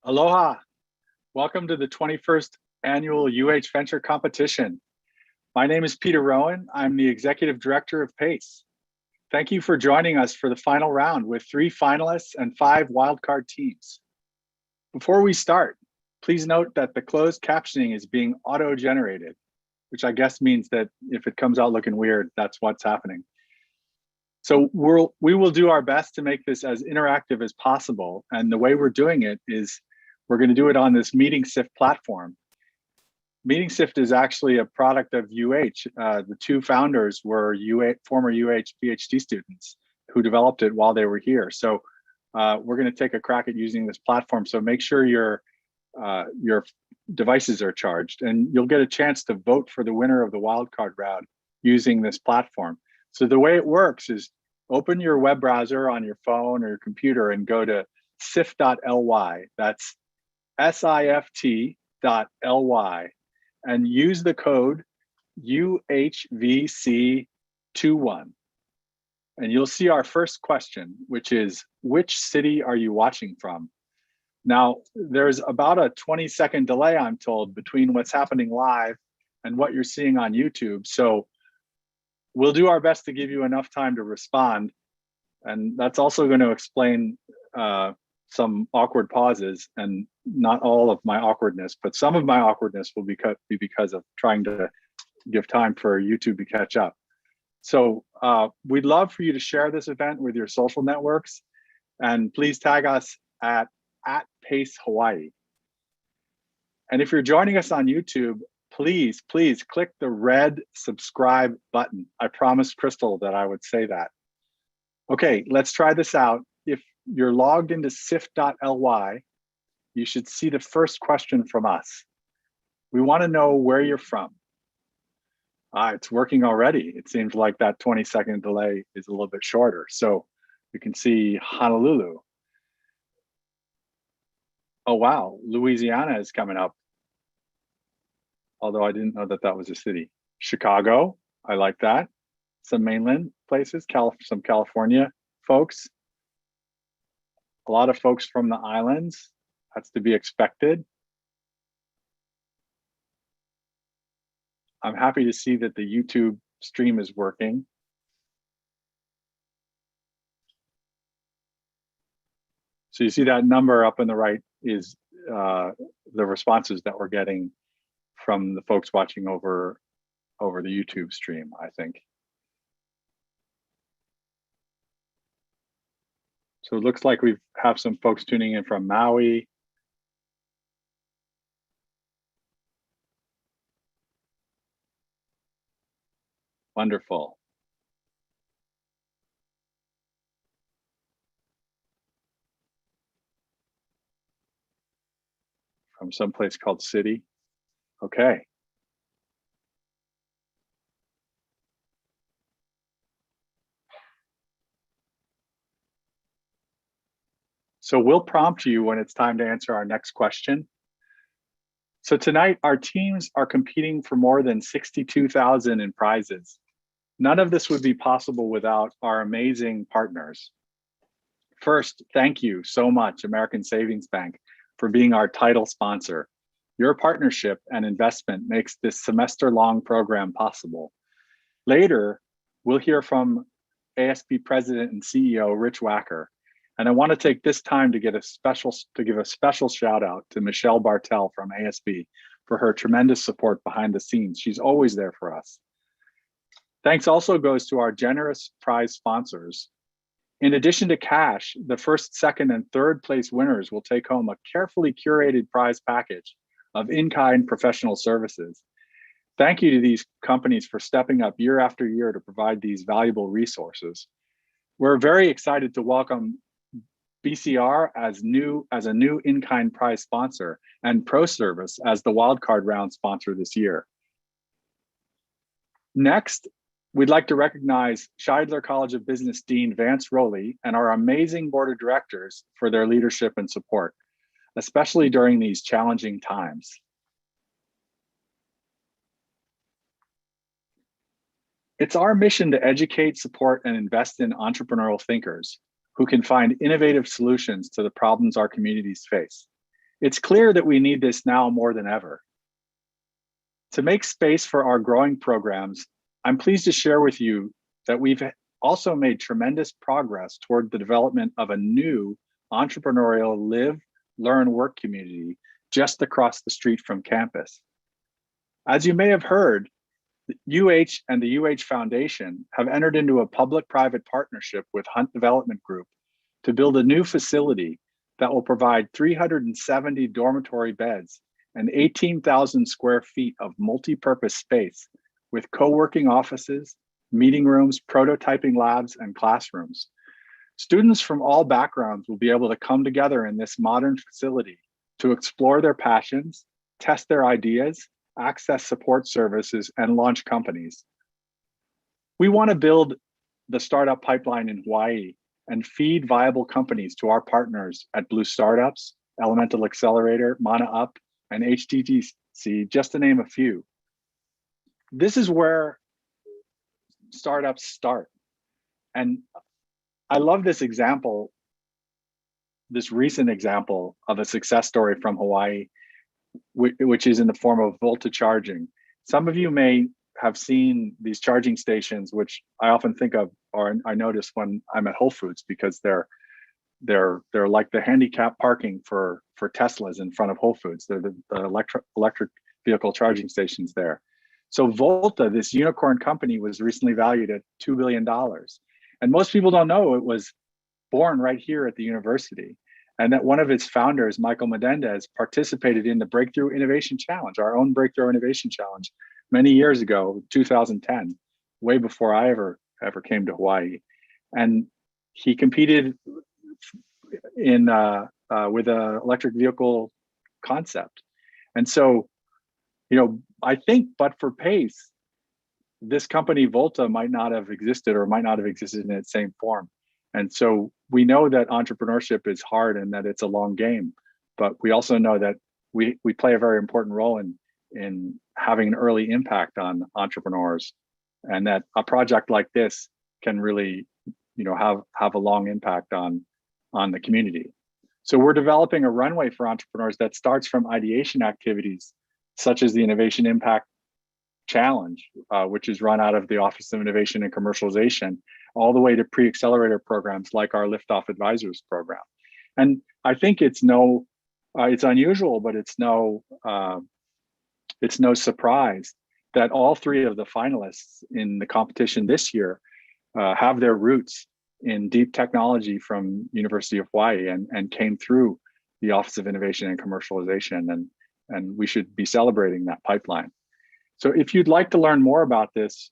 Aloha. Welcome to the 21st Annual UH Venture Competition. My name is Peter Rowan. I'm the Executive Director of PACE. Thank you for joining us for the final round with 3 finalists and 5 wildcard teams. Before we start, please note that the closed captioning is being auto-generated, which I guess means that if it comes out looking weird, that's what's happening. So we will do our best to make this as interactive as possible. And the way we're doing it is we're going to do it on this MeetingSift platform. MeetingSift is actually a product of UH. The 2 founders were former UH PhD students who developed it while they were here. So we're going to take a crack at using this platform. So make sure your devices are charged, and you'll get a chance to vote for the winner of the wildcard round using this platform. So the way it works is open your web browser on your phone or your computer and go to sift.ly. That's SIFT.ly, and use the code UHVC21. And you'll see our first question, which is, which city are you watching from? Now, there's about a 20-second delay, I'm told, between what's happening live and what you're seeing on YouTube. So we'll do our best to give you enough time to respond. And that's also going to explain some awkward pauses, and not all of my awkwardness, but some of my awkwardness will be because of trying to give time for YouTube to catch up. So we'd love for you to share this event with your social networks, and please tag us at Pace Hawaii. And if you're joining us on YouTube, please click the red subscribe button. I promised Crystal that I would say that. Okay, let's try this out. If you're logged into sift.ly, you should see the first question from us. We want to know where you're from. It's working already. It seems like that 20-second delay is a little bit shorter. So you can see Honolulu. Oh, wow, Louisiana is coming up. Although I didn't know that that was a city. Chicago, I like that. Some mainland places, some California folks. A lot of folks from the islands, that's to be expected. I'm happy to see that the YouTube stream is working. So you see that number up in the right is the responses that we're getting from the folks watching over the YouTube stream, I think. So it looks like we have some folks tuning in from Maui. Wonderful. From someplace called City. Okay. So we'll prompt you when it's time to answer our next question. So tonight, our teams are competing for more than $62,000 in prizes. None of this would be possible without our amazing partners. First, thank you so much, American Savings Bank, for being our title sponsor. Your partnership and investment makes this semester-long program possible. Later, we'll hear from ASP President and CEO, Rich Wacker. And I want to take this time to give a special shout out to Michelle Bartel from ASP for her tremendous support behind the scenes. She's always there for us. Thanks also goes to our generous prize sponsors. In addition to cash, the first, second, and third place winners will take home a carefully curated prize package of in-kind professional services. Thank you to these companies for stepping up year after year to provide these valuable resources. We're very excited to welcome BCR as a new in-kind prize sponsor, and ProService as the wildcard round sponsor this year. Next, we'd like to recognize Shidler College of Business Dean Vance Rowley and our amazing board of directors for their leadership and support, especially during these challenging times. It's our mission to educate, support, and invest in entrepreneurial thinkers who can find innovative solutions to the problems our communities face. It's clear that we need this now more than ever. To make space for our growing programs, I'm pleased to share with you that we've also made tremendous progress toward the development of a new entrepreneurial live, learn, work community just across the street from campus. As you may have heard, UH and the UH Foundation have entered into a public-private partnership with Hunt Development Group to build a new facility that will provide 370 dormitory beds and 18,000 square feet of multi-purpose space with co-working offices, meeting rooms, prototyping labs, and classrooms. Students from all backgrounds will be able to come together in this modern facility to explore their passions, test their ideas, access support services, and launch companies. We want to build the startup pipeline in Hawaii and feed viable companies to our partners at Blue Startups, Elemental Accelerator, Mana Up, and HTTC, just to name a few. This is where startups start. And I love this example, this recent example of a success story from Hawaii, which is in the form of Volta charging. Some of you may have seen these charging stations, which I often think of, or I notice when I'm at Whole Foods, because they're like the handicap parking for Teslas in front of Whole Foods. They're the electric vehicle charging stations there. So Volta, this unicorn company, was recently valued at $2 billion. And most people don't know it was born right here at the university. And that one of its founders, Michael Menendez, participated in the Breakthrough Innovation Challenge, our own Breakthrough Innovation Challenge, many years ago, 2010, way before I ever came to Hawaii. And he competed in with an electric vehicle concept. And so, you know, I think, but for Pace, this company Volta might not have existed, or might not have existed in its same form. And so we know that entrepreneurship is hard and that it's a long game, but we also know that we play a very important role in having an early impact on entrepreneurs, and that a project like this can really, you know, have a long impact on the community. So we're developing a runway for entrepreneurs that starts from ideation activities, such as the Innovation Impact Challenge, which is run out of the Office of Innovation and Commercialization, all the way to pre-accelerator programs like our Liftoff Advisors program. And I think it's unusual, but it's no surprise that all three of the finalists in the competition this year have their roots in deep technology from University of Hawaii and came through the Office of Innovation and Commercialization, and we should be celebrating that pipeline. So if you'd like to learn more about this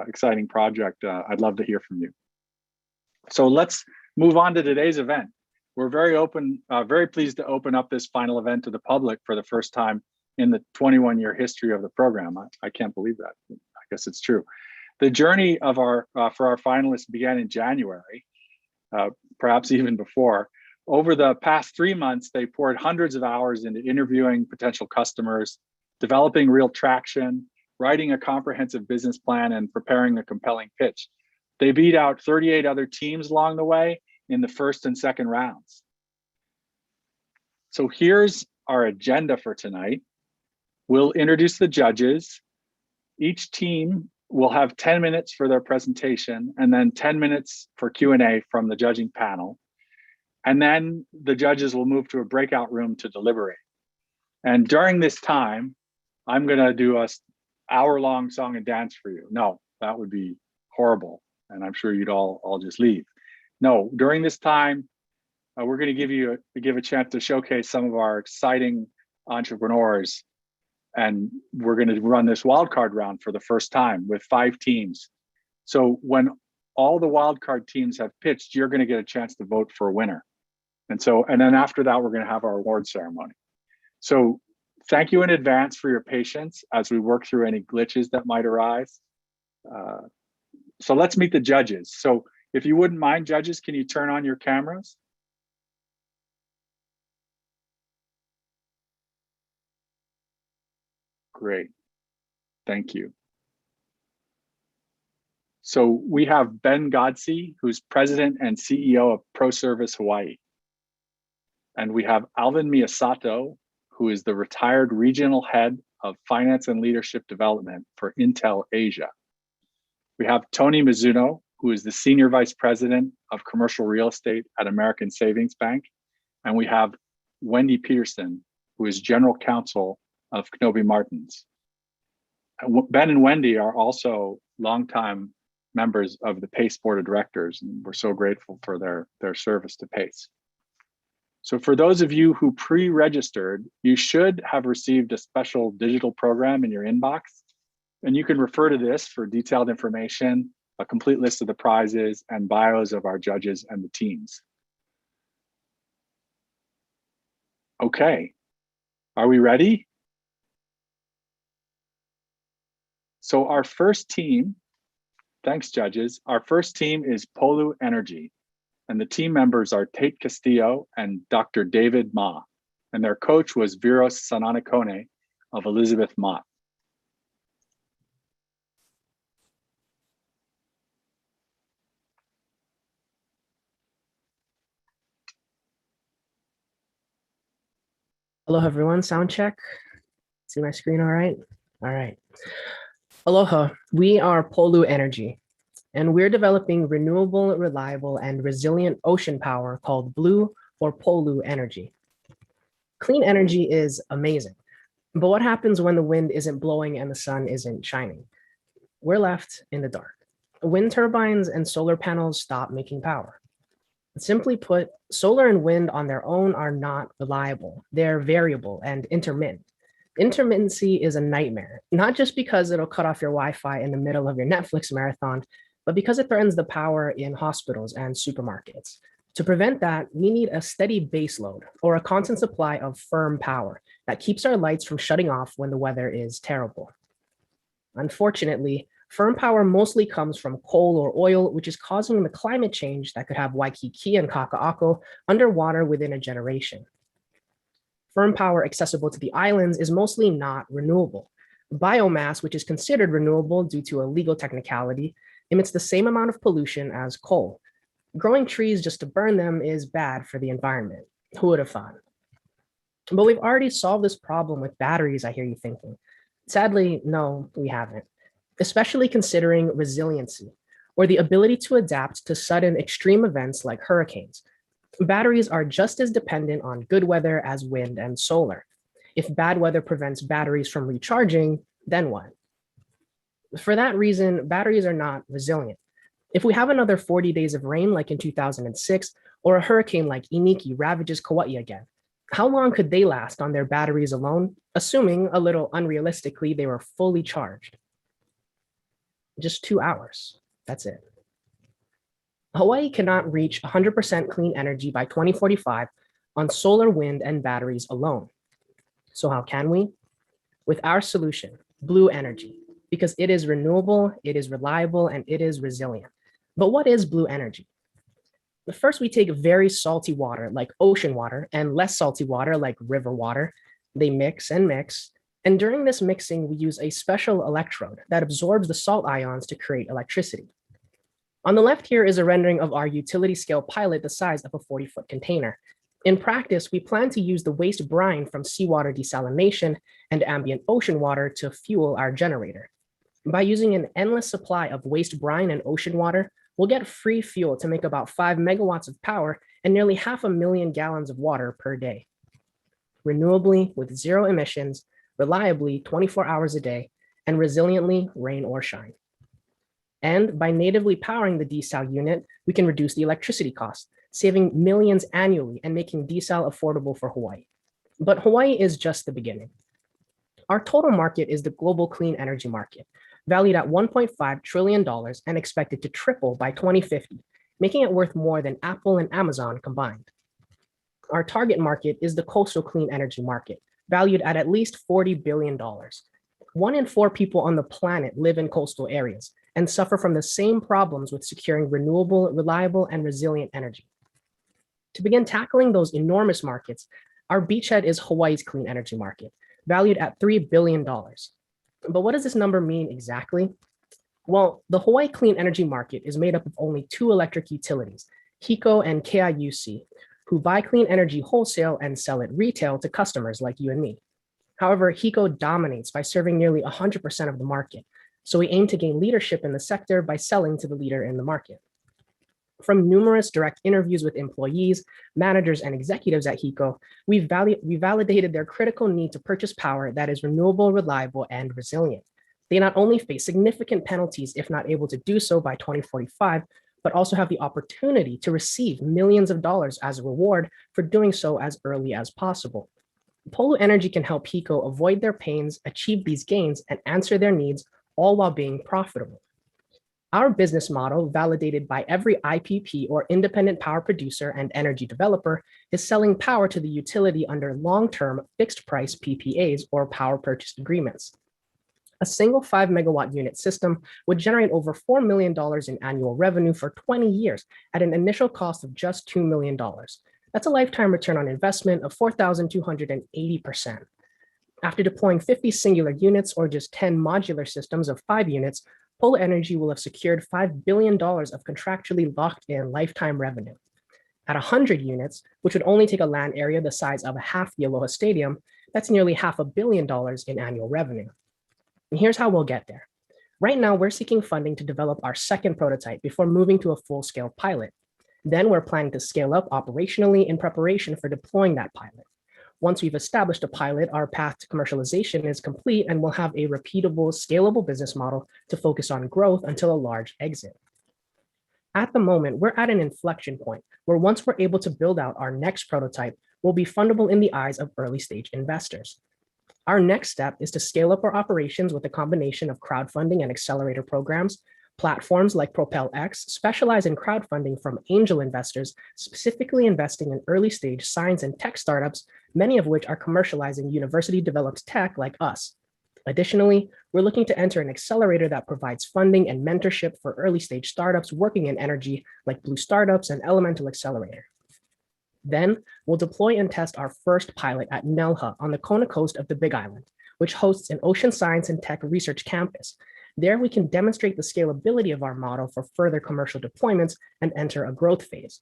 exciting project, I'd love to hear from you. So let's move on to today's event. We're very pleased to open up this final event to the public for the first time in the 21-year history of the program. I can't believe that. I guess it's true. The journey of for our finalists began in January, perhaps even before. Over the past 3 months, they poured hundreds of hours into interviewing potential customers, developing real traction, writing a comprehensive business plan, and preparing a compelling pitch. They beat out 38 other teams along the way in the first and second rounds. So here's our agenda for tonight. We'll introduce the judges. Each team will have 10 minutes for their presentation, and then 10 minutes for Q&A from the judging panel. And then the judges will move to a breakout room to deliberate. And during this time, I'm gonna do an hour-long song and dance for you. No, that would be horrible, and I'm sure you'd all just leave. No, during this time, we're gonna give a chance to showcase some of our exciting entrepreneurs, and we're gonna run this wildcard round for the first time with 5 teams. So when all the wildcard teams have pitched, you're gonna get a chance to vote for a winner. And then after that, we're gonna have our award ceremony. So thank you in advance for your patience as we work through any glitches that might arise. So let's meet the judges. So if you wouldn't mind, judges, can you turn on your cameras? Great, thank you. So we have Ben Godsey, who's president and CEO of ProService Hawaii. And we have Alvin Miyasato, who is the retired regional head of finance and leadership development for Intel Asia. We have Tony Mizuno, who is the senior vice president of commercial real estate at American Savings Bank. And we have Wendy Peterson, who is general counsel of Knobe Martins. Ben and Wendy are also longtime members of the PACE board of directors, and we're so grateful for their service to PACE. So for those of you who pre-registered, you should have received a special digital program in your inbox, and you can refer to this for detailed information, a complete list of the prizes, and bios of our judges and the teams. Okay, are we ready? So our first team, thanks judges, our first team is Polū Energy, and the team members are Tate Castillo and Dr. David Ma, and their coach was Viros Sananakone of Elizabeth Mott. Hello, everyone. Sound check. See my screen all right? All right. Aloha. We are Polū Energy, and we're developing renewable, reliable, and resilient ocean power called Blue or Polū Energy. Clean energy is amazing, but what happens when the wind isn't blowing and the sun isn't shining? We're left in the dark. Wind turbines and solar panels stop making power. Simply put, solar and wind on their own are not reliable. They're variable and intermittent. Intermittency is a nightmare, not just because it'll cut off your Wi-Fi in the middle of your Netflix marathon, but because it threatens the power in hospitals and supermarkets. To prevent that, we need a steady baseload or a constant supply of firm power that keeps our lights from shutting off when the weather is terrible. Unfortunately, firm power mostly comes from coal or oil, which is causing the climate change that could have Waikiki and Kaka'ako underwater within a generation. Firm power accessible to the islands is mostly not renewable. Biomass, which is considered renewable due to a legal technicality, emits the same amount of pollution as coal. Growing trees just to burn them is bad for the environment. Who would have thought? But we've already solved this problem with batteries, I hear you thinking. Sadly, no, we haven't, especially considering resiliency, or the ability to adapt to sudden extreme events like hurricanes. Batteries are just as dependent on good weather as wind and solar. If bad weather prevents batteries from recharging, then what? For that reason, batteries are not resilient. If we have another 40 days of rain like in 2006, or a hurricane like Iniki ravages Kauai again, how long could they last on their batteries alone, assuming a little unrealistically they were fully charged? Just 2 hours. That's it. Hawaii cannot reach 100% clean energy by 2045 on solar, wind, and batteries alone. So how can we? With our solution, Blue Energy, because it is renewable, it is reliable, and it is resilient. But what is Blue Energy? First, we take very salty water like ocean water and less salty water like river water. They mix and mix. And during this mixing, we use a special electrode that absorbs the salt ions to create electricity. On the left here is a rendering of our utility scale pilot the size of a 40-foot container. In practice, we plan to use the waste brine from seawater desalination and ambient ocean water to fuel our generator. By using an endless supply of waste brine and ocean water, we'll get free fuel to make about 5 megawatts of power and nearly 500,000 gallons of water per day. Renewably, with zero emissions, reliably 24 hours a day, and resiliently, rain or shine. And by natively powering the desal unit, we can reduce the electricity cost, saving millions annually and making desal affordable for Hawaii. But Hawaii is just the beginning. Our total market is the global clean energy market, valued at $1.5 trillion and expected to triple by 2050, making it worth more than Apple and Amazon combined. Our target market is the coastal clean energy market, valued at least $40 billion. 1 in 4 people on the planet live in coastal areas and suffer from the same problems with securing renewable, reliable, and resilient energy. To begin tackling those enormous markets, our beachhead is Hawaii's clean energy market, valued at $3 billion. But what does this number mean exactly? Well, the Hawaii clean energy market is made up of only 2 electric utilities, HiCO and KIUC, who buy clean energy wholesale and sell it retail to customers like you and me. However, HiCO dominates by serving nearly 100% of the market. So we aim to gain leadership in the sector by selling to the leader in the market. From numerous direct interviews with employees, managers, and executives at HiCO, we validated their critical need to purchase power that is renewable, reliable, and resilient. They not only face significant penalties if not able to do so by 2045, but also have the opportunity to receive millions of dollars as a reward for doing so as early as possible. Polū Energy can help HiCO avoid their pains, achieve these gains, and answer their needs, all while being profitable. Our business model, validated by every IPP or independent power producer and energy developer, is selling power to the utility under long-term fixed price PPAs or power purchase agreements. A single 5 megawatt unit system would generate over $4 million in annual revenue for 20 years at an initial cost of just $2 million. That's a lifetime return on investment of 4,280%. After deploying 50 singular units or just 10 modular systems of 5 units, Polū Energy will have secured $5 billion of contractually locked in lifetime revenue. At 100 units, which would only take a land area the size of half the Aloha Stadium, that's nearly $500 million in annual revenue. And here's how we'll get there. Right now, we're seeking funding to develop our second prototype before moving to a full-scale pilot. Then we're planning to scale up operationally in preparation for deploying that pilot. Once we've established a pilot, our path to commercialization is complete and we'll have a repeatable, scalable business model to focus on growth until a large exit. At the moment, we're at an inflection point where once we're able to build out our next prototype, we'll be fundable in the eyes of early stage investors. Our next step is to scale up our operations with a combination of crowdfunding and accelerator programs. Platforms like PropelX specialize in crowdfunding from angel investors, specifically investing in early stage science and tech startups, many of which are commercializing university-developed tech like us. Additionally, we're looking to enter an accelerator that provides funding and mentorship for early stage startups working in energy like Blue Startups and Elemental Accelerator. Then we'll deploy and test our first pilot at Nelha on the Kona coast of the Big Island, which hosts an ocean science and tech research campus. There, we can demonstrate the scalability of our model for further commercial deployments and enter a growth phase.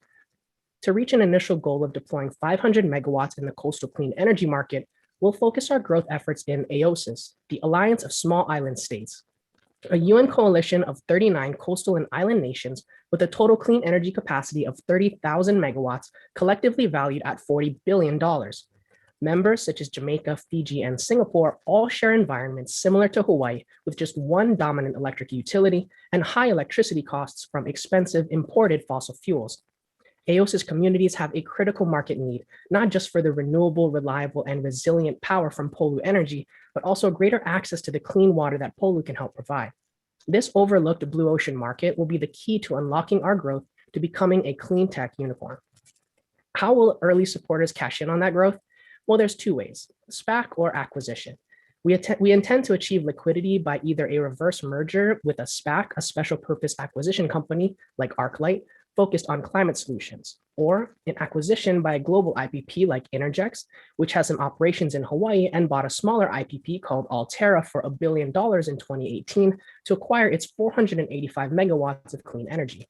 To reach an initial goal of deploying 500 megawatts in the coastal clean energy market, we'll focus our growth efforts in AOSIS, the Alliance of Small Island States, a UN coalition of 39 coastal and island nations with a total clean energy capacity of 30,000 megawatts, collectively valued at $40 billion. Members such as Jamaica, Fiji, and Singapore all share environments similar to Hawaii with just one dominant electric utility and high electricity costs from expensive imported fossil fuels. AOSIS communities have a critical market need, not just for the renewable, reliable, and resilient power from Polū Energy, but also greater access to the clean water that Polū can help provide. This overlooked blue ocean market will be the key to unlocking our growth to becoming a clean tech unicorn. How will early supporters cash in on that growth? Well, there's two ways: SPAC or acquisition. We intend to achieve liquidity by either a reverse merger with a SPAC, a special purpose acquisition company like ArcLight, focused on climate solutions, or an acquisition by a global IPP like Intergex, which has some operations in Hawaii and bought a smaller IPP called Alterra for $1 billion in 2018 to acquire its 485 megawatts of clean energy.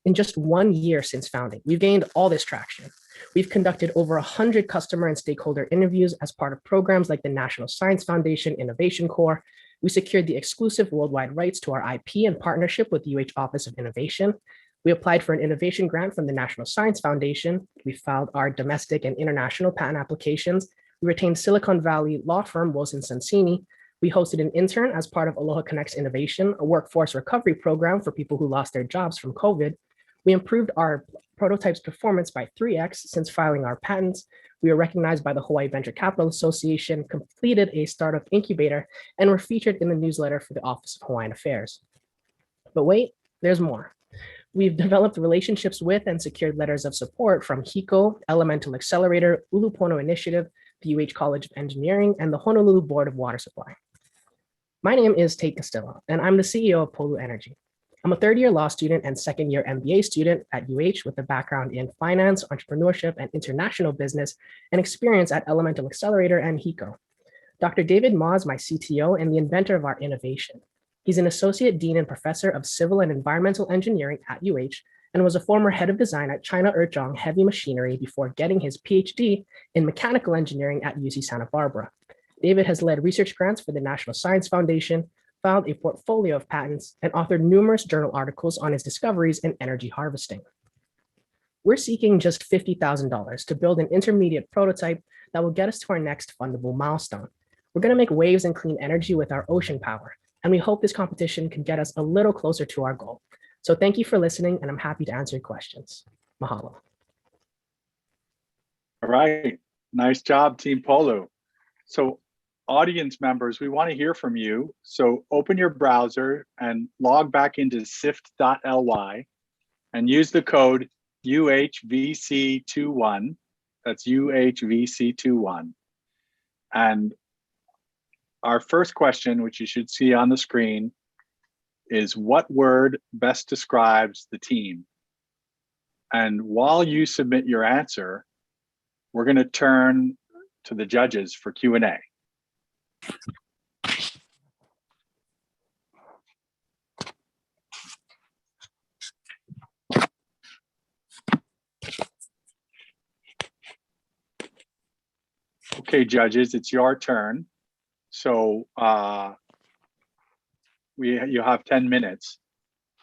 In just 1 year since founding, we've gained all this traction. We've conducted over 100 customer and stakeholder interviews as part of programs like the National Science Foundation Innovation Corps. We secured the exclusive worldwide rights to our IP in partnership with the Office of Innovation. We applied for an innovation grant from the National Science Foundation. We filed our domestic and international patent applications. We retained Silicon Valley law firm Wilson Sonsini. We hosted an intern as part of Aloha Connects Innovation, a workforce recovery program for people who lost their jobs from COVID. We improved our prototype's performance by 3x since filing our patents. We were recognized by the Hawaii Venture Capital Association, completed a startup incubator, and were featured in the newsletter for the Office of Hawaiian Affairs. But wait, there's more. We've developed relationships with and secured letters of support from HiCO, Elemental Accelerator, Ulupono Initiative, the College of Engineering, and the Honolulu Board of Water Supply. My name is Tate Castillo, and I'm the CEO of Polū Energy. I'm a third-year law student and second-year MBA student at with a background in finance, entrepreneurship, and international business, and experience at Elemental Accelerator and HiCO. Dr. David Ma is my CTO and the inventor of our innovation. He's an associate dean and professor of civil and environmental engineering at and was a former head of design at China Erchong Heavy Machinery before getting his PhD in mechanical engineering at UC Santa Barbara. David has led research grants for the National Science Foundation, filed a portfolio of patents, and authored numerous journal articles on his discoveries in energy harvesting. We're seeking just $50,000 to build an intermediate prototype that will get us to our next fundable milestone. We're going to make waves in clean energy with our ocean power, and we hope this competition can get us a little closer to our goal. So thank you for listening, and I'm happy to answer your questions. Mahalo. All right. Nice job, Team Polū. So audience members, we want to hear from you. So open your browser and log back into sift.ly and use the code UHVC21. That's UHVC21. And our first question, which you should see on the screen, is what word best describes the team? And while you submit your answer, we're going to turn to the judges for Q&A. Okay, judges, it's your turn. So you have 10 minutes.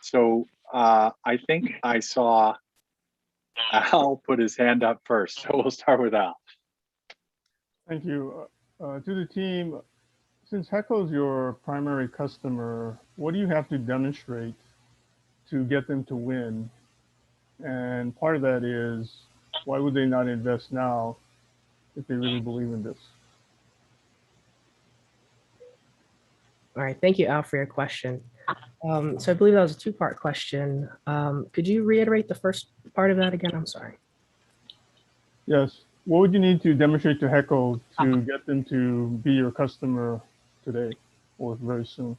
So I think I saw Al put his hand up first. So we'll start with Al. Thank you. To the team, since HECO is your primary customer, what do you have to demonstrate to get them to win? And part of that is, why would they not invest now if they really believe in this? All right, thank you, Al, for your question. So I believe that was a two-part question. Could you reiterate the first part of that again? I'm sorry. Yes. What would you need to demonstrate to HECO to get them to be your customer today or very soon?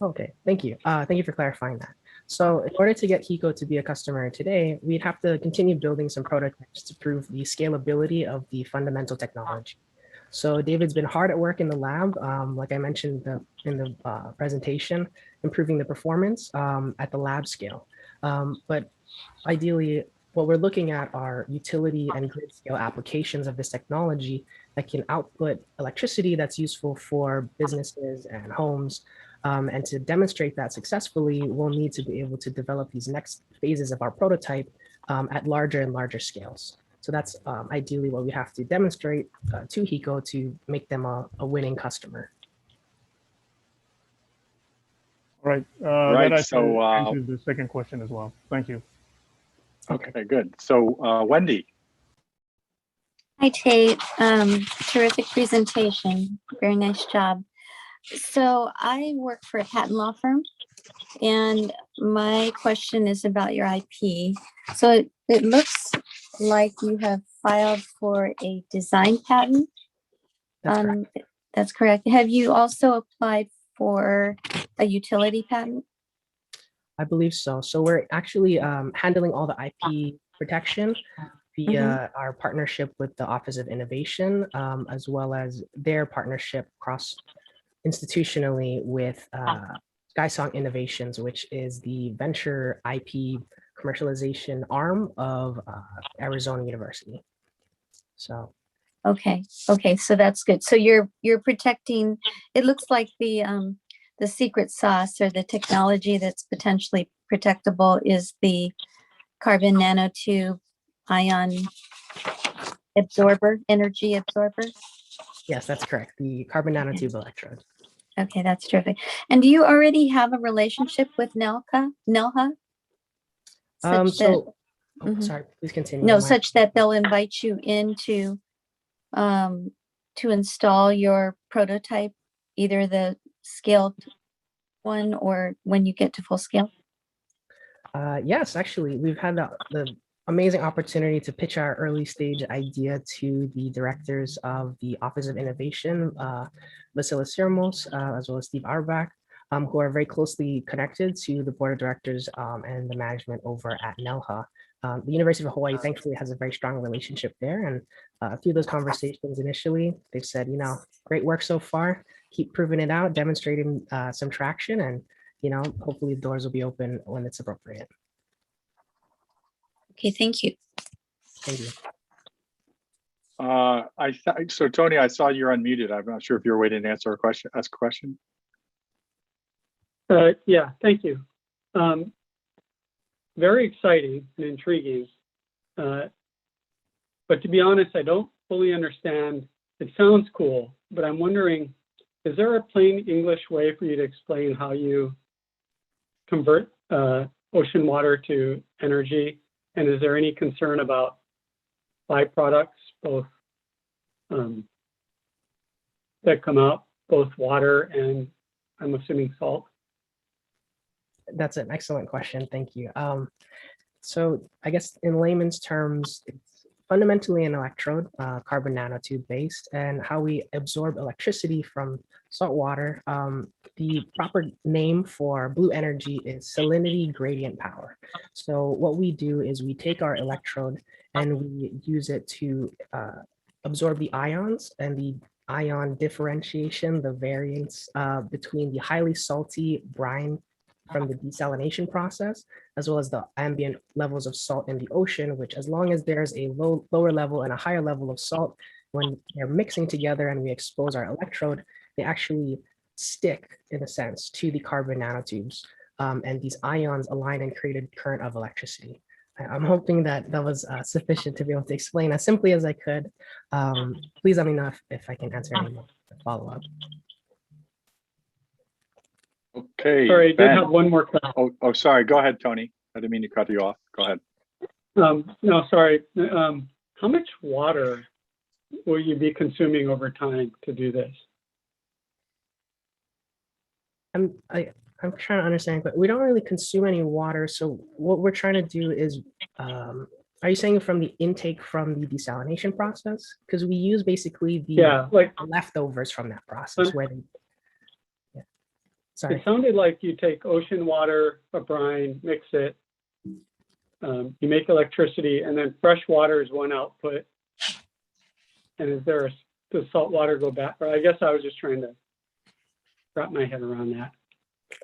Okay, thank you. Thank you for clarifying that. So in order to get HiCO to be a customer today, we'd have to continue building some prototypes to prove the scalability of the fundamental technology. So David's been hard at work in the lab, like I mentioned in the presentation, improving the performance at the lab scale. But ideally, what we're looking at are utility and grid scale applications of this technology that can output electricity that's useful for businesses and homes. And to demonstrate that successfully, we'll need to be able to develop these next phases of our prototype at larger and larger scales. So that's ideally what we have to demonstrate to HiCO to make them a winning customer. All right. Right. That So answers the second question as well. Thank you. Okay, good. So Wendy. Hi, Tate. Terrific presentation. Very nice job. So I work for a patent law firm, and my question is about your IP. So it looks like you have filed for a design patent. That's correct. That's correct. Have you also applied for a utility patent? I believe so. So we're actually handling all the IP protection via our partnership with the Office of Innovation, as well as their partnership institutionally with SkySong Innovations, which is the venture IP commercialization arm of Arizona University. So. Okay. So that's good. So you're protecting. It looks like the secret sauce or the technology that's potentially protectable is the carbon nanotube ion absorber, energy absorber. Yes, that's correct. The carbon nanotube electrode. Okay, that's terrific. And do you already have a relationship with NELHA? Sorry, please continue. No, such that they'll invite you in to install your prototype, either the scaled one or when you get to full scale? Yes, actually, we've had the amazing opportunity to pitch our early stage idea to the directors of the Office of Innovation, Vasilis Sirmos, as well as Steve Auerbach, who are very closely connected to the board of directors and the management over at NELHA. The University of Hawaii, thankfully, has a very strong relationship there. And through those conversations initially, they've said, great work so far, keep proving it out, demonstrating some traction, and hopefully the doors will be open when it's appropriate. Okay, thank you. Thank you. So Tony, I saw you're unmuted. I'm not sure if you're waiting to answer a question, ask a question. Yeah, thank you. Very exciting and intriguing. But to be honest, I don't fully understand. It sounds cool, but I'm wondering, is there a plain English way for you to explain how you convert ocean water to energy? And is there any concern about byproducts, both that come out, both water and I'm assuming salt? That's an excellent question. Thank you. So I guess in layman's terms, it's fundamentally an electrode, carbon nanotube based, and how we absorb electricity from salt water. The proper name for Polū Energy is salinity gradient power. So what we do is we take our electrode and we use it to absorb the ions, and the ion differentiation, the variance between the highly salty brine from the desalination process, as well as the ambient levels of salt in the ocean, which as long as there's a lower level and a higher level of salt, when they're mixing together and we expose our electrode, they actually stick, in a sense, to the carbon nanotubes. And these ions align and create a current of electricity. I'm hoping that that was sufficient to be able to explain as simply as I could. Please let me know if I can answer any more follow-up. Okay. Sorry, I did Ben. have one more question. Oh, sorry. Go ahead, Tony. I didn't mean to cut you off. Go ahead. No, sorry. How much water will you be consuming over time to do this? I'm trying to understand, but we don't really consume any water. So what we're trying to do is, are you saying from the intake from the desalination process? Because we use basically the like leftovers from that process. Where they, yeah. Sorry. It sounded like you take ocean water, a brine, mix it, you make electricity, and then fresh water is one output. And does salt water go back? Or I guess I was just trying to wrap my head around that.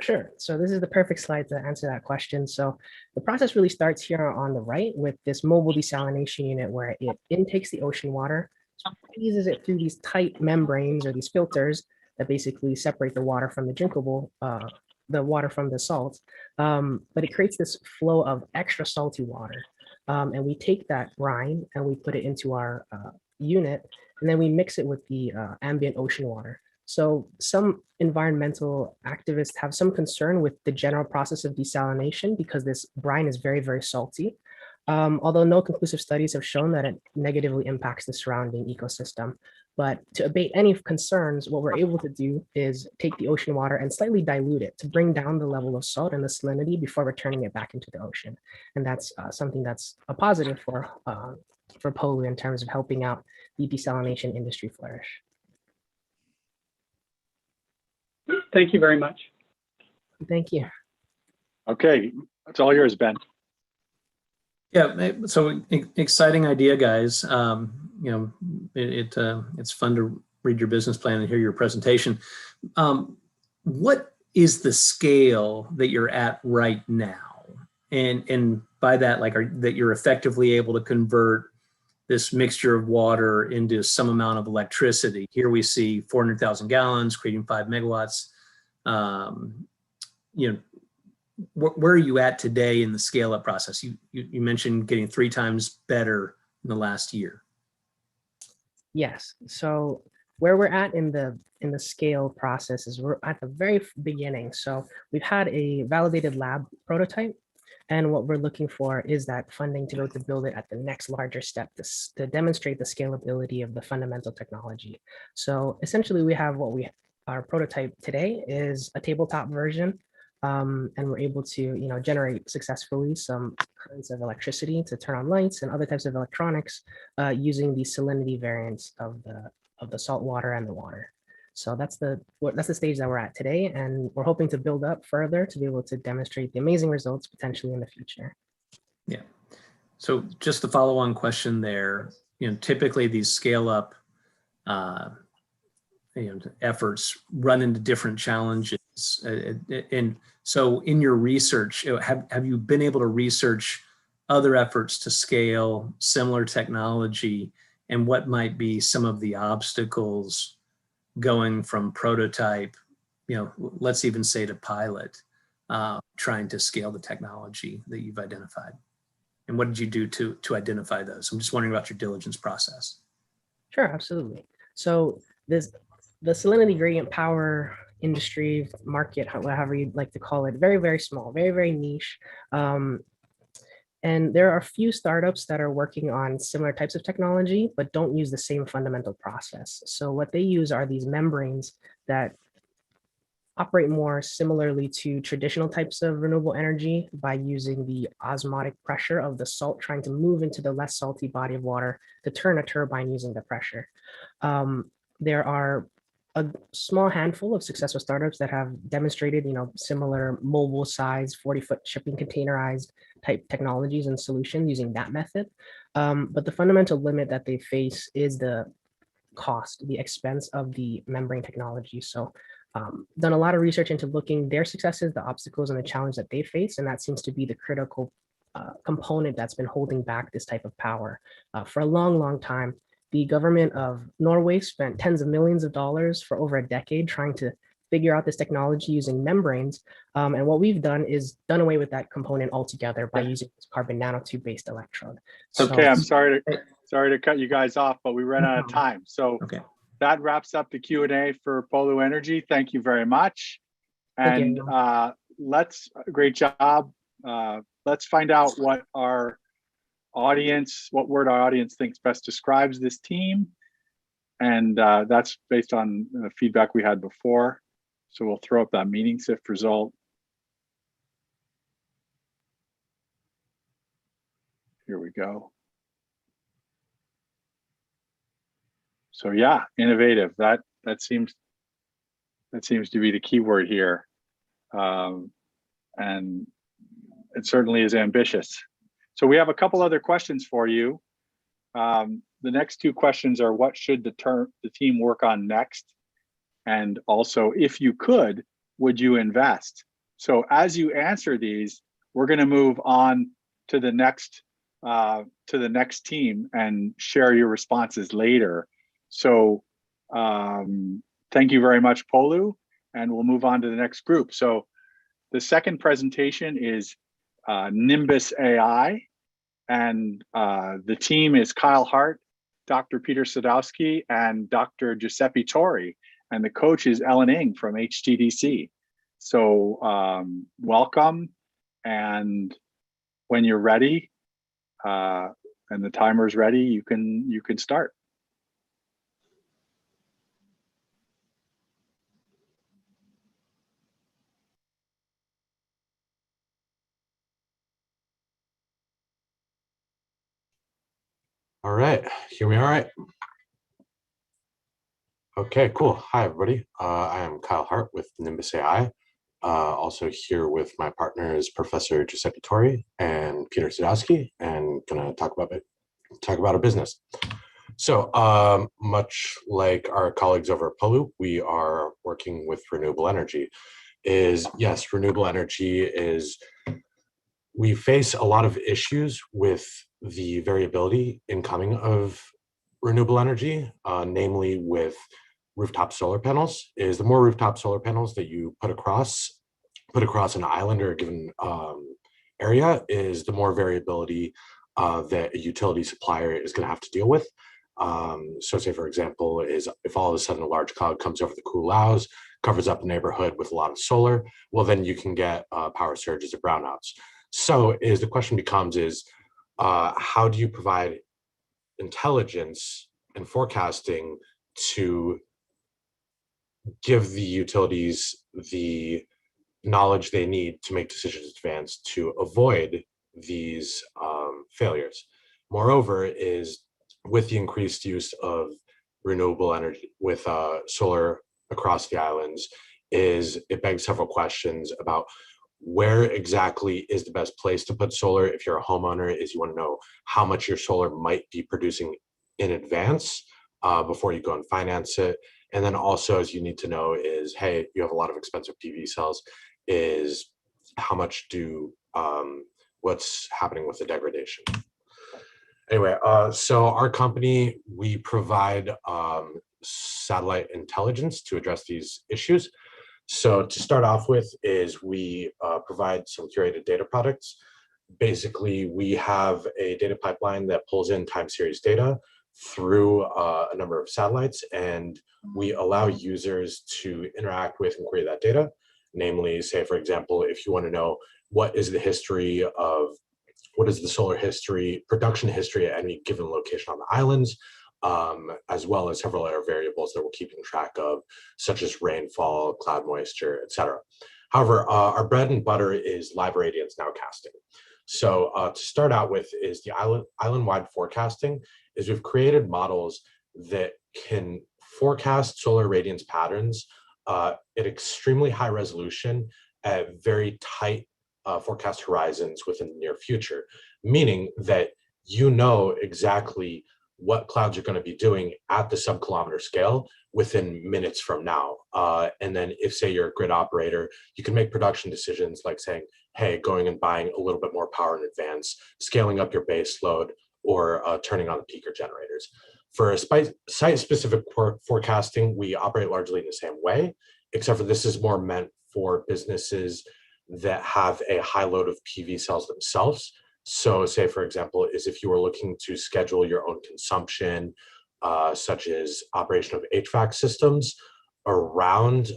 Sure. So this is the perfect slide to answer that question. So the process really starts here on the right with this mobile desalination unit where it intakes the ocean water, squeezes it through these tight membranes or these filters that basically separate the water from the drinkable, the water from the salt. But it creates this flow of extra salty water. And we take that brine and we put it into our unit, and then we mix it with the ambient ocean water. So some environmental activists have some concern with the general process of desalination because this brine is very, very salty. Although no conclusive studies have shown that it negatively impacts the surrounding ecosystem. But to abate any concerns, what we're able to do is take the ocean water and slightly dilute it to bring down the level of salt and the salinity before returning it back into the ocean. And that's something that's a positive for Polū in terms of helping out the desalination industry flourish. Thank you very much. Thank you. Okay, it's all yours, Ben. Yeah, so exciting idea, guys. You know, it's fun to read your business plan and hear your presentation. What is the scale that you're at right now? And by that, like, that you're effectively able to convert this mixture of water into some amount of electricity. Here we see 400,000 gallons, creating 5 megawatts. You know, where are you at today in the scale-up process? You mentioned getting 3 times better in the last year. Yes. So where we're at in the scale process is we're at the very beginning. So we've had a validated lab prototype. And what we're looking for is that funding to be able to build it at the next larger step to demonstrate the scalability of the fundamental technology. So essentially we have our prototype today is a tabletop version. And we're able to, generate successfully some currents of electricity to turn on lights and other types of electronics using the salinity variance of the salt water and the water. So that's the stage that we're at today, and we're hoping to build up further to be able to demonstrate the amazing results potentially in the future. Yeah. So just the follow-on question there, typically these scale-up efforts run into different challenges. And so in your research, have you been able to research other efforts to scale similar technology, and what might be some of the obstacles going from prototype, let's even say to pilot, trying to scale the technology that you've identified? And what did you do to identify those? I'm just wondering about your diligence process. Sure, absolutely. So the salinity gradient power industry market, however you'd like to call it, very, very small, very, very niche. And there are a few startups that are working on similar types of technology, but don't use the same fundamental process. So what they use are these membranes that operate more similarly to traditional types of renewable energy by using the osmotic pressure of the salt trying to move into the less salty body of water to turn a turbine using the pressure. There are a small handful of successful startups that have demonstrated, similar mobile size, 40-foot shipping containerized type technologies and solutions using that method. But the fundamental limit that they face is the cost, the expense of the membrane technology. So done a lot of research into looking their successes, the obstacles, and the challenge that they face. And that seems to be the critical component that's been holding back this type of power. For a long, long time, the government of Norway spent tens of millions of dollars for over a decade trying to figure out this technology using membranes. And what we've done is done away with that component altogether by using this carbon nanotube-based electrode. Okay, I'm sorry to cut you guys off, but we ran out of time. So that wraps up the Q&A for Polū Energy. Thank you very much. And great job. Let's find out what word our audience thinks best describes this team. And that's based on feedback we had before. So we'll throw up that meeting SIFT result. Here we go. So yeah, innovative. That seems to be the key word here, and it certainly is ambitious. So we have a couple other questions for you. The next two questions are: what should the team work on next? And also, if you could, would you invest? So as you answer these, we're going to move on to the next team and share your responses later. So thank you very much, Polū, and we'll move on to the next group. So the second presentation is Nimbus AI, and the team is Kyle Hart, Dr. Peter Sadowski, and Dr. Giuseppe Torri, and the coach is Ellen Ng from HTDC. So welcome, and when you're ready and the timer's ready, you can start. All right, hear me all right? Okay, cool. Hi, everybody. I am Kyle Hart with Nimbus AI. Also here with my partners, Professor Giuseppe Torri and Peter Sadowski, and gonna talk about our business. So much like our colleagues over at Polū, we are working with renewable energy. Renewable energy is, we face a lot of issues with the variability incoming of renewable energy, namely with rooftop solar panels. The more rooftop solar panels that you put across an island or a given area, is the more variability that a utility supplier is going to have to deal with. So say, for example, is if all of a sudden a large cloud comes over the Kūlaus, covers up a neighborhood with a lot of solar, well, then you can get power surges or brownouts. So the question becomes how do you provide intelligence and forecasting to give the utilities the knowledge they need to make decisions in advance to avoid these failures? Moreover, is with the increased use of renewable energy with solar across the islands, it begs several questions about where exactly is the best place to put solar. If you're a homeowner, you want to know how much your solar might be producing in advance before you go and finance it. And then also, as you need to know hey, you have a lot of expensive PV cells, how much what's happening with the degradation. Anyway, so our company, we provide satellite intelligence to address these issues. So to start off with is we provide some curated data products. Basically, we have a data pipeline that pulls in time series data through a number of satellites, and we allow users to interact with and query that data. Namely, say, for example, if you want to know what is the history of, what is the solar history, production history at any given location on the islands, as well as several other variables that we're keeping track of, such as rainfall, cloud moisture, etc. However, our bread and butter is live radiance nowcasting. So to start out with is the island-wide forecasting, is we've created models that can forecast solar radiance patterns at extremely high resolution at very tight forecast horizons within the near future, meaning that you know exactly what clouds are going to be doing at the sub-kilometer scale within minutes from now. And then if, say, you're a grid operator, you can make production decisions like saying, hey, going and buying a little bit more power in advance, scaling up your base load, or turning on the peaker generators. For site-specific forecasting, we operate largely in the same way, except for this is more meant for businesses that have a high load of PV cells themselves. So say, for example, is if you were looking to schedule your own consumption, such as operation of HVAC systems around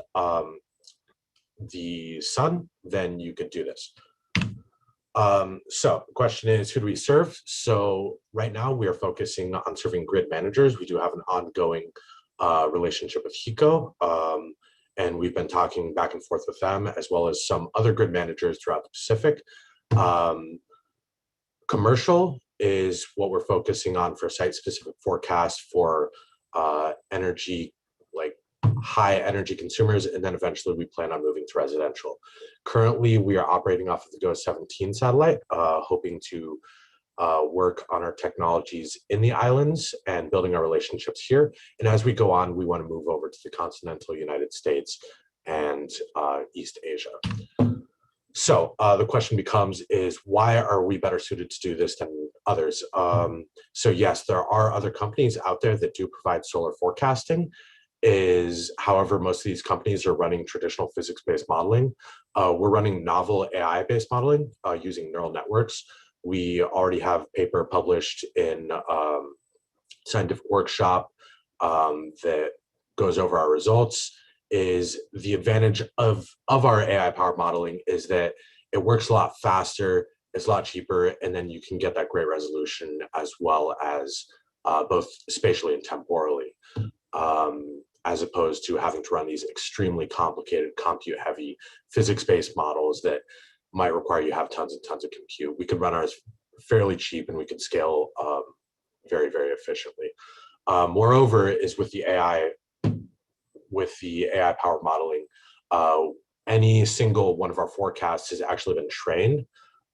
the sun, then you could do this. So the question is, who do we serve? So right now we are focusing on serving grid managers. We do have an ongoing relationship with HiCUP, and we've been talking back and forth with them, as well as some other grid managers throughout the Pacific. Commercial is what we're focusing on for site-specific forecasts for energy, like high energy consumers, and then eventually we plan on moving to residential. Currently, we are operating off of the GO-17 satellite, hoping to work on our technologies in the islands and building our relationships here. And as we go on, we want to move over to the continental United States and East Asia. So the question becomes is, why are we better suited to do this than others? So yes, there are other companies out there that do provide solar forecasting. However, most of these companies are running traditional physics-based modeling. We're running novel AI-based modeling using neural networks. We already have a paper published in Scientific Workshop that goes over our results. Is the advantage of our AI-powered modeling is that it works a lot faster, it's a lot cheaper, and then you can get that great resolution as well as both spatially and temporally, as opposed to having to run these extremely complicated, compute-heavy, physics-based models that might require you have tons and tons of compute. We could run ours fairly cheap, and we could scale very, very efficiently. Moreover, is with the AI-powered modeling, any single one of our forecasts has actually been trained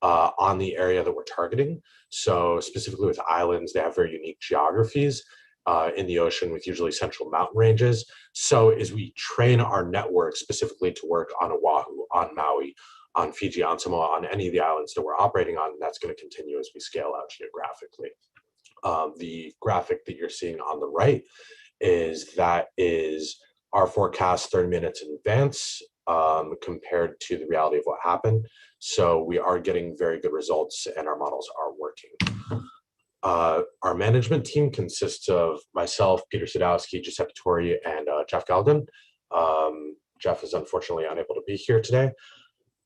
on the area that we're targeting. So specifically with islands, they have very unique geographies in the ocean with usually central mountain ranges. So as we train our network specifically to work on Oahu, on Maui, on Fiji, on Samoa, on any of the islands that we're operating on, that's going to continue as we scale out geographically. The graphic that you're seeing on the right is our forecast 30 minutes in advance compared to the reality of what happened. So we are getting very good results and our models are working. Our management team consists of myself, Peter Sadowski, Giuseppe Torri, and Jeff Galgan. Jeff is unfortunately unable to be here today.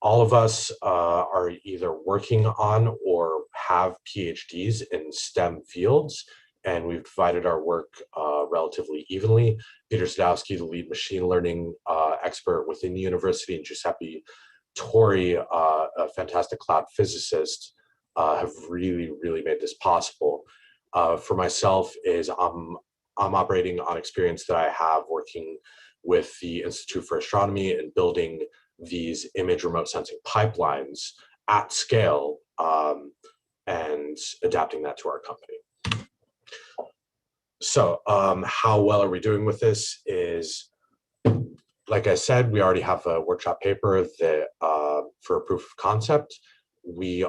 All of us are either working on or have PhDs in STEM fields, and we've divided our work relatively evenly. Peter Sadowski, the lead machine learning expert within the university, and Giuseppe Torri, a fantastic cloud physicist, have really, really made this possible. For myself, I'm operating on experience that I have working with the Institute for Astronomy and building these image remote sensing pipelines at scale and adapting that to our company. So how well are we doing with this is, like I said, we already have a workshop paper that for a proof of concept. we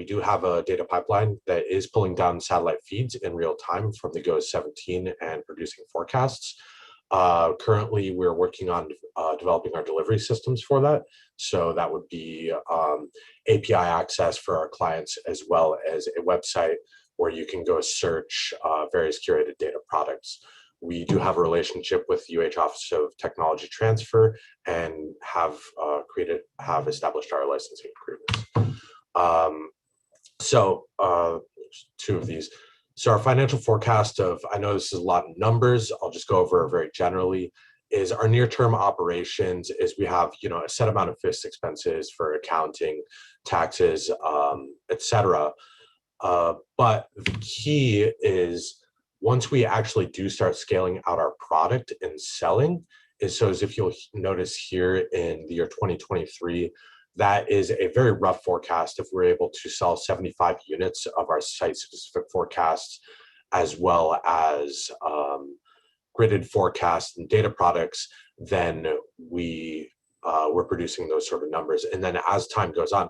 do have a data pipeline that is pulling down satellite feeds in real time from the GOES 17 and producing forecasts. Currently, we're working on developing our delivery systems for that. So that would be API access for our clients, as well as a website where you can go search various curated data products. We do have a relationship with Office of Technology Transfer and have established our licensing agreements. Two of these. So our financial forecast I know this is a lot of numbers, I'll just go over very generally, is our near-term operations is we have, a set amount of fixed expenses for accounting, taxes, etc. But the key is once we actually do start scaling out our product and selling, as if you'll notice here in the year 2023, that is a very rough forecast. If we're able to sell 75 units of our site-specific forecasts, as well as gridded forecasts and data products, then we're producing those sort of numbers. And then as time goes on,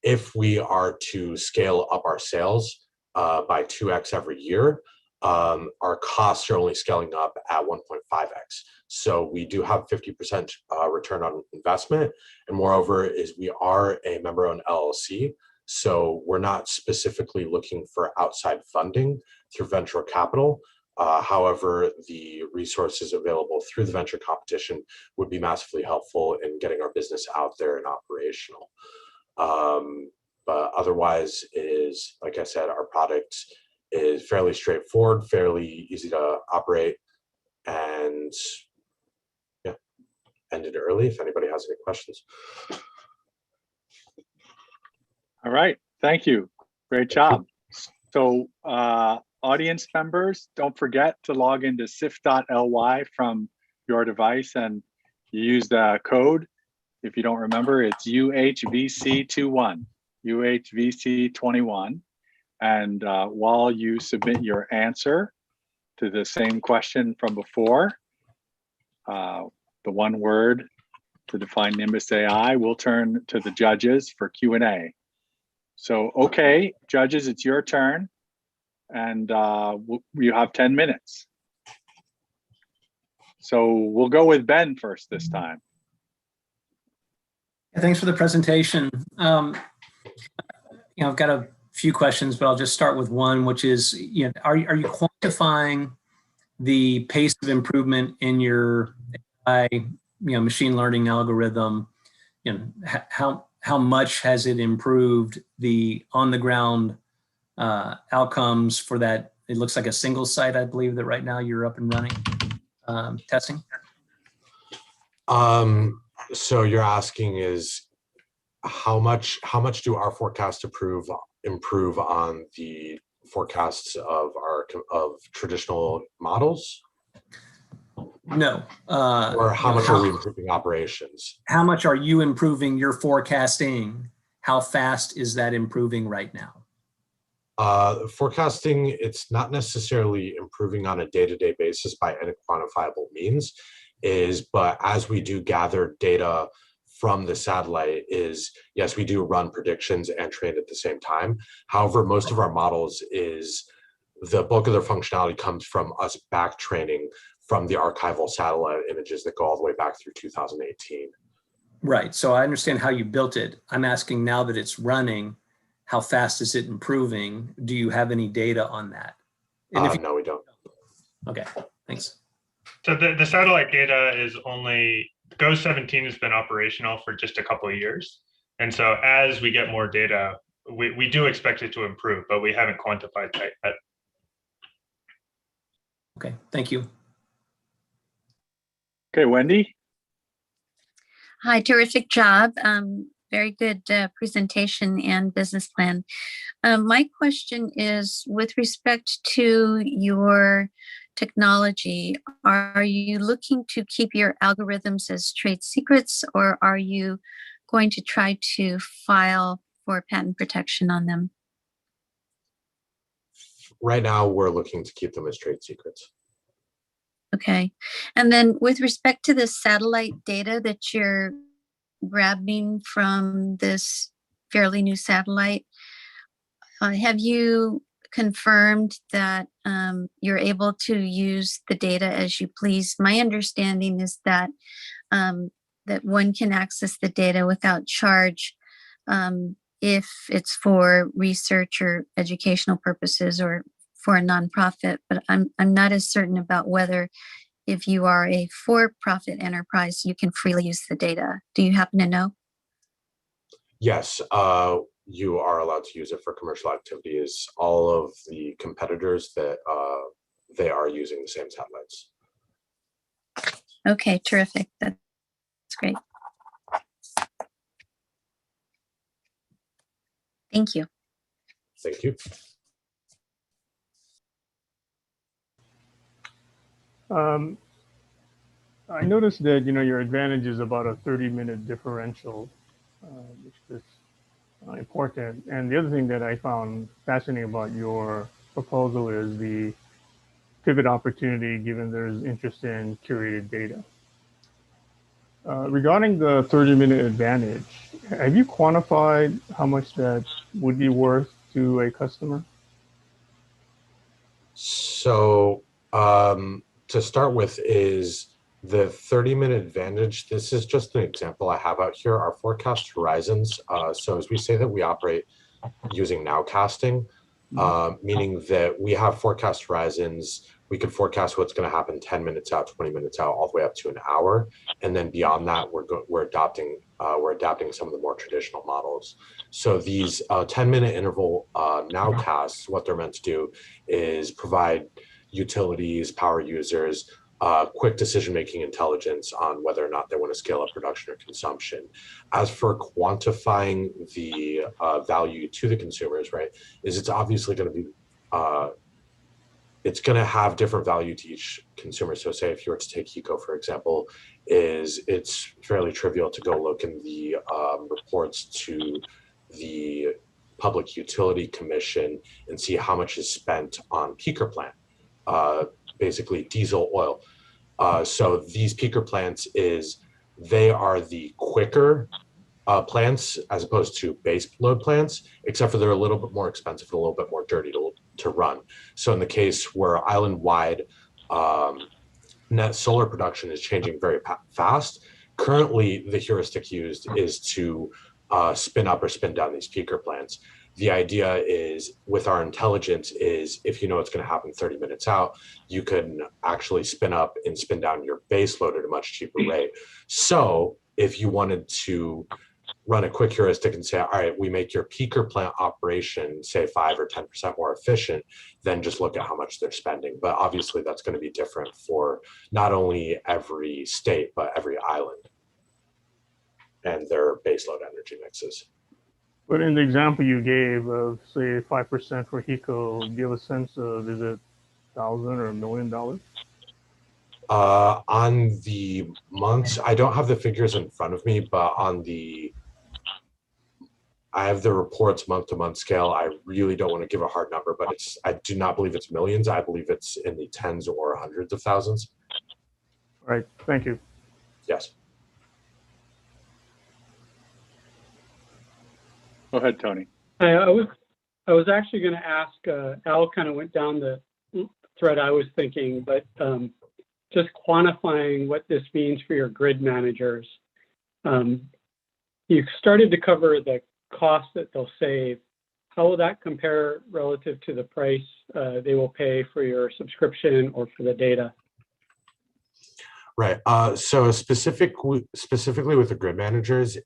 if we are to scale up our sales by 2x every year, our costs are only scaling up at 1.5x. So we do have 50% return on investment. And moreover, we are a member-owned LLC. So we're not specifically looking for outside funding through venture capital. However, the resources available through the venture competition would be massively helpful in getting our business out there and operational. But otherwise, like I said, our product is fairly straightforward, fairly easy to operate, and yeah, ended early if anybody has any questions. All right, thank you. Great job. So audience members, don't forget to log into sif.ly from your device and use the code. If you don't remember, it's UHVC21, UHVC21. And while you submit your answer to the same question from before, the one word to define Nimbus AI, we'll turn to the judges for Q&A. So, okay, judges, it's your turn. And you have 10 minutes. So we'll go with Ben first this time. Thanks for the presentation. I've got a few questions, but I'll just start with one, which is, are you quantifying the pace of improvement in your AI, machine learning algorithm? How much has it improved the on the ground outcomes for that? It looks like a single site, I believe, that right now you're up and running testing. So you're asking is how much do our forecasts improve on the forecasts of traditional models? No. Or how much are we improving operations? How much are you improving your forecasting? How fast is that improving right now? Forecasting, it's not necessarily improving on a day-to-day basis by any quantifiable means, but as we do gather data from the satellite yes, we do run predictions and train at the same time. However, most of our models the bulk of their functionality comes from us back training from the archival satellite images that go all the way back through 2018. Right, so I understand how you built it. I'm asking now that it's running, how fast is it improving? Do you have any data on that? No, we don't. Okay, thanks. So the satellite data is GOES 17 has been operational for just a couple of years. And so as we get more data, we do expect it to improve, but we haven't quantified that yet. Okay, thank you. Okay, Wendy. Hi, terrific job. Very good presentation and business plan. My question is with respect to your technology, are you looking to keep your algorithms as trade secrets, or are you going to try to file for patent protection on them? Right now, we're looking to keep them as trade secrets. Okay. And then with respect to the satellite data that you're grabbing from this fairly new satellite. Have you confirmed that you're able to use the data as you please? My understanding is that that one can access the data without charge if it's for research or educational purposes or for a nonprofit. But I'm not as certain about whether, if you are a for-profit enterprise, you can freely use the data. Do you happen to know? Yes, you are allowed to use it for commercial activities. All of the competitors that they are using the same satellites. Okay, terrific. That's great. Thank you. Thank you. I noticed that your advantage is about a 30-minute differential, which is important. And the other thing that I found fascinating about your proposal is the pivot opportunity, given there's interest in curated data. Regarding the 30-minute advantage, have you quantified how much that would be worth to a customer? So to start with is the 30-minute advantage. This is just an example I have out here, our forecast horizons. So as we say that we operate using nowcasting, meaning that we have forecast horizons. We could forecast what's going to happen 10 minutes out, 20 minutes out, all the way up to an hour. And then beyond that, we're adapting some of the more traditional models. So these 10-minute interval nowcasts, what they're meant to do is provide utilities, power users, quick decision-making intelligence on whether or not they want to scale up production or consumption. As for quantifying the value to the consumers, right, is it's obviously going to be, it's going to have different value to each consumer. So say if you were to take HiCUP, for example, it's fairly trivial to go look in the reports to the Public Utility Commission and see how much is spent on peaker plant, basically diesel oil. So these peaker plants they are the quicker plants as opposed to base load plants, except for they're a little bit more expensive and a little bit more dirty to run. So in the case where island-wide net solar production is changing very fast, currently the heuristic used is to spin up or spin down these peaker plants. The idea is, with our intelligence, is if you know it's going to happen 30 minutes out, you can actually spin up and spin down your base load at a much cheaper rate. So if you wanted to run a quick heuristic and say, all right, we make your peaker plant operation, say 5 or 10% more efficient, then just look at how much they're spending. But obviously that's going to be different for not only every state, but every island and their baseload energy mixes. But in the example you gave of, say, 5% for HiCUP, do you have a sense of, is it $1,000 or $1 million? On the months, I don't have the figures in front of me, but I have the reports month-to-month scale. I really don't want to give a hard number, but I do not believe it's millions. I believe it's in the tens or hundreds of thousands. All right, thank you. Yes. Go ahead, Tony. I was actually going to ask, Al kind of went down the thread I was thinking, but just quantifying what this means for your grid managers. You've started to cover the cost that they'll save. How will that compare relative to the price they will pay for your subscription or for the data? Right. So specifically with the grid managers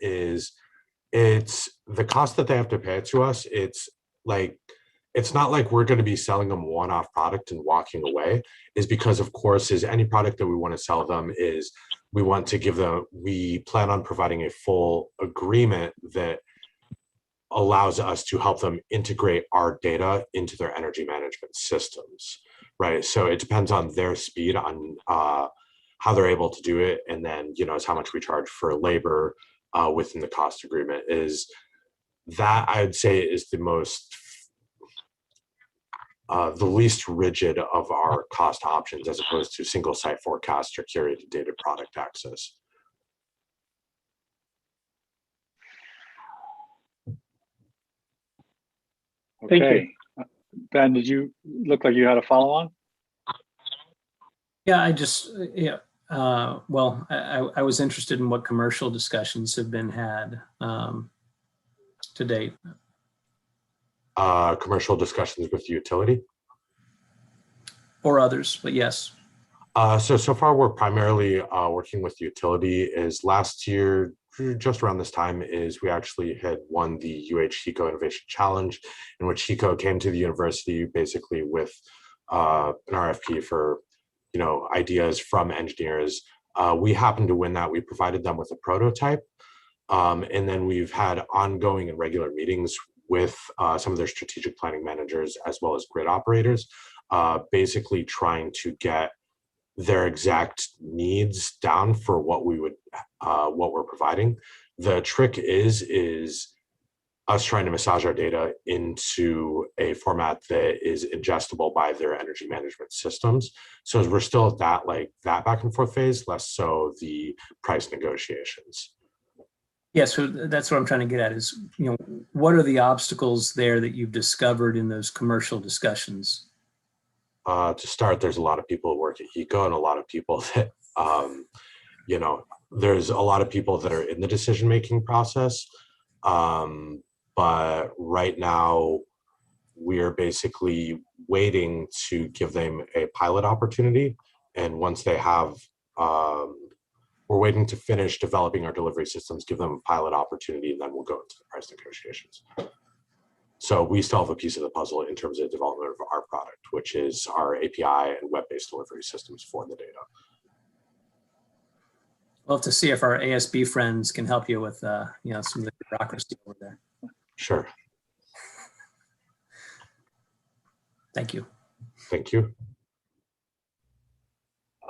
it's the cost that they have to pay to us. It's not like we're going to be selling them one-off product and walking away. Is because, of course, is any product that we want to sell them is we plan on providing a full agreement that allows us to help them integrate our data into their energy management systems, right? So it depends on their speed on how they're able to do it, and then is how much we charge for labor within the cost agreement. Is that, I'd say, is the least rigid of our cost options, as opposed to single site forecast or curated data product access. Thank you. Okay. Ben, did you look like you had a follow on? Yeah, well, I was interested in what commercial discussions have been had to date. Commercial discussions with the utility. Or others, but yes. So far we're primarily working with the utility. Is last year, just around this time, is we actually had won the HiCUP Innovation Challenge, in which HiCUP came to the university basically with an RFP for, ideas from engineers. We happened to win that. We provided them with a prototype, and then we've had ongoing and regular meetings with some of their strategic planning managers as well as grid operators, basically trying to get their exact needs down for what we're providing. The trick is us trying to massage our data into a format that is ingestible by their energy management systems. So we're still at that back and forth phase, less so the price negotiations. Yeah, so that's what I'm trying to get at is, what are the obstacles there that you've discovered in those commercial discussions? To start, there's a lot of people who work at HiCUP and a lot of people that, there's a lot of people that are in the decision-making process. But right now, we're basically waiting to give them a pilot opportunity. And once they have, we're waiting to finish developing our delivery systems, give them a pilot opportunity, and then we'll go into the price negotiations. So we still have a piece of the puzzle in terms of development of our product, which is our API and web-based delivery systems for the data. We'll have to see if our ASB friends can help you with, some of the bureaucracy over there. Sure. Thank you. Thank you.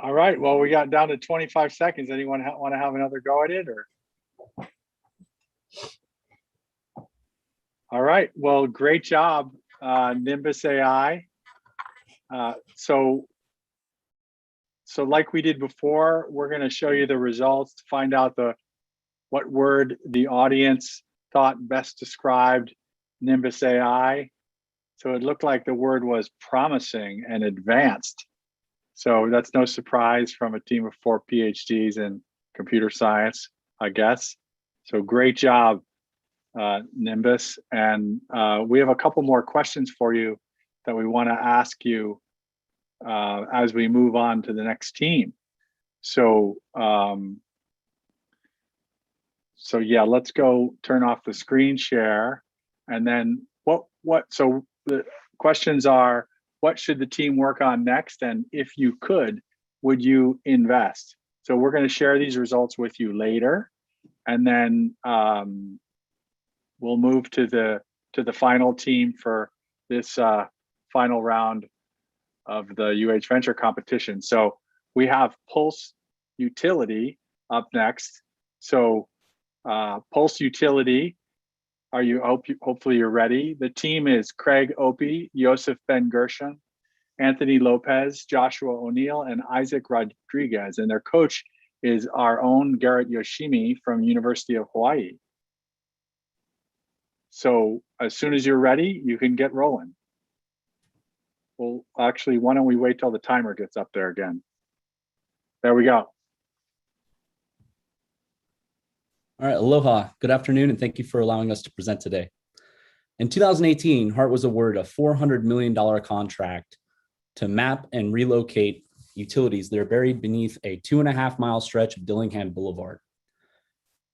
All right. Well, we got down to 25 seconds. Anyone want to have another go at it, or? All right. Well, great job, Nimbus AI. So like we did before, we're going to show you the results to find out what word the audience thought best described Nimbus AI. So it looked like the word was promising and advanced. So that's no surprise from a team of 4 PhDs in computer science, I guess. So great job, Nimbus. And we have a couple more questions for you that we want to ask you as we move on to the next team. So yeah, let's go turn off the screen share. And then so the questions are, what should the team work on next? And if you could, would you invest? So we're going to share these results with you later. And then we'll move to the final team for this final round of the Venture competition. So we have Pulse Utility up next. So Pulse Utility, hopefully you're ready. The team is Craig Opie, Joseph Ben Gershon, Anthony Lopez, Joshua O'Neill, and Isaac Rodriguez. And their coach is our own Garrett Yoshimi from University of Hawaii. So as soon as you're ready, you can get rolling. Well, actually, why don't we wait till the timer gets up there again? There we go. All right, aloha, good afternoon, and thank you for allowing us to present today. In 2018, HART was awarded a $400 million contract to map and relocate utilities that are buried beneath a 2.5-mile stretch of Dillingham Boulevard.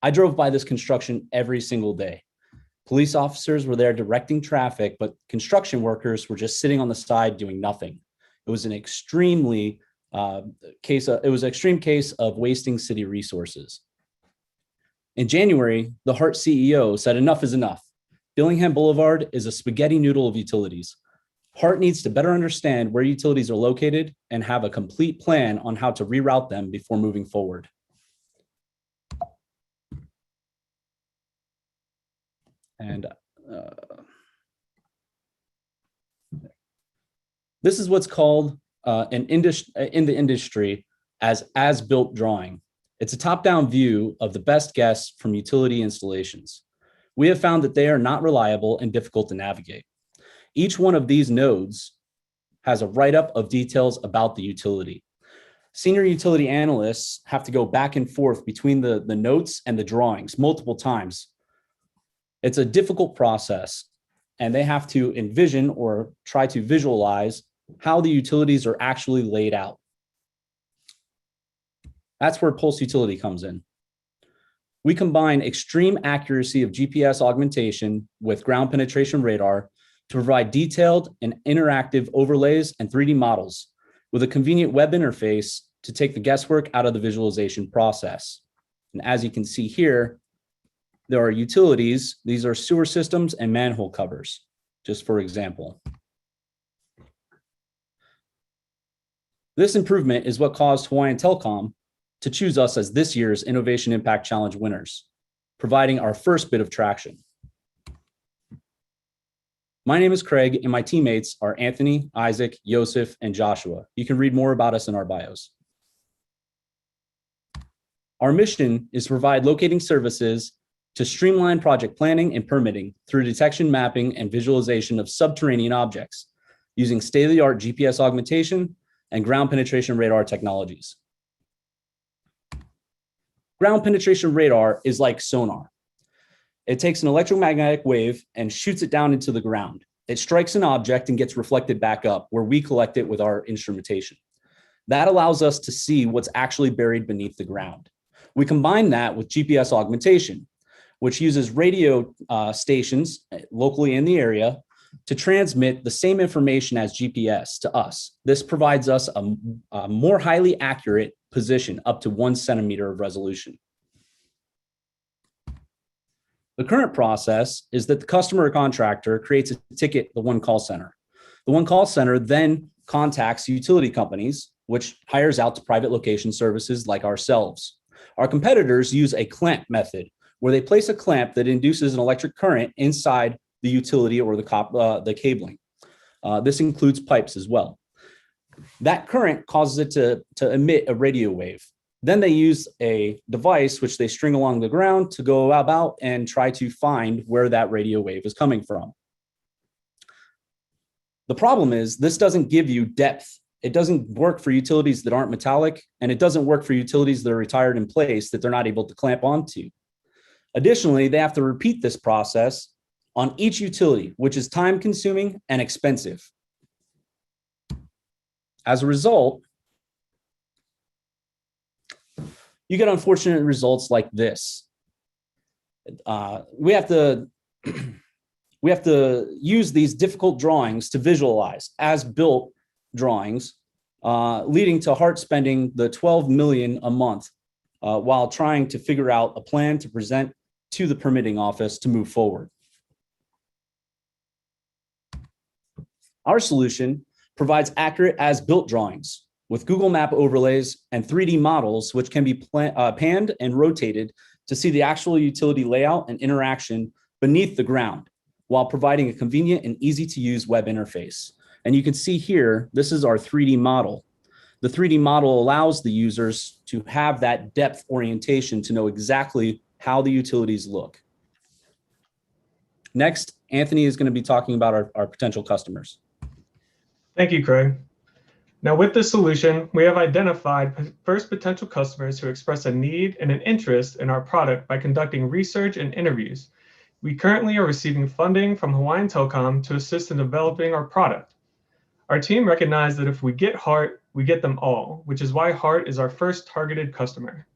I drove by this construction every single day. Police officers were there directing traffic, but construction workers were just sitting on the side doing nothing. It was an extreme case of wasting city resources. In January, the HART CEO said enough is enough. Dillingham Boulevard is a spaghetti noodle of utilities. HART needs to better understand where utilities are located and have a complete plan on how to reroute them before moving forward. And this is what's called in the industry as built drawing. It's a top-down view of the best guess from utility installations. We have found that they are not reliable and difficult to navigate. Each one of these nodes has a write-up of details about the utility. Senior utility analysts have to go back and forth between the notes and the drawings multiple times. It's a difficult process, and they have to envision or try to visualize how the utilities are actually laid out. That's where Pulse Utility comes in. We combine extreme accuracy of GPS augmentation with ground penetration radar to provide detailed and interactive overlays and 3D models with a convenient web interface to take the guesswork out of the visualization process. And as you can see here, there are utilities. These are sewer systems and manhole covers, just for example. This improvement is what caused Hawaiian Telcom to choose us as this year's Innovation Impact Challenge winners, providing our first bit of traction. My name is Craig, and my teammates are Anthony, Isaac, Yosef, and Joshua. You can read more about us in our bios. Our mission is to provide locating services to streamline project planning and permitting through detection, mapping, and visualization of subterranean objects using state-of-the-art GPS augmentation and ground penetration radar technologies. Ground penetration radar is like sonar. It takes an electromagnetic wave and shoots it down into the ground. It strikes an object and gets reflected back up, where we collect it with our instrumentation. That allows us to see what's actually buried beneath the ground. We combine that with GPS augmentation, which uses radio stations locally in the area to transmit the same information as GPS to us. This provides us a more highly accurate position, up to 1 centimeter of resolution. The current process is that the customer or contractor creates a ticket at the One Call Center. The One Call Center then contacts utility companies, which hires out to private location services like ourselves. Our competitors use a clamp method, where they place a clamp that induces an electric current inside the utility or the cabling. This includes pipes as well. That current causes it to emit a radio wave. Then they use a device which they string along the ground to go about and try to find where that radio wave is coming from. The problem is this doesn't give you depth. It doesn't work for utilities that aren't metallic, and it doesn't work for utilities that are retired in place that they're not able to clamp onto. Additionally, they have to repeat this process on each utility, which is time consuming and expensive. As a result, you get unfortunate results like this. We have to use these difficult drawings to visualize as-built drawings, leading to Hart spending the $12 million a month while trying to figure out a plan to present to the permitting office to move forward. Our solution provides accurate as-built drawings with Google Map overlays and 3D models, which can be panned and rotated to see the actual utility layout and interaction beneath the ground, while providing a convenient and easy to use web interface. And you can see here, this is our 3D model. The 3D model allows the users to have that depth orientation to know exactly how the utilities look. Next, Anthony is going to be talking about our potential customers. Thank you, Craig. Now, with this solution, we have identified first potential customers who express a need and an interest in our product by conducting research and interviews. We currently are receiving funding from Hawaiian Telcom to assist in developing our product. Our team recognized that if we get Hart, we get them all, which is why Hart is our first targeted customer.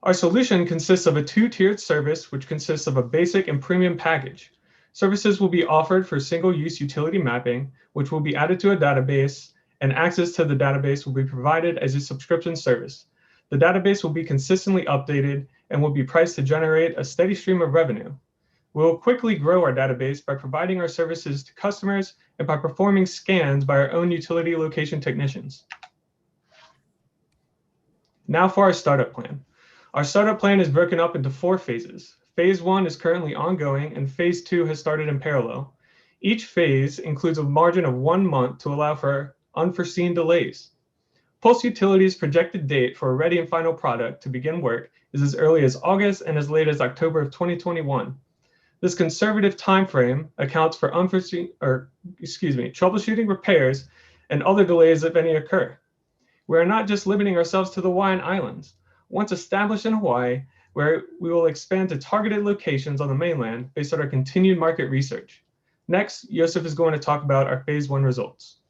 Our solution consists of a two-tiered service, which consists of a basic and premium package. Services will be offered for single-use utility mapping, which will be added to a database, and access to the database will be provided as a subscription service. The database will be consistently updated and will be priced to generate a steady stream of revenue. We will quickly grow our database by providing our services to customers and by performing scans by our own utility location technicians. Now for our startup plan. Our startup plan is broken up into 4 phases. Phase 1 is currently ongoing, and Phase 2 has started in parallel. Each phase includes a margin of 1 month to allow for unforeseen delays. Pulse Utility's projected date for a ready and final product to begin work is as early as August and as late as October of 2021. This conservative time frame accounts for troubleshooting, repairs, and other delays if any occur. We are not just limiting ourselves to the Hawaiian Islands. Once established in Hawaii, where we will expand to targeted locations on the mainland based on our continued market research. Next, Joseph is going to talk about our phase 1 results.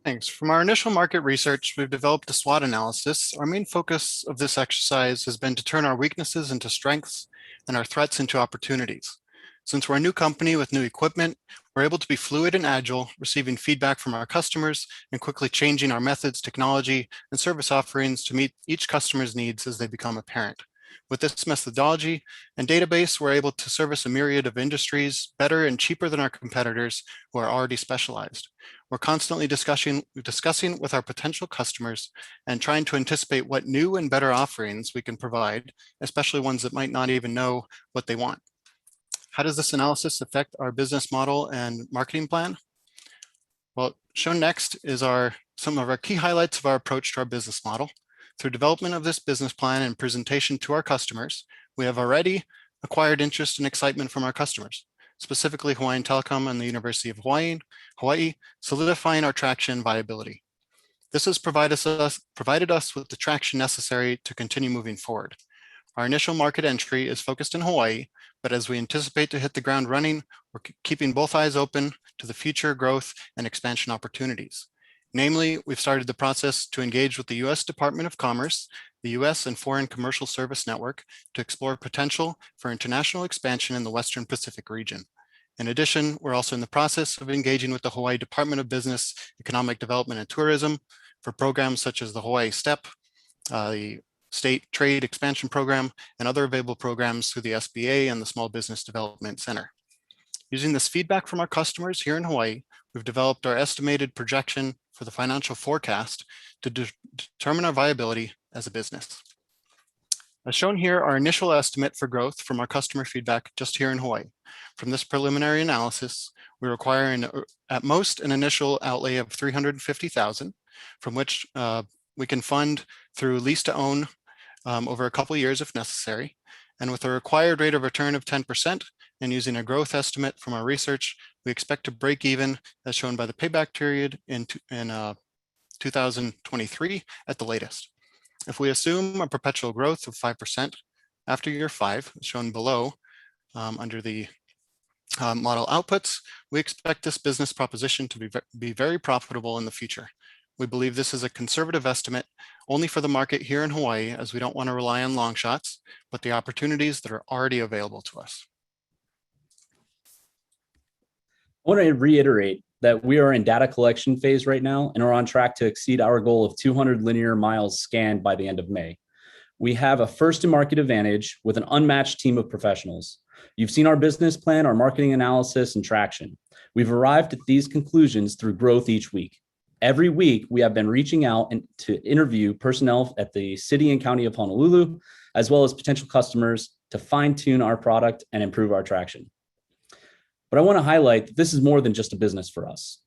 Thanks. From our initial market research, we've developed a SWOT analysis. Our main focus of this exercise has been to turn our weaknesses into strengths and our threats into opportunities. Since we're a new company with new equipment, we're able to be fluid and agile, receiving feedback from our customers and quickly changing our methods, technology, and service offerings to meet each customer's needs as they become apparent. With this methodology and database, we're able to service a myriad of industries better and cheaper than our competitors who are already specialized. We're constantly discussing with our potential customers and trying to anticipate what new and better offerings we can provide, especially ones that might not even know what they want. How does this analysis affect our business model and marketing plan? Well, shown next is some of our key highlights of our approach to our business model. Through development of this business plan and presentation to our customers, we have already acquired interest and excitement from our customers, specifically Hawaiian Telecom and the University of Hawaii, solidifying our traction and viability. This has provided us with the traction necessary to continue moving forward. Our initial market entry is focused in Hawaii, but as we anticipate to hit the ground running, we're keeping both eyes open to the future growth and expansion opportunities. Namely, we've started the process to engage with the U.S. Department of Commerce, the U.S. and Foreign Commercial Service Network to explore potential for international expansion in the Western Pacific region. In addition, we're also in the process of engaging with the Hawaii Department of Business, Economic Development and Tourism for programs such as the Hawaii STEP, the State Trade Expansion Program, and other available programs through the SBA and the Small Business Development Center. Using this feedback from our customers here in Hawaii, we've developed our estimated projection for the financial forecast to determine our viability as a business. As shown here, our initial estimate for growth from our customer feedback just here in Hawaii. From this preliminary analysis, we require at most an initial outlay of $350,000, from which we can fund through lease to own over a couple of years if necessary. And with a required rate of return of 10% and using a growth estimate from our research, we expect to break even as shown by the payback period in 2023 at the latest. If we assume a perpetual growth of 5% after year 5, shown below under the model outputs, we expect this business proposition to be very profitable in the future. We believe this is a conservative estimate only for the market here in Hawaii, as we don't want to rely on long shots, but the opportunities that are already available to us. I want to reiterate that we are in data collection phase right now and are on track to exceed our goal of 200 linear miles scanned by the end of May. We have a first to market advantage with an unmatched team of professionals. You've seen our business plan, our marketing analysis, and traction. We've arrived at these conclusions through growth each week. Every week, we have been reaching out to interview personnel at the city and county of Honolulu, as well as potential customers to fine-tune our product and improve our traction. But I want to highlight that this is more than just a business for us.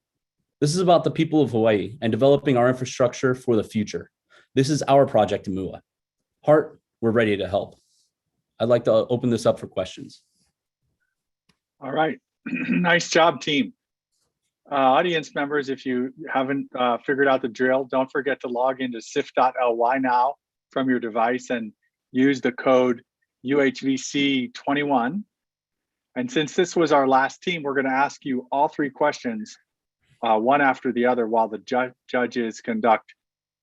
This is about the people of Hawaii and developing our infrastructure for the future. This is our project in MUA. Hart, we're ready to help. I'd like to open this up for questions. All right. Nice job, team. Audience members, if you haven't figured out the drill, don't forget to log into sif.ly now from your device and use the code UHVC21. And since this was our last team, we're going to ask you all 3 questions, one after the other, while the judges conduct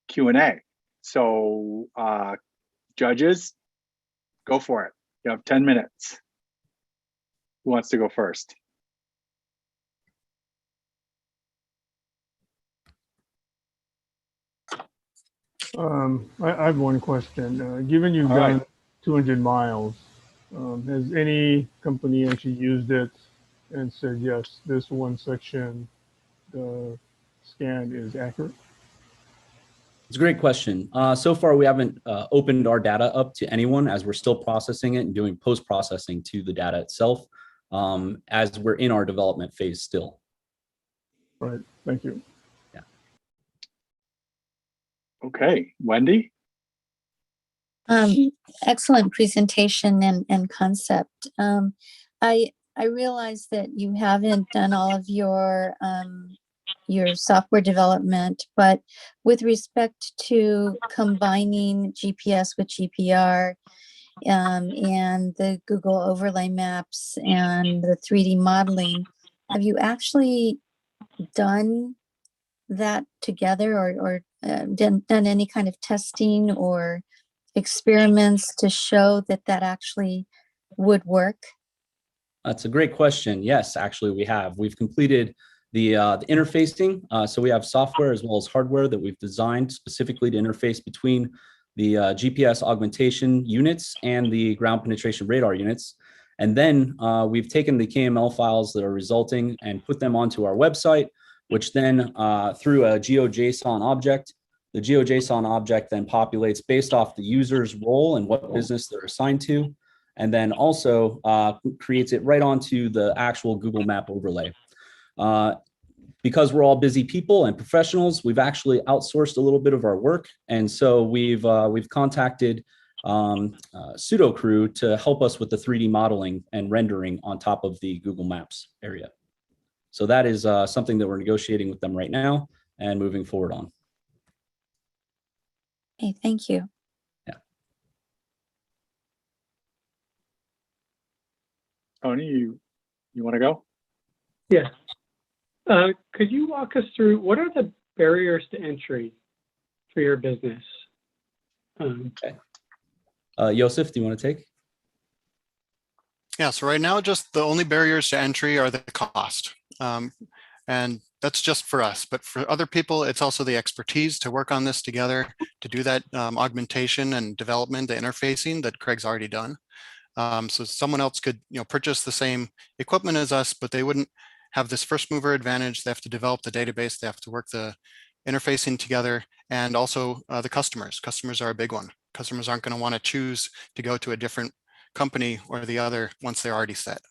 Q&A. So judges, go for it. You have 10 minutes. Who wants to go first? I have one question. Given you've gone 200 miles, has any company actually used it and said, yes, this one section, the scan is accurate? It's a great question. So far, we haven't opened our data up to anyone as we're still processing it and doing post-processing to the data itself as we're in our development phase still. Right. Thank you. Okay, Wendy? Excellent presentation and concept. I realize that you haven't done all of your software development, but with respect to combining GPS with GPR and the Google overlay maps and the 3D modeling, have you actually done that together or done any kind of testing or experiments to show that that actually would work? That's a great question. Yes, actually, we have. We've completed the interfacing. So we have software as well as hardware that we've designed specifically to interface between the GPS augmentation units and the ground penetration radar units. And then we've taken the KML files that are resulting and put them onto our website, which then through a GeoJSON object, the GeoJSON object then populates based off the user's role and what business they're assigned to, and then also creates it right onto the actual Google Map overlay. Because we're all busy people and professionals, we've actually outsourced a little bit of our work, and so we've contacted Pseudo Crew to help us with the 3D modeling and rendering on top of the Google Maps area. So that is something that we're negotiating with them right now and moving forward on. Okay, thank you. Yeah. Tony, you want to go? Yeah. Could you walk us through what are the barriers to entry for your business? Okay. Joseph, do you want to take? Yeah, so right now, just the only barriers to entry are the cost. And that's just for us, but for other people, it's also the expertise to work on this together, to do that augmentation and development, the interfacing that Craig's already done. So someone else could purchase the same equipment as us, but they wouldn't have this first mover advantage. They have to develop the database, they have to work the interfacing together, and also the customers. Customers are a big one. Customers aren't going to want to choose to go to a different company or the other once they're already set.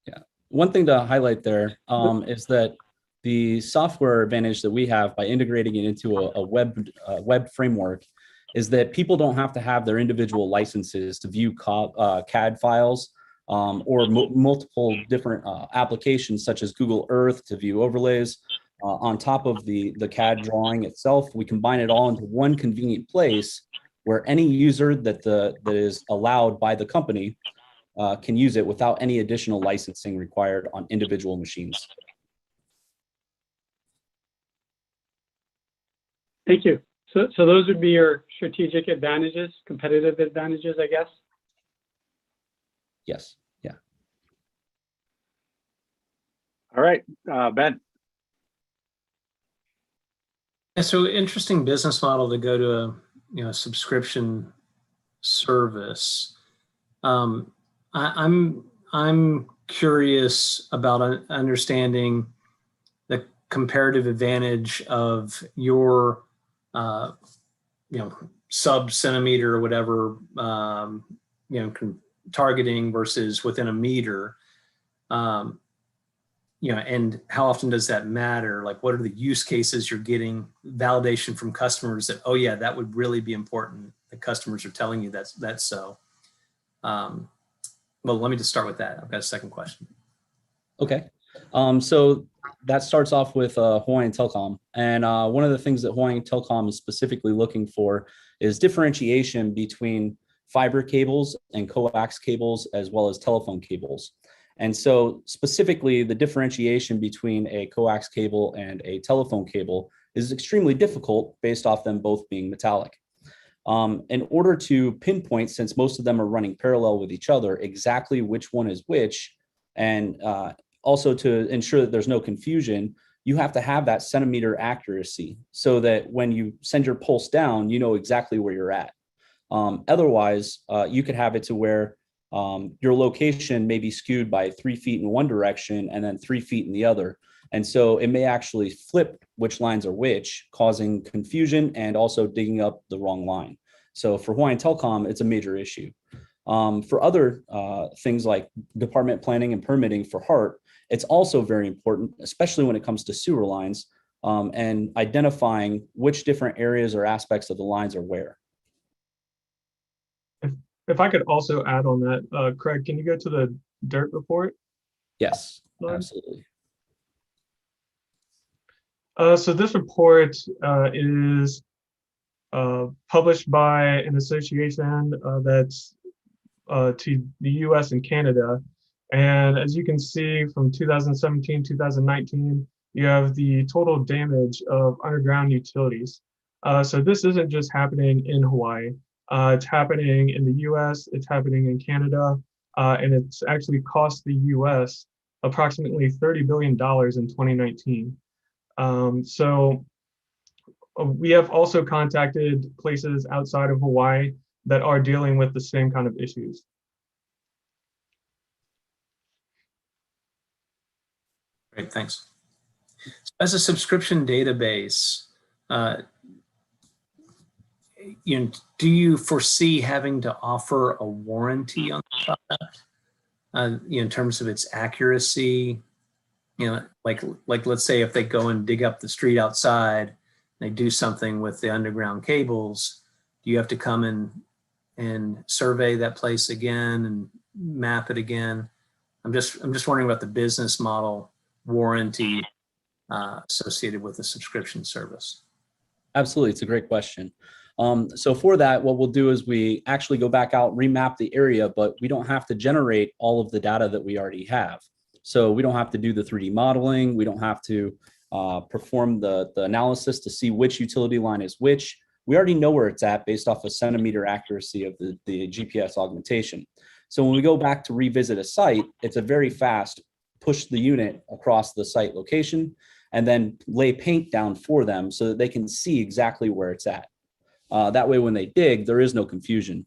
Yeah, one thing to highlight there is that the software advantage that we have by integrating it into a web framework is that people don't have to have their individual licenses to view CAD files or multiple different applications such as Google Earth to view overlays on top of the CAD drawing itself. We combine it all into one convenient place where any user that is allowed by the company can use it without any additional licensing required on individual machines. Thank you. So those would be your strategic advantages, competitive advantages, I guess? Yes. Yeah. All right, Ben. Yeah, so interesting business model to go to a subscription service. I'm curious about understanding the comparative advantage of your sub-centimeter or whatever targeting versus within a meter. And how often does that matter? Like, what are the use cases you're getting validation from customers that, oh yeah, that would really be important. The customers are telling you that's so. Well, let me just start with that. I've got a second question. Okay. So that starts off with Hawaiian Telcom. And one of the things that Hawaiian Telcom is specifically looking for is differentiation between fiber cables and coax cables, as well as telephone cables. And so specifically, the differentiation between a coax cable and a telephone cable is extremely difficult based off them both being metallic. In order to pinpoint, since most of them are running parallel with each other, exactly which one is which, and also to ensure that there's no confusion, you have to have that centimeter accuracy so that when you send your pulse down, you know exactly where you're at. Otherwise, you could have it to where your location may be skewed by 3 feet in one direction and then 3 feet in the other. And so it may actually flip which lines are which, causing confusion and also digging up the wrong line. So for Hawaiian Telcom, it's a major issue. For other things like department planning and permitting for HART, it's also very important, especially when it comes to sewer lines and identifying which different areas or aspects of the lines are where. if I could also add on that, Craig, can you go to the DIRT report? Yes, Slide. absolutely. So this report is published by an association that's to the US and Canada. And as you can see from 2017, 2019, you have the total damage of underground utilities. So this isn't just happening in Hawaii. It's happening in the US, it's happening in Canada, and it's actually cost the US approximately $30 billion in 2019. So we have also contacted places outside of Hawaii that are dealing with the same kind of issues. Great, thanks. As a subscription database, do you foresee having to offer a warranty on the product, in terms of its accuracy? Like let's say if they go and dig up the street outside, they do something with the underground cables, do you have to come and survey that place again and map it again? I'm just wondering about the business model warranty associated with the subscription service. Absolutely, it's a great question. So for that, what we'll do is we actually go back out, remap the area, but we don't have to generate all of the data that we already have. So we don't have to do the 3D modeling. We don't have to perform the analysis to see which utility line is which. We already know where it's at based off of centimeter accuracy of the GPS augmentation. So when we go back to revisit a site, it's a very fast push the unit across the site location and then lay paint down for them so that they can see exactly where it's at. That way, when they dig, there is no confusion.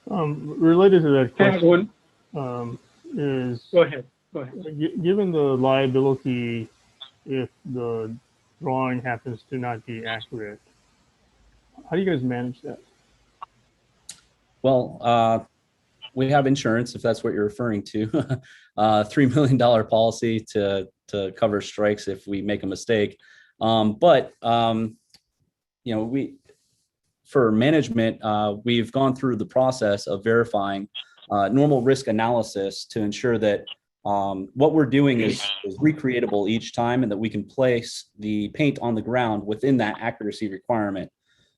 Related to that question, is Go ahead. given the liability if the drawing happens to not be accurate, how do you guys manage that? Well, we have insurance, if that's what you're referring to, $3 million policy to cover strikes if we make a mistake. For management, we've gone through the process of verifying normal risk analysis to ensure that what we're doing is recreatable each time and that we can place the paint on the ground within that accuracy requirement.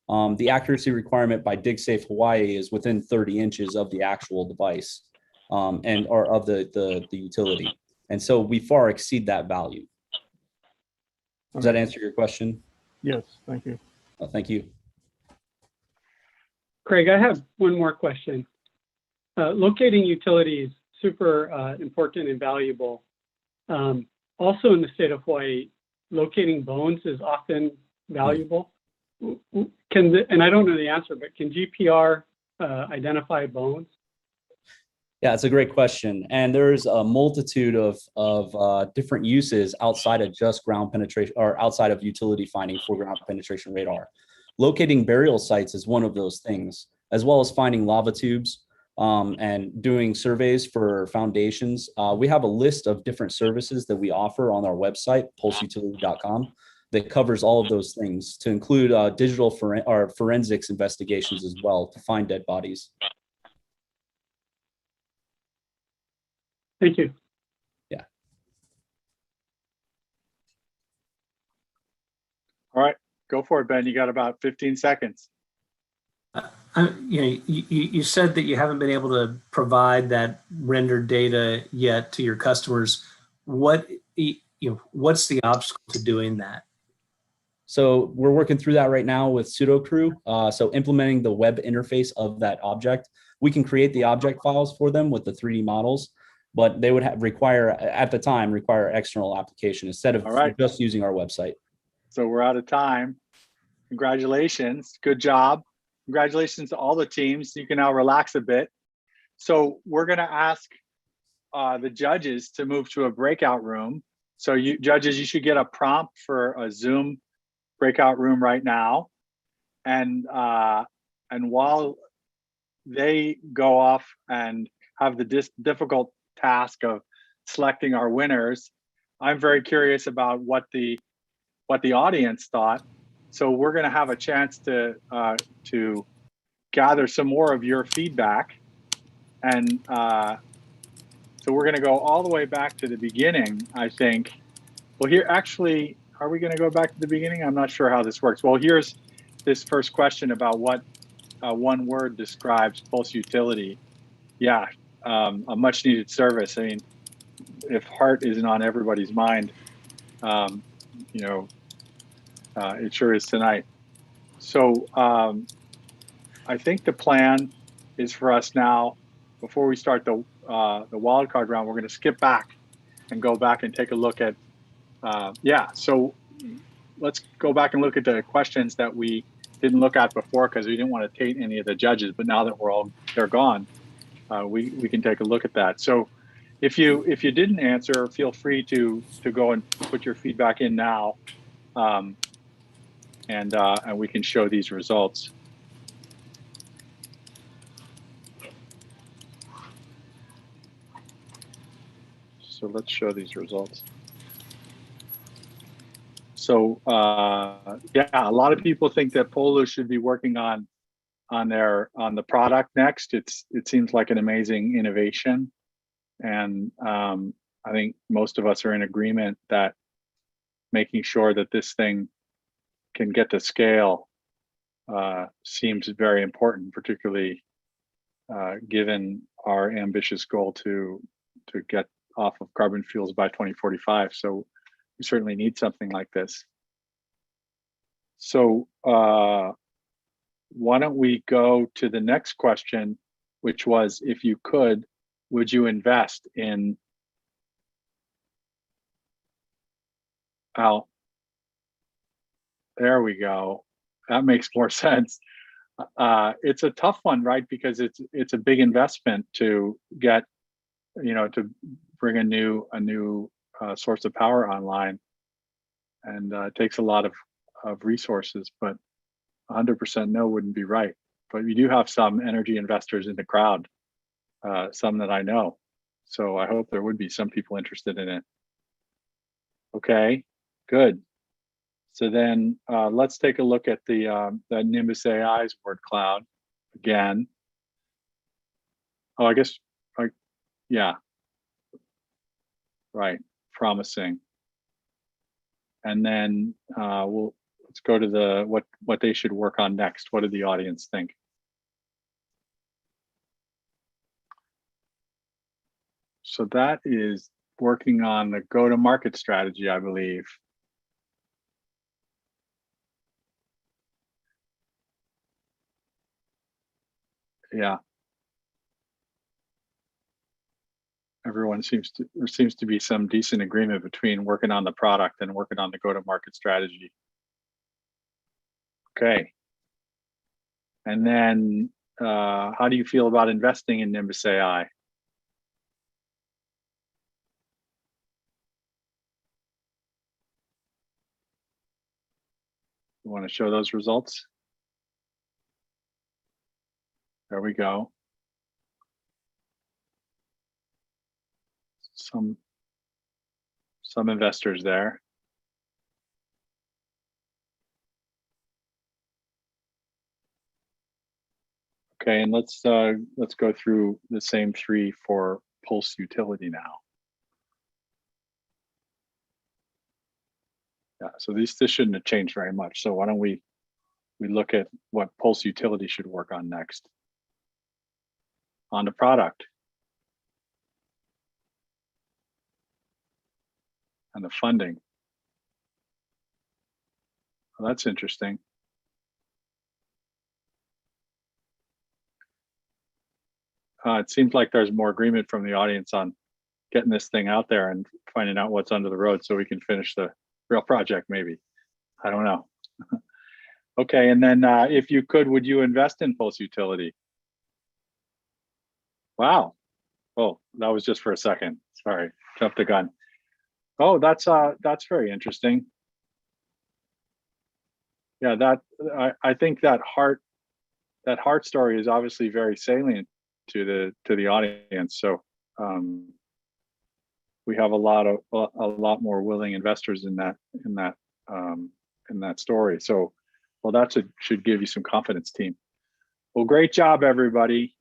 The accuracy requirement by DigSafe Hawaii is within 30 inches of the actual device or of the utility. And so we far exceed that value. Does that answer your question? Yes, thank you. Thank you. Craig, I have one more question. Locating utilities, super important and valuable. Also in the state of Hawaii, locating bones is often valuable. And I don't know the answer, but can GPR identify bones? Yeah, it's a great question. And there's a multitude of different uses outside of just ground penetration or outside of utility finding for ground penetration radar. Locating burial sites is one of those things, as well as finding lava tubes and doing surveys for foundations. We have a list of different services that we offer on our website, pulseutility.com, that covers all of those things, to include digital forensics investigations as well to find dead bodies. Thank you. Yeah. All right, go for it, Ben. You got about 15 seconds. You said that you haven't been able to provide that rendered data yet to your customers. What's the obstacle to doing that? So we're working through that right now with SudoCrew. So implementing the web interface of that object, we can create the object files for them with the 3D models, but they would require external application instead of just using our website. So we're out of time. Congratulations, good job. Congratulations to all the teams. You can now relax a bit. So we're gonna ask the judges to move to a breakout room. So you judges, you should get a prompt for a Zoom breakout room right now. And while they go off and have the difficult task of selecting our winners, I'm very curious about what the audience thought. So we're going to have a chance to gather some more of your feedback. And so we're going to go all the way back to the beginning, I think. Well, here, actually, are we going to go back to the beginning? I'm not sure how this works. Well, here's this first question about what one word describes pulse utility. Yeah, a much needed service. I mean, if heart isn't on everybody's mind, it sure is tonight. So I think the plan is for us now, before we start the wildcard round, we're going to skip back and go back and take a look at, so let's go back and look at the questions that we didn't look at before because we didn't want to taint any of the judges, but now that they're gone, we can take a look at that. So if you didn't answer, feel free to go and put your feedback in now, and we can show these results. So let's show these results. So a lot of people think that Polū should be working on the product next. It seems like an amazing innovation, and I think most of us are in agreement that making sure that this thing can get to scale seems very important, particularly given our ambitious goal to get off of carbon fuels by 2045. So we certainly need something like this. So why don't we go to the next question, which was, if you could, would you invest in there we go. That makes more sense. It's a tough one, right? Because it's a big investment to get, to bring a new source of power online, and it takes a lot of resources. But 100% no wouldn't be right. But we do have some energy investors in the crowd, some that I know. So I hope there would be some people interested in it. Okay, good. So then let's take a look at the Nimbus AI's word cloud again. Oh, I guess, yeah, right, promising. And then let's go to what they should work on next. What do the audience think? So that is working on the go-to-market strategy, I believe. Yeah. There seems to be some decent agreement between working on the product and working on the go-to-market strategy. Okay. And then how do you feel about investing in Nimbus AI? You want to show those results? There we go. Some investors there. Okay, and let's go through the same three for Pulse Utility now. Yeah, so this shouldn't have changed very much. So why don't we look at what Pulse Utility should work on next? On the product and the funding. Well, that's interesting. It seems like there's more agreement from the audience on getting this thing out there and finding out what's under the road so we can finish the real project, maybe. I don't know. Okay, and then if you could, would you invest in Pulse Utility? Wow. Oh, that was just for a second. Sorry, jumped the gun. Oh, that's very interesting. Yeah, I think that heart story is obviously very salient to the audience. So we have a lot more willing investors in that story. So Well, that should give you some confidence, team. Well, great job, everybody.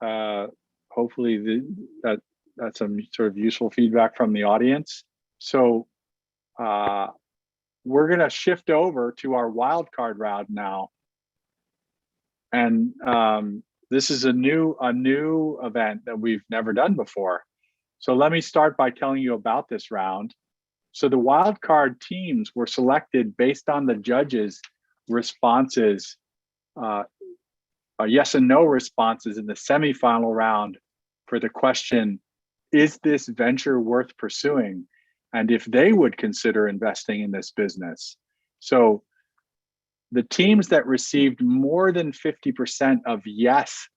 Hopefully that's some sort of useful feedback from the audience. So we're going to shift over to our wildcard round now. And this is a new event that we've never done before. So let me start by telling you about this round. So the wildcard teams were selected based on the judges' responses, yes and no responses in the semifinal round for the question, is this venture worth pursuing? And if they would consider investing in this business. So the teams that received more than 50% of yes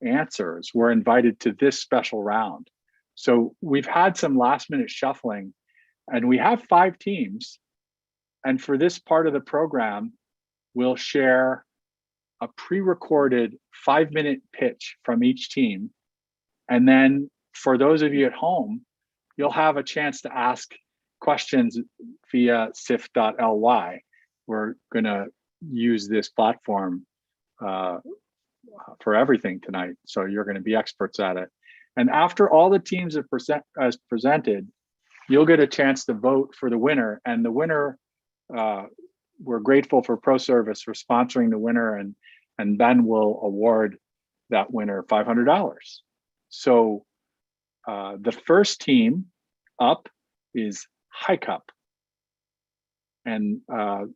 answers were invited to this special round. So we've had some last minute shuffling, and we have 5 teams. And for this part of the program, we'll share a pre-recorded 5-minute pitch from each team. And then for those of you at home, you'll have a chance to ask questions via sif.ly. We're gonna use this platform for everything tonight. So you're gonna be experts at it. And after all the teams have presented, you'll get a chance to vote for the winner. And the winner, we're grateful for ProService for sponsoring the winner, and Ben will award that winner $500. So the first team up is HiCUP. And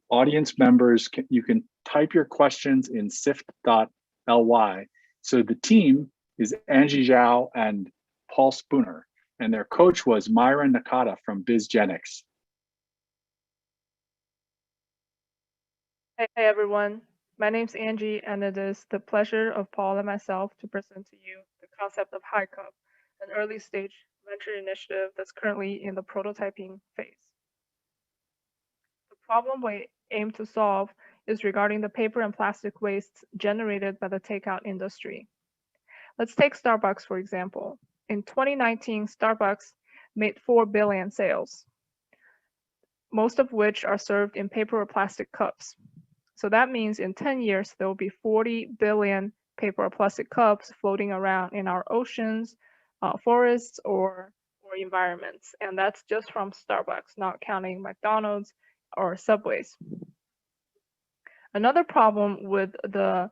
audience members, you can type your questions in sif.ly. So the team is Angie Zhao and Paul Spooner, and their coach was Myra Nakata from BizGenix. Hey everyone, my name's Angie, and it is the pleasure of Paul and myself to present to you the concept of HiCUP, an early stage venture initiative that's currently in the prototyping phase. The problem we aim to solve is regarding the paper and plastic wastes generated by the takeout industry. Let's take Starbucks, for example. In 2019, Starbucks made 4 billion sales, most of which are served in paper or plastic cups. So that means in 10 years, there will be 40 billion paper or plastic cups floating around in our oceans, forests, or environments. And that's just from Starbucks, not counting McDonald's or Subways. Another problem with the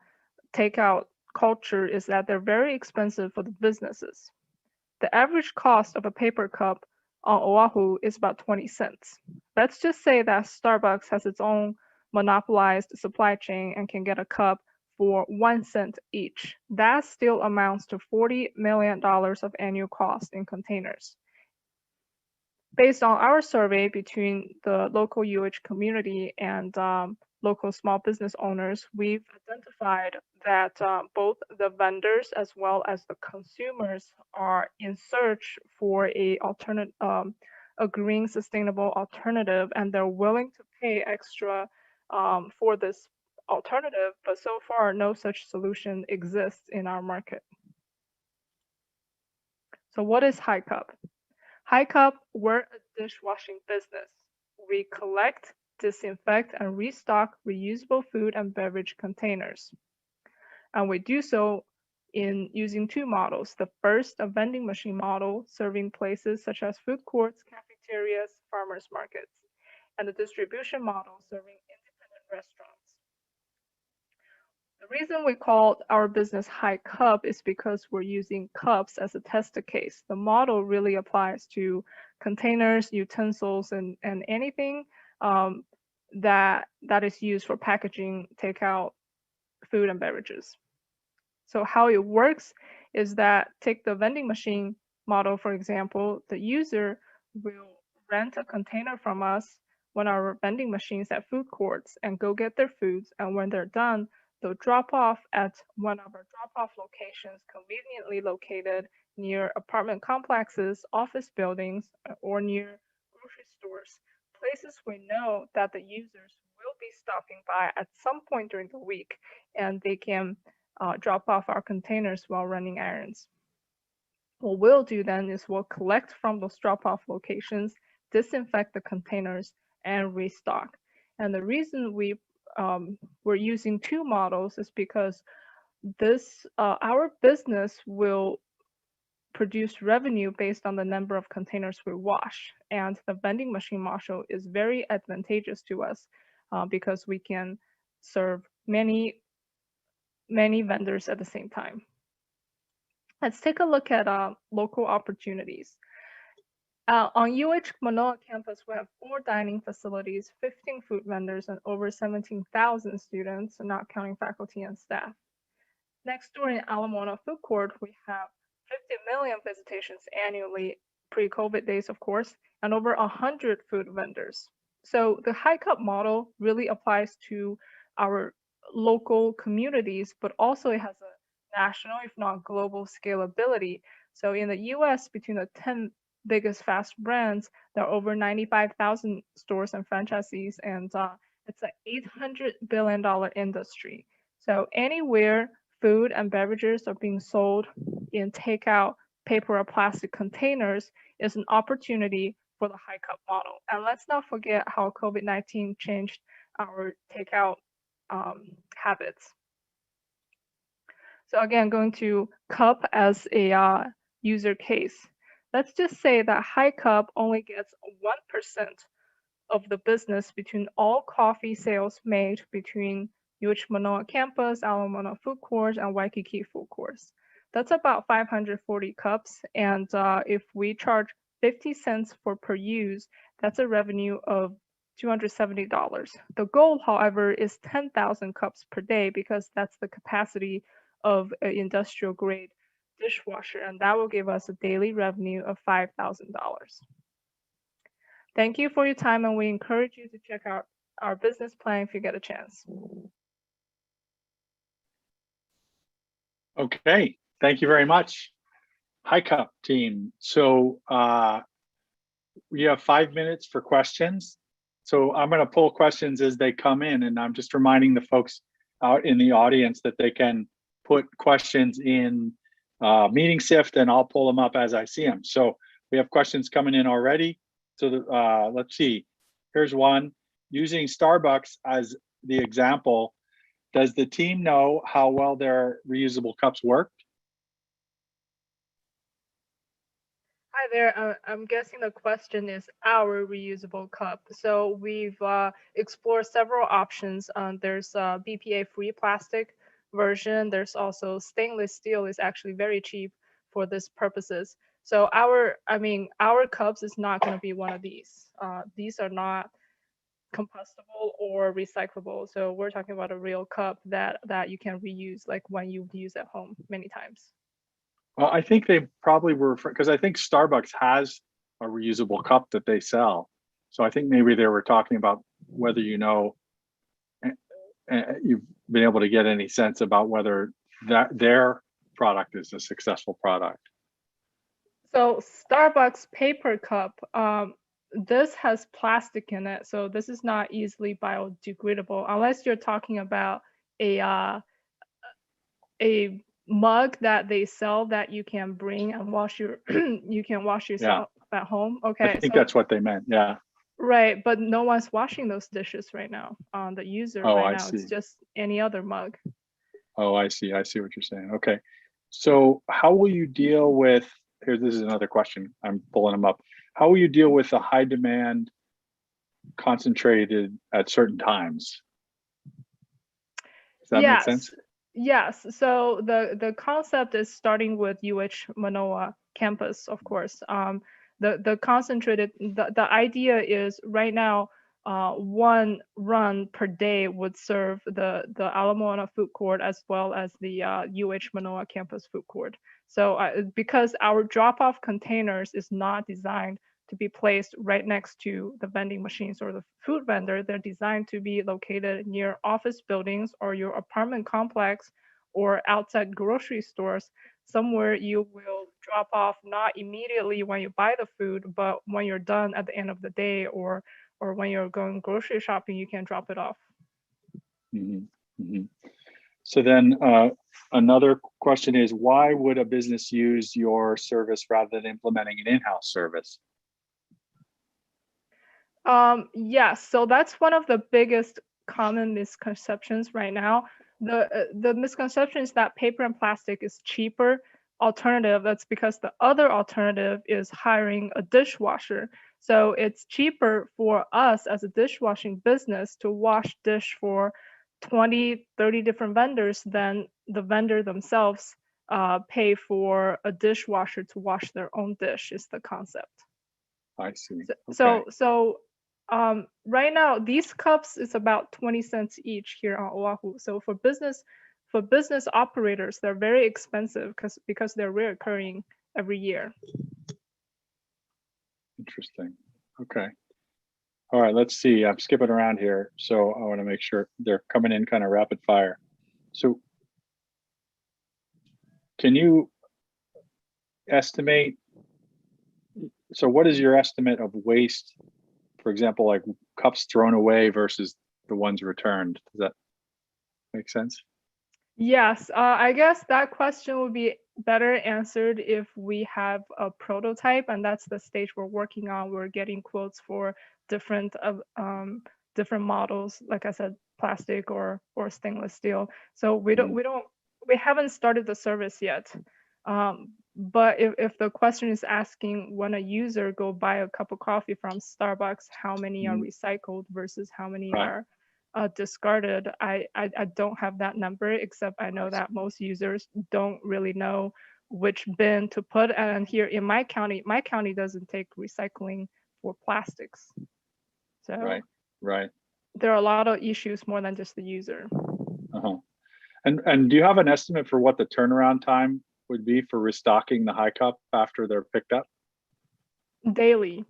takeout culture is that they're very expensive for the businesses. The average cost of a paper cup on Oahu is about 20 cents. Let's just say that Starbucks has its own monopolized supply chain and can get a cup for 1 cent each. That still amounts to $40 million of annual cost in containers. Based on our survey between the local UH community and local small business owners, we've identified that both the vendors as well as the consumers are in search for a green, sustainable alternative, and they're willing to pay extra for this alternative, but so far no such solution exists in our market. So what is HiCUP? HiCUP, we're a dishwashing business. We collect, disinfect, and restock reusable food and beverage containers. And we do so in using 2 models. The first, a vending machine model, serving places such as food courts, cafeterias, farmers markets, and the distribution model, serving independent restaurants. The reason we called our business HiCUP is because we're using cups as a test case. The model really applies to containers, utensils, and anything that is used for packaging, takeout, food and beverages. So how it works is that, take the vending machine model, for example, the user will rent a container from us when our vending machines at food courts and go get their foods. And when they're done, they'll drop off at one of our drop-off locations conveniently located near apartment complexes, office buildings, or near grocery stores, places we know that the users will be stopping by at some point during the week, and they can drop off our containers while running errands. What we'll do then is we'll collect from those drop-off locations, disinfect the containers, and restock. And the reason we we're using two models is because this our business will produce revenue based on the number of containers we wash, and the vending machine model is very advantageous to us because we can serve many vendors at the same time. Let's take a look at local opportunities. On UH Manoa campus, we have 4 dining facilities, 15 food vendors, and over 17,000 students, not counting faculty and staff. Next door in Alamona Food Court, we have 50 million visitations annually, pre-COVID days, of course, and over 100 food vendors. So the HiCUP model really applies to our local communities, but also it has a national, if not global, scalability. So in the US, between the 10 biggest fast brands, there are over 95,000 stores and franchisees, and it's an $800 billion industry. So anywhere food and beverages are being sold in takeout paper or plastic containers is an opportunity for the HiCUP model. And let's not forget how COVID-19 changed our takeout habits. So again, going to cup as a user case. Let's just say that HiCUP only gets 1% of the business between all coffee sales made between UH Manoa campus, Alamona Food Court, and Waikiki Food Courts. That's about 540 cups. And if we charge 50 cents for per use, that's a revenue of $270. The goal, however, is 10,000 cups per day because that's the capacity of an industrial grade dishwasher, and that will give us a daily revenue of $5,000. Thank you for your time, and we encourage you to check out our business plan if you get a chance. Okay, thank you very much, HiCUP team. So we have 5 minutes for questions. So I'm going to pull questions as they come in, and I'm just reminding the folks out in the audience that they can put questions in Meeting Sift, and I'll pull them up as I see them. So we have questions coming in already. So let's see. Here's one. Using Starbucks as the example, does the team know how well their reusable cups work? Hi there. I'm guessing the question is our reusable cup. So we've explored several options. There's a BPA-free plastic version. There's also stainless steel is actually very cheap for this purposes. So our cups is not going to be one of these. These are not combustible or recyclable. So we're talking about a real cup that you can reuse, like when you use at home many times. Well, I think they probably were, because I think Starbucks has a reusable cup that they sell. So I think maybe they were talking about whether you've been able to get any sense about whether their product is a successful product. So Starbucks paper cup, this has plastic in it, so this is not easily biodegradable unless you're talking about a mug that they sell that you can bring and wash your you can wash yourself at home. Okay, I think that's what they meant. Yeah. Right, but no one's washing those dishes right now on the user right now. It's just any other mug. Oh, I see. I see what you're saying. Okay. So how will you deal with, this is another question. I'm pulling them up. How will you deal with the high demand concentrated at certain times? Does that make sense? Yes. So the concept is starting with UH Manoa campus, of course. The concentrated, the idea is right now, one run per day would serve the Alamona food court as well as the UH Manoa campus food court. So because our drop-off containers is not designed to be placed right next to the vending machines or the food vendor, they're designed to be located near office buildings or your apartment complex or outside grocery stores, somewhere you will drop off not immediately when you buy the food, but when you're done at the end of the day or when you're going grocery shopping, you can drop it off. Mm-hmm. Mm-hmm. So then another question is, why would a business use your service rather than implementing an in-house service? Yes, so that's one of the biggest common misconceptions right now. The misconception is that paper and plastic is cheaper alternative. That's because the other alternative is hiring a dishwasher. So it's cheaper for us as a dishwashing business to wash dish for 20, 30 different vendors than the vendor themselves pay for a dishwasher to wash their own dish is the concept. I see. So right now these cups is about 20 cents each here on Oahu. So for business operators, they're very expensive because they're reoccurring every year. Interesting. Okay. All right, let's see. I'm skipping around here. So I want to make sure they're coming in kind of rapid fire. So can you estimate, so what is your estimate of waste, for example, like cups thrown away versus the ones returned? Does that make sense? Yes, I guess that question would be better answered if we have a prototype, and that's the stage we're working on. We're getting quotes for different models, like I said, plastic or stainless steel. So we haven't started the service yet. But if the question is asking when a user go buy a cup of coffee from Starbucks, how many are recycled versus how many are discarded, I don't have that number, except I know that most users don't really know which bin to put. And here in my county doesn't take recycling for plastics. So right. There are a lot of issues more than just the user. And do you have an estimate for what the turnaround time would be for restocking the HiCUP after they're picked up? Daily.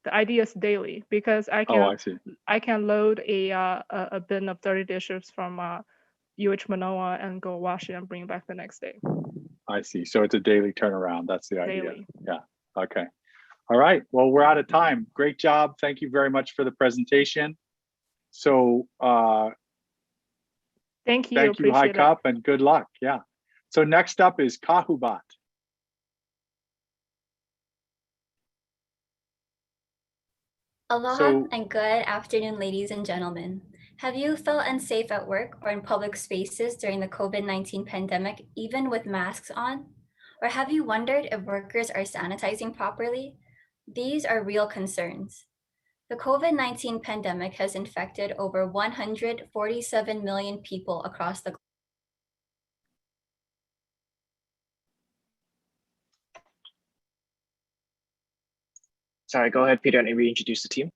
The idea is daily, because I can load a bin of 30 dishes from UH Manoa and go wash it and bring it back the next day. I see. So it's a daily turnaround. That's the idea. Daily. Yeah. Okay. All right. Well, we're out of time. Great job. Thank you very much for the presentation. So thank you. Thank you, HiCUP, and good luck. Yeah. So next up is KahuBot. Aloha and good afternoon, ladies and gentlemen. Have you felt unsafe at work or in public spaces during the COVID-19 pandemic, even with masks on? Or have you wondered if workers are sanitizing properly? These are real concerns. The COVID-19 pandemic has infected over 147 million people across the globe. Sorry, go ahead, Peter, and reintroduce the team.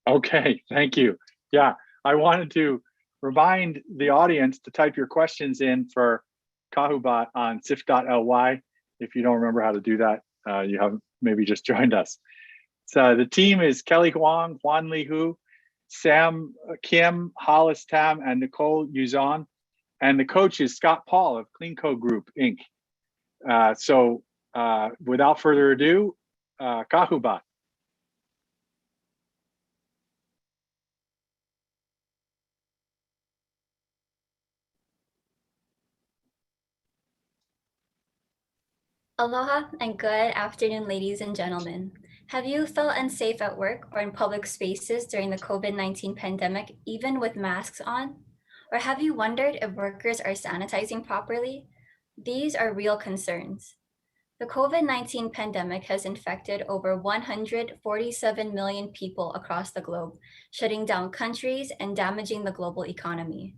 Okay, thank you. Yeah, I wanted to remind the audience to type your questions in for KahuBot on sif.ly. If you don't remember how to do that, you haven't maybe just joined us. So the team is Kelly Huang, Juan Li Hu, Sam Kim, Hollis Tam, and Nicole Yuzon. And the coach is Scott Paul of CleanCo Group, Inc. So without further ado, KahuBot. Aloha and good afternoon, ladies and gentlemen. Have you felt unsafe at work or in public spaces during the COVID-19 pandemic, even with masks on? Or have you wondered if workers are sanitizing properly? These are real concerns. The COVID-19 pandemic has infected over 147 million people across the globe, shutting down countries and damaging the global economy.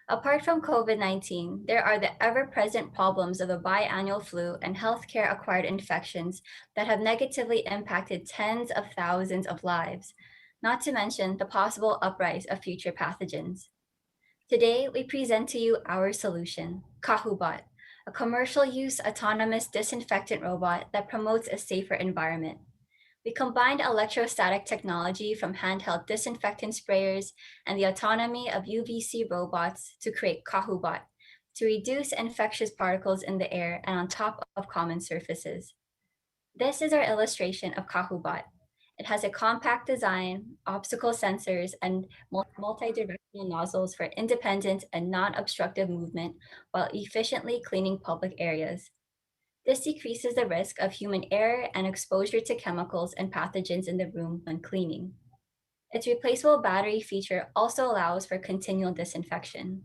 Apart from COVID-19, there are the ever-present problems of the biannual flu and healthcare-acquired infections that have negatively impacted tens of thousands of lives, not to mention the possible uprise of future pathogens. Today, we present to you our solution, KahuBot, a commercial-use autonomous disinfectant robot that promotes a safer environment. We combined electrostatic technology from handheld disinfectant sprayers and the autonomy of UVC robots to create KahuBot, to reduce infectious particles in the air and on top of common surfaces. This is our illustration of KahuBot. It has a compact design, obstacle sensors, and multi-directional nozzles for independent and non-obstructive movement while efficiently cleaning public areas. This decreases the risk of human error and exposure to chemicals and pathogens in the room when cleaning. Its replaceable battery feature also allows for continual disinfection.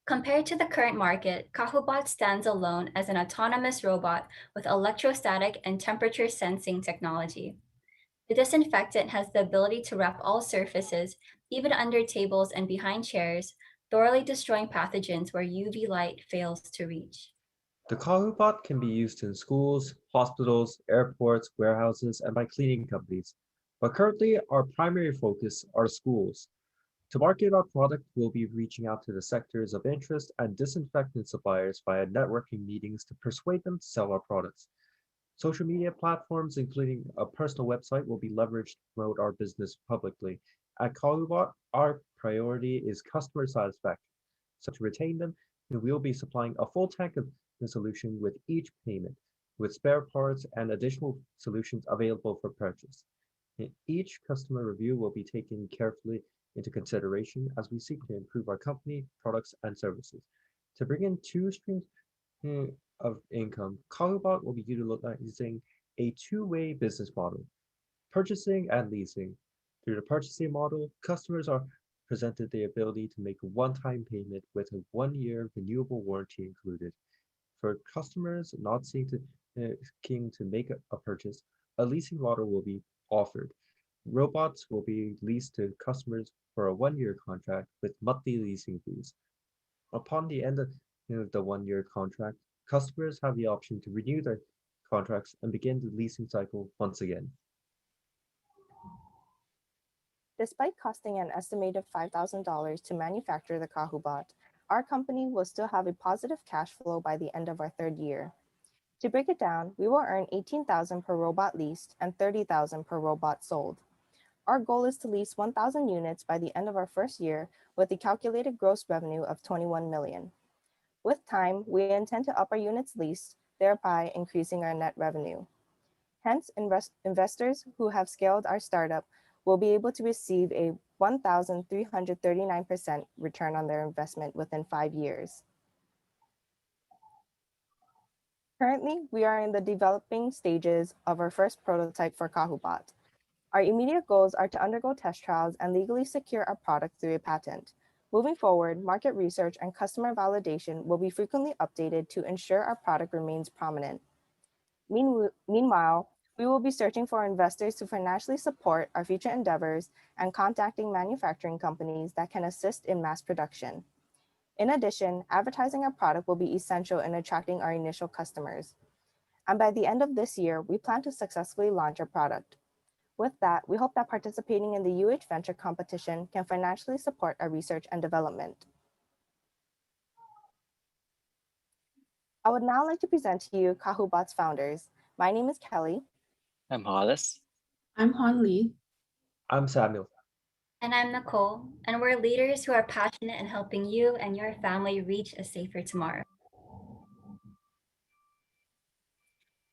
Compared to the current market, KahuBot stands alone as an autonomous robot with electrostatic and temperature sensing technology. The disinfectant has the ability to wrap all surfaces, even under tables and behind chairs, thoroughly destroying pathogens where UV light fails to reach. The KahuBot can be used in schools, hospitals, airports, warehouses, and by cleaning companies. But currently, our primary focus are schools. To market our product, we'll be reaching out to the sectors of interest and disinfectant suppliers via networking meetings to persuade them to sell our products. Social media platforms, including a personal website, will be leveraged to promote our business publicly. At KahuBot, our priority is customer satisfaction. So to retain them, we will be supplying a full tank of the solution with each payment, with spare parts and additional solutions available for purchase. Each customer review will be taken carefully into consideration as we seek to improve our company, products, and services. To bring in two streams of income, KahuBot will be utilizing a two-way business model, purchasing and leasing. Through the purchasing model, customers are presented the ability to make a one-time payment with a one-year renewable warranty included. For customers not seeking to make a purchase, a leasing model will be offered. Robots will be leased to customers for a one-year contract with monthly leasing fees. Upon the end of the one-year contract, customers have the option to renew their contracts and begin the leasing cycle once again. Despite costing an estimated $5,000 to manufacture the KahuBot, our company will still have a positive cash flow by the end of our third year. To break it down, we will earn $18,000 per robot leased and $30,000 per robot sold. Our goal is to lease 1,000 units by the end of our first year with a calculated gross revenue of $21 million. With time, we intend to up our units leased, thereby increasing our net revenue. Hence, investors who have scaled our startup will be able to receive a 1,339% return on their investment within 5 years. Currently, we are in the developing stages of our first prototype for KahuBot. Our immediate goals are to undergo test trials and legally secure our product through a patent. Moving forward, market research and customer validation will be frequently updated to ensure our product remains prominent. Meanwhile, we will be searching for investors to financially support our future endeavors and contacting manufacturing companies that can assist in mass production. In addition, advertising our product will be essential in attracting our initial customers. And by the end of this year, we plan to successfully launch our product. With that, we hope that participating in the UH Venture competition can financially support our research and development. I would now like to present to you KahuBot's founders. My name is Kelly. I'm Hollis. I'm Han Lee. I'm Samuel. And I'm Nicole, and we're leaders who are passionate in helping you and your family reach a safer tomorrow.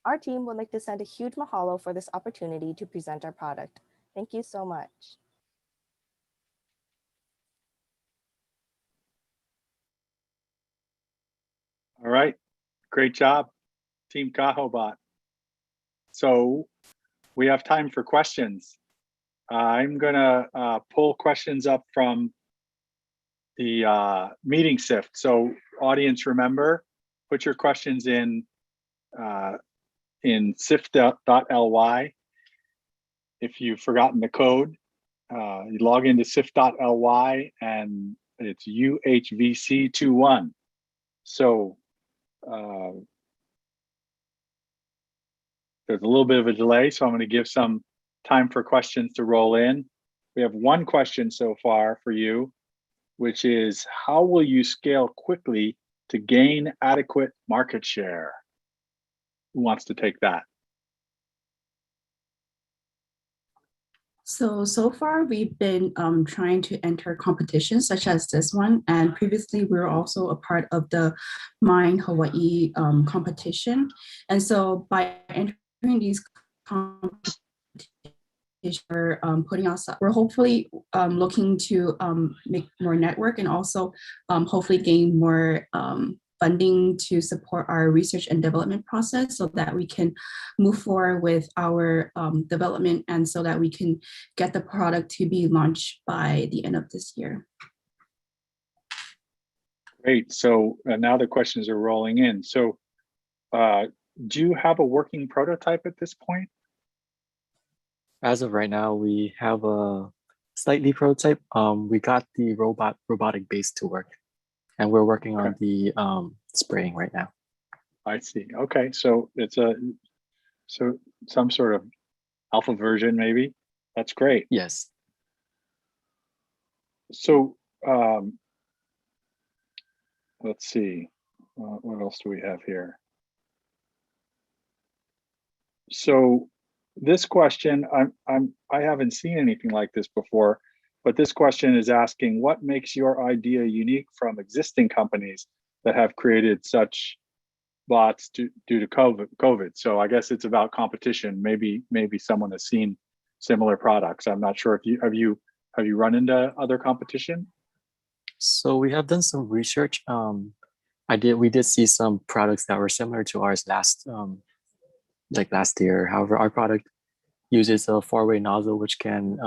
Our team would like to send a huge mahalo for this opportunity to present our product. Thank you so much. All right, great job, Team KahuBot. So we have time for questions. I'm gonna pull questions up from the meeting sift. So audience, remember, put your questions in sift.ly. If you've forgotten the code, you log into sift.ly and it's UHVC21. So there's a little bit of a delay, so I'm going to give some time for questions to roll in. We have one question so far for you, which is, how will you scale quickly to gain adequate market share? Who wants to take that? So far we've been trying to enter competitions such as this one, and previously we were also a part of the Mine Hawaii competition. And so by entering these competitions, we're hopefully looking to make more network and also hopefully gain more funding to support our research and development process so that we can move forward with our development and so that we can get the product to be launched by the end of this year. Great. So now the questions are rolling in. So do you have a working prototype at this point? As of right now, we have a slightly prototype. We got the robotic base to work, and we're working on the spraying right now. I see. Okay, so it's some sort of alpha version, maybe. That's great. Yes. So let's see. What else do we have here? So this question, I haven't seen anything like this before, but this question is asking what makes your idea unique from existing companies that have created such bots due to COVID. So I guess it's about competition. Maybe someone has seen similar products. I'm not sure if you have you run into other competition? So we have done some research. We did see some products that were similar to ours last year. However, our product uses a four-way nozzle which can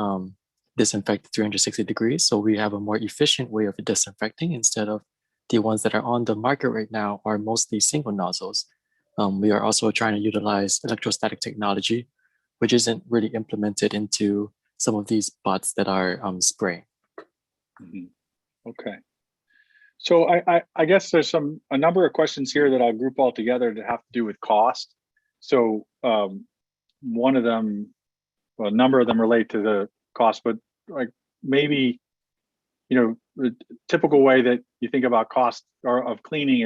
disinfect 360 degrees. So we have a more efficient way of disinfecting instead of the ones that are on the market right now are mostly single nozzles. We are also trying to utilize electrostatic technology, which isn't really implemented into some of these bots that are spraying. Mm-hmm. Okay. So I guess there's a number of questions here that I'll group all together that have to do with cost. So one of them, well, a number of them relate to the cost, but like maybe, the typical way that you think about cost or of cleaning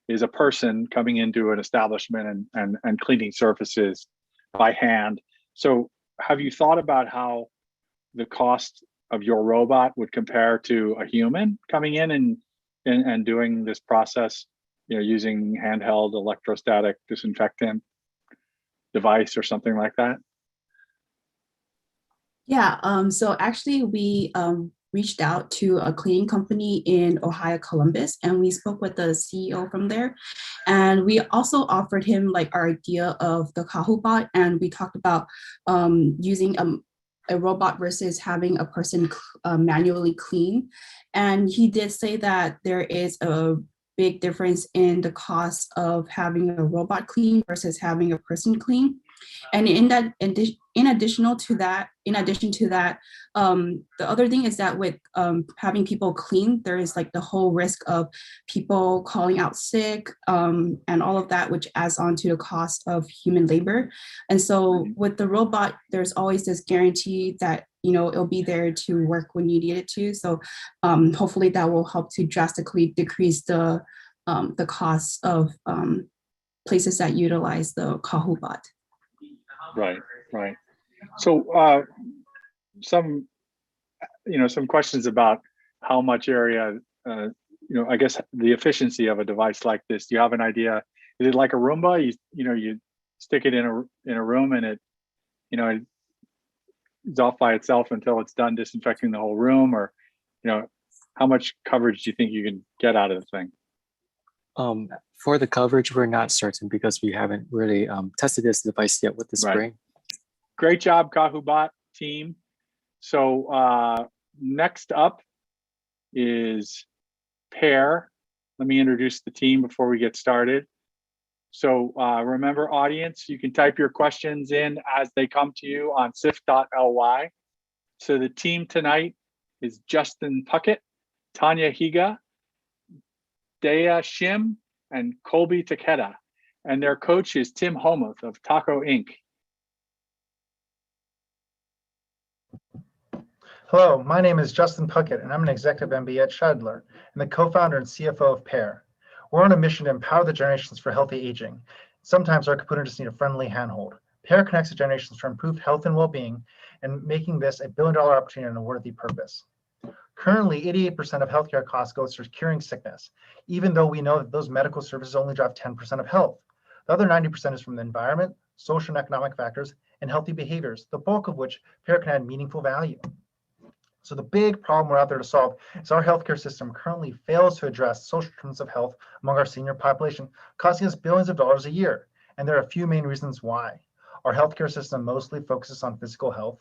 is a person coming into an establishment and cleaning surfaces by hand. So have you thought about how the cost of your robot would compare to a human coming in and doing this process, using handheld electrostatic disinfectant device or something like that? Yeah, so actually we reached out to a cleaning company in Ohio, Columbus, and we spoke with the CEO from there. And we also offered him like our idea of the KahuBot, and we talked about using a robot versus having a person manually clean. And he did say that there is a big difference in the cost of having a robot clean versus having a person clean. And in addition to that, the other thing is that with having people clean, there is like the whole risk of people calling out sick and all of that, which adds on to the cost of human labor. And so with the robot, there's always this guarantee that it'll be there to work when you need it to. So hopefully that will help to drastically decrease the cost of places that utilize the KahuBot. Right. So some questions about how much area, I guess the efficiency of a device like this. Do you have an idea? Is it like a Roomba? You stick it in a room and it it's off by itself until it's done disinfecting the whole room, or how much coverage do you think you can get out of the thing? For the coverage, we're not certain because we haven't really tested this device yet with the spraying. Great job, KahuBot team. So next up is Pear. Let me introduce the team before we get started. So remember, audience, you can type your questions in as they come to you on sif.ly. So the team tonight is Justin Puckett, Tanya Higa, Dea Shim, and Colby Takeda. And their coach is Tim Homuth of Taco Inc. Hello, my name is Justin Puckett, and I'm an executive MBA at Shidler and the co-founder and CFO of Pear. We're on a mission to empower the generations for healthy aging. Sometimes our components just need a friendly handhold. Pear connects the generations for improved health and well-being and making this a billion-dollar opportunity and a worthy purpose. Currently, 88% of healthcare costs goes towards curing sickness, even though we know that those medical services only drive 10% of health. The other 90% is from the environment, social and economic factors, and healthy behaviors, the bulk of which Pear can add meaningful value. So the big problem we're out there to solve is our healthcare system currently fails to address social determinants of health among our senior population, costing us billions of dollars a year. And there are a few main reasons why. Our healthcare system mostly focuses on physical health.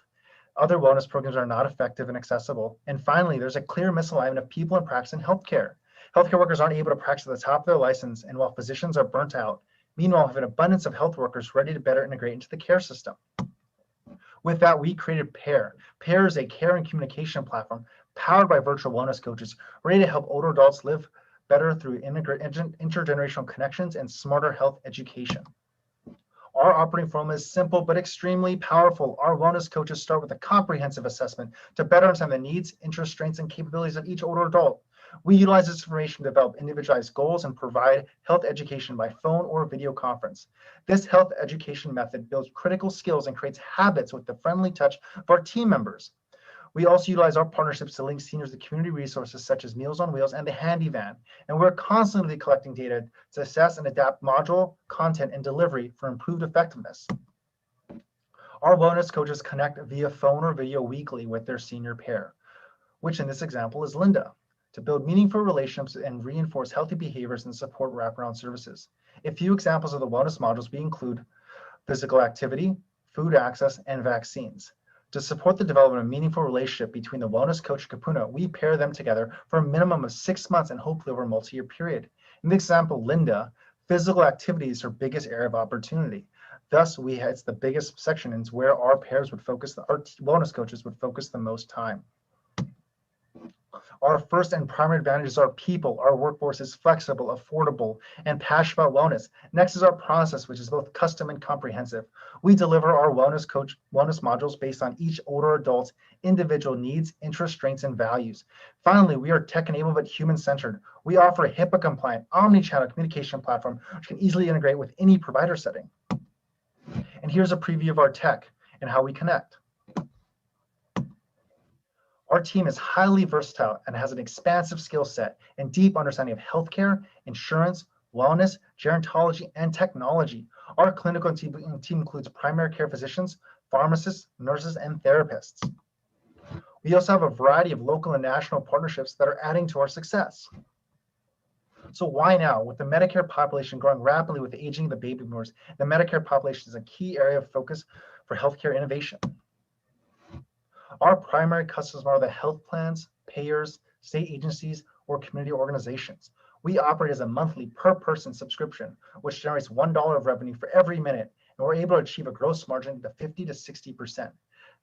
Other wellness programs are not effective and accessible. And finally, there's a clear misalignment of people and practice in healthcare. Healthcare workers aren't able to practice at the top of their license, and while physicians are burnt out, meanwhile, we have an abundance of health workers ready to better integrate into the care system. With that, we created Pear. Pear is a care and communication platform powered by virtual wellness coaches, ready to help older adults live better through intergenerational connections and smarter health education. Our operating formula is simple but extremely powerful. Our wellness coaches start with a comprehensive assessment to better understand the needs, interests, strengths, and capabilities of each older adult. We utilize this information to develop individualized goals and provide health education by phone or video conference. This health education method builds critical skills and creates habits with the friendly touch of our team members. We also utilize our partnerships to link seniors to community resources such as Meals on Wheels and the Handy Van. And we're constantly collecting data to assess and adapt module, content, and delivery for improved effectiveness. Our wellness coaches connect via phone or video weekly with their senior pair, which in this example is Linda, to build meaningful relationships and reinforce healthy behaviors and support wraparound services. A few examples of the wellness modules we include physical activity, food access, and vaccines. To support the development of a meaningful relationship between the wellness coach and Kapuna, we pair them together for a minimum of 6 months and hopefully over a multi-year period. In the example, Linda, physical activity is her biggest area of opportunity. Thus, it's the biggest section and it's where our pairs would focus, our wellness coaches would focus the most time. Our first and primary advantage is our people. Our workforce is flexible, affordable, and passionate about wellness. Next is our process, which is both custom and comprehensive. We deliver our wellness modules based on each older adult's individual needs, interests, strengths, and values. Finally, we are tech-enabled but human-centered. We offer a HIPAA-compliant, omni-channel communication platform which can easily integrate with any provider setting. And here's a preview of our tech and how we connect. Our team is highly versatile and has an expansive skill set and deep understanding of healthcare, insurance, wellness, gerontology, and technology. Our clinical team includes primary care physicians, pharmacists, nurses, and therapists. We also have a variety of local and national partnerships that are adding to our success. So why now? With the Medicare population growing rapidly with the aging of the baby boomers, the Medicare population is a key area of focus for healthcare innovation. Our primary customers are the health plans, payers, state agencies, or community organizations. We operate as a monthly per person subscription, which generates $1 of revenue for every minute, and we're able to achieve a gross margin of 50 to 60%.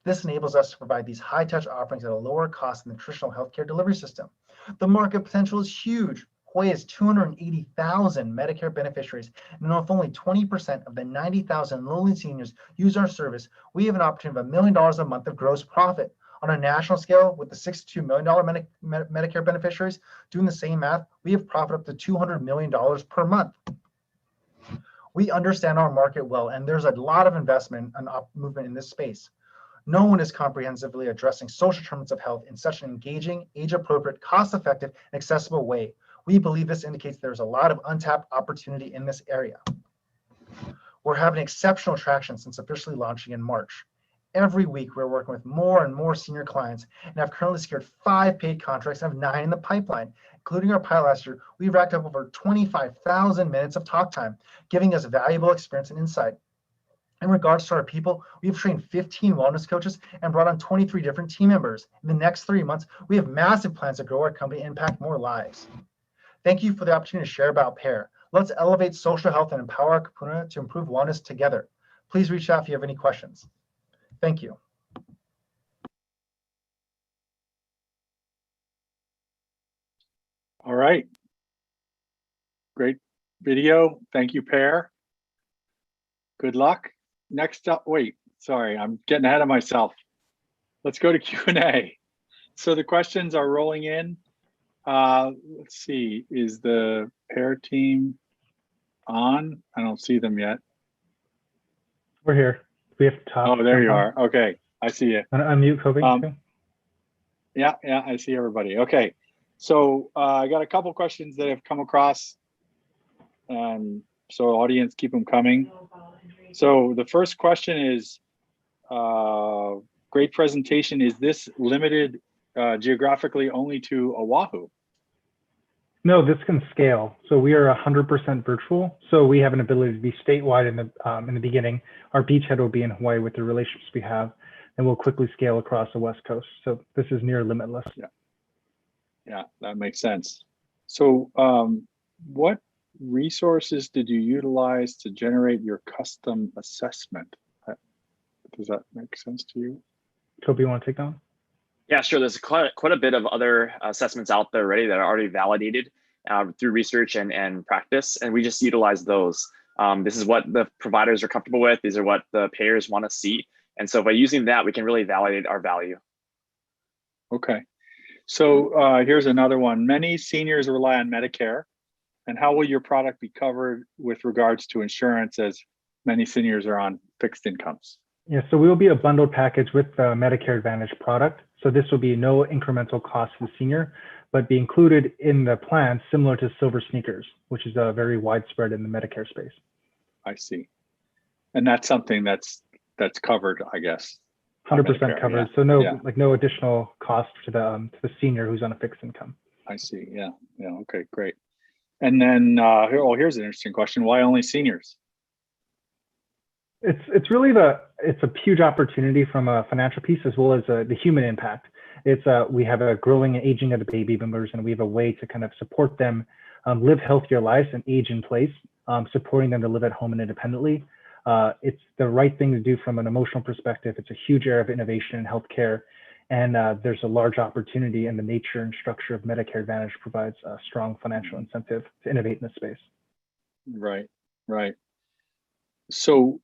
This enables us to provide these high touch offerings at a lower cost than the traditional healthcare delivery system. The market potential is huge. Hawaii has 280,000 Medicare beneficiaries, and if only 20% of the 90,000 lonely seniors use our service, we have an opportunity of $1 million a month of gross profit. On a national scale, with the $62 million Medicare beneficiaries, doing the same math, we have profit up to $200 million per month. We understand our market well, and there's a lot of investment and movement in this space. No one is comprehensively addressing social determinants of health in such an engaging, age-appropriate, cost-effective, and accessible way. We believe this indicates there's a lot of untapped opportunity in this area. We're having exceptional traction since officially launching in March. Every week, we're working with more and more senior clients and have currently secured 5 paid contracts and have 9 in the pipeline. Including our pilot last year, we racked up over 25,000 minutes of talk time, giving us valuable experience and insight. In regards to our people, we've trained 15 wellness coaches and brought on 23 different team members. In the next 3 months, we have massive plans to grow our company and impact more lives. Thank you for the opportunity to share about Pear. Let's elevate social health and empower our kapuna to improve wellness together. Please reach out if you have any questions. Thank you. All right. Great video. Thank you, Pear. Good luck. Next up, wait, sorry, I'm getting ahead of myself. Let's go to Q&A. So the questions are rolling in. Let's see, is the Pear team on? I don't see them yet. We're here. We have to talk. Oh, there you are. Okay, I see you. Unmute Kobe too. Yeah, I see everybody. Okay, so I got a couple questions that have come across. So audience, keep them coming. So the first question is, great presentation. Is this limited geographically only to Oahu? No, this can scale. So we are 100% virtual. So we have an ability to be statewide in the beginning. Our beachhead will be in Hawaii with the relationships we have, and we'll quickly scale across the West Coast. So this is near limitless. Yeah, that makes sense. So what resources did you utilize to generate your custom assessment? Does that make sense to you? Toby, you want to take that one? Yeah, sure. There's quite a bit of other assessments out there already that are already validated through research and practice, and we just utilize those. This is what the providers are comfortable with. These are what the payers want to see. And so by using that, we can really validate our value. Okay. So here's another one. Many seniors rely on Medicare. And how will your product be covered with regards to insurance, as many seniors are on fixed incomes? Yeah, so we will be a bundled package with the Medicare Advantage product. So this will be no incremental cost to the senior, but be included in the plan similar to Silver Sneakers, which is very widespread in the Medicare space. I see. And that's something that's covered, I guess. 100% covered. Yeah. So no, Yeah. no additional cost to the senior who's on a fixed income. I see. Yeah. Yeah. Okay, great. And then here's an interesting question. Why only seniors? It's really it's a huge opportunity from a financial piece as well as the human impact. We have a growing and aging of the baby boomers, and we have a way to kind of support them live healthier lives and age in place, supporting them to live at home and independently. It's the right thing to do from an emotional perspective. It's a huge area of innovation in healthcare, and there's a large opportunity, and the nature and structure of Medicare Advantage provides a strong financial incentive to innovate in this space. Right, right. So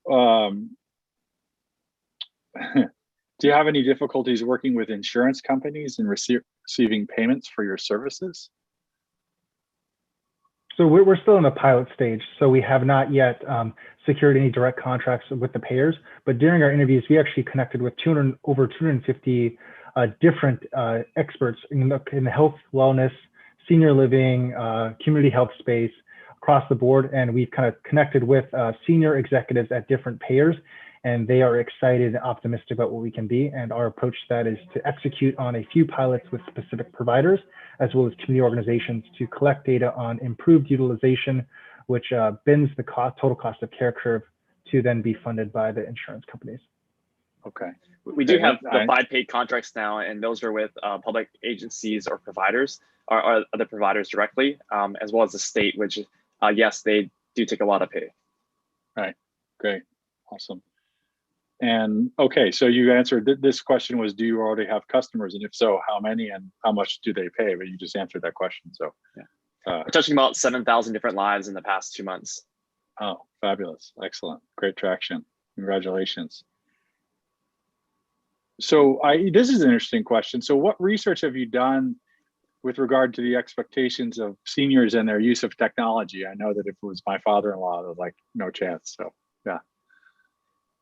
do you have any difficulties working with insurance companies and receiving payments for your services? So we're still in the pilot stage. So we have not yet secured any direct contracts with the payers. But during our interviews, we actually connected with over 250 different experts in the health, wellness, senior living, community health space across the board. And we've kind of connected with senior executives at different payers, and they are excited and optimistic about what we can be. And our approach to that is to execute on a few pilots with specific providers, as well as community organizations, to collect data on improved utilization, which bends the total cost of care curve to then be funded by the insurance companies. Okay. We do have the 5 paid contracts now, and those are with public agencies or providers, or other providers directly, as well as the state, which, yes, they do take a lot of pay. Right. Great. Awesome. And okay, so you answered this question was, do you already have customers? And if so, how many and how much do they pay? But you just answered that question. So yeah. We're touching about 7,000 different lives in the past 2 months. Oh, fabulous. Excellent. Great traction. Congratulations. So this is an interesting question. So what research have you done with regard to the expectations of seniors and their use of technology? I know that if it was my father-in-law, there's like no chance. So yeah.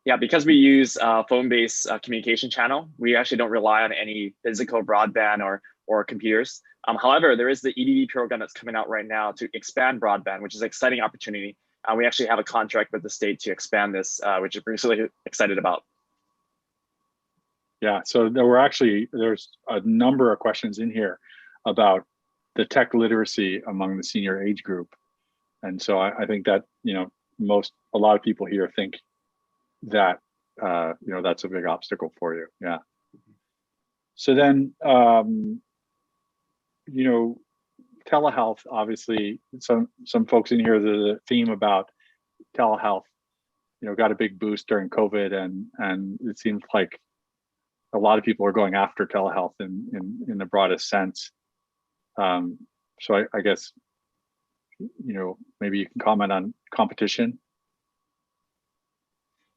Yeah, because we use phone-based communication channel, we actually don't rely on any physical broadband or computers. However, there is the EDD program that's coming out right now to expand broadband, which is an exciting opportunity. We actually have a contract with the state to expand this, which we're really excited about. Yeah, so there's a number of questions in here about the tech literacy among the senior age group. And so I think that, a lot of people here think that, that's a big obstacle for you. Yeah. So then, telehealth, obviously, some folks in here, the theme about telehealth, got a big boost during COVID, and it seems like a lot of people are going after telehealth in the broadest sense. So I guess, maybe you can comment on competition.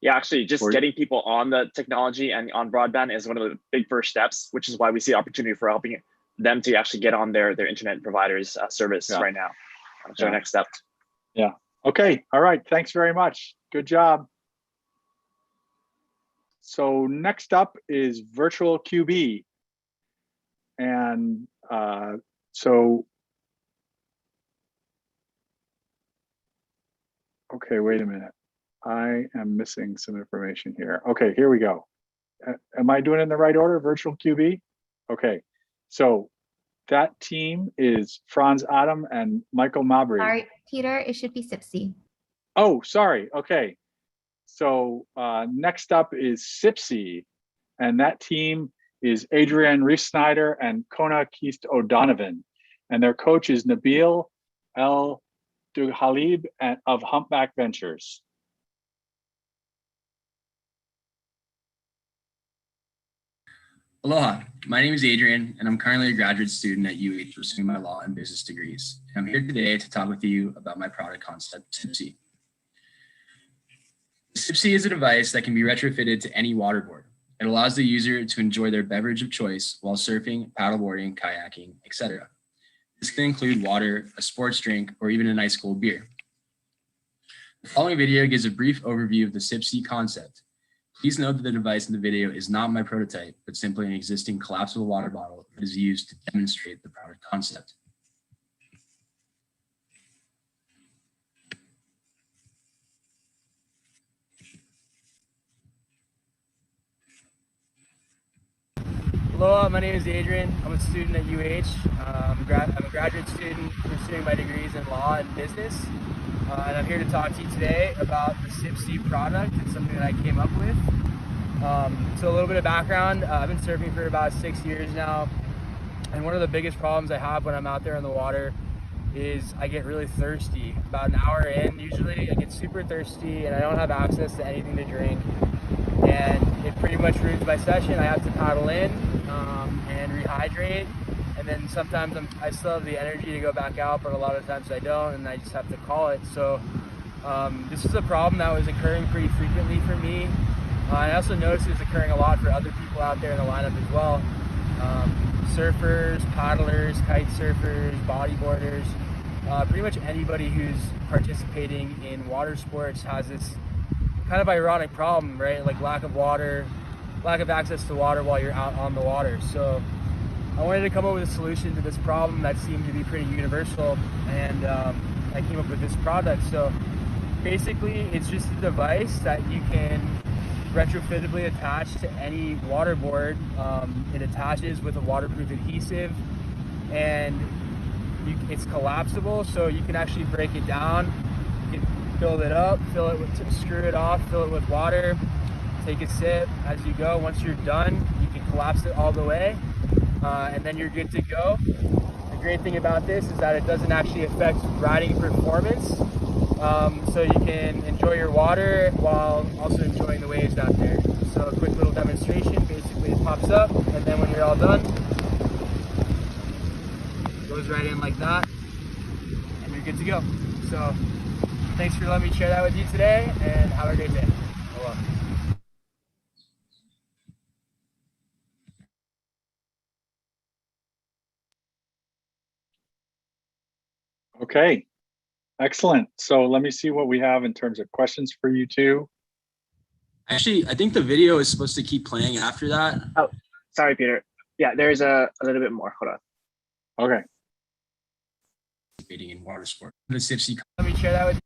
Yeah, actually, just getting people on the technology and on broadband is one of the big first steps, which is why we see opportunity for helping them to actually get on their internet providers service right now. So our next step. Yeah. Okay. All right. Thanks very much. Good job. So next up is virtual QB. And okay, wait a minute. I am missing some information here. Okay, here we go. Am I doing it in the right order? Virtual QB? Okay. So that team is Franz Adam and Michael Mabry. Sorry, Peter, it should be SipSea. Oh, sorry. Okay. So next up is SipSea, and that team is Adrienne Reef-Snyder and Kona Keist O'Donovan. And their coach is Nabil El Dughalib of Humpback Ventures. Aloha, my name is Adrian, and I'm currently a graduate student at UH pursuing my law and business degrees. And I'm here today to talk with you about my product concept, SipSea. SipSea is a device that can be retrofitted to any waterboard. It allows the user to enjoy their beverage of choice while surfing, paddleboarding, kayaking, etc. This can include water, a sports drink, or even an ice cold beer. The following video gives a brief overview of the SipSea concept. Please note that the device in the video is not my prototype, but simply an existing collapsible water bottle that is used to demonstrate the product concept. Aloha, my name is Adrian. I'm a student at UH. I'm a graduate student pursuing my degrees in law and business. And I'm here to talk to you today about the SipSea product. It's something that I came up with. So a little bit of background, I've been surfing for about 6 years now. And one of the biggest problems I have when I'm out there in the water is I get really thirsty. About an hour in, usually I get super thirsty and I don't have access to anything to drink. And it pretty much ruins my session. I have to paddle in and rehydrate. And then sometimes I still have the energy to go back out, but a lot of times I don't, and I just have to call it. So this is a problem that was occurring pretty frequently for me. I also noticed it's occurring a lot for other people out there in the lineup as well. Surfers, paddlers, kite surfers, bodyboarders, pretty much anybody who's participating in water sports has this kind of ironic problem, right? Like lack of water, lack of access to water while you're out on the water. So I wanted to come up with a solution to this problem that seemed to be pretty universal, and I came up with this product. So basically it's just a device that you can retrofitably attach to any waterboard. It attaches with a waterproof adhesive, and it's collapsible, so you can actually break it down. You can build it up, screw it off, fill it with water, take a sip as you go. Once you're done, you can collapse it all the way, and then you're good to go. The great thing about this is that it doesn't actually affect riding performance. So you can enjoy your water while also enjoying the waves out there. So a quick little demonstration, basically it pops up, and then when you're all done, it goes right in like that, and you're good to go. So thanks for letting me share that with you today, and have a great day. Aloha. Okay. Excellent. So let me see what we have in terms of questions for you two. Actually, I think the video is supposed to keep playing after that. Oh, sorry, Peter. Yeah, there's a little bit more. Hold on. Okay. Participating in water sport. The SipSea. Let me share that with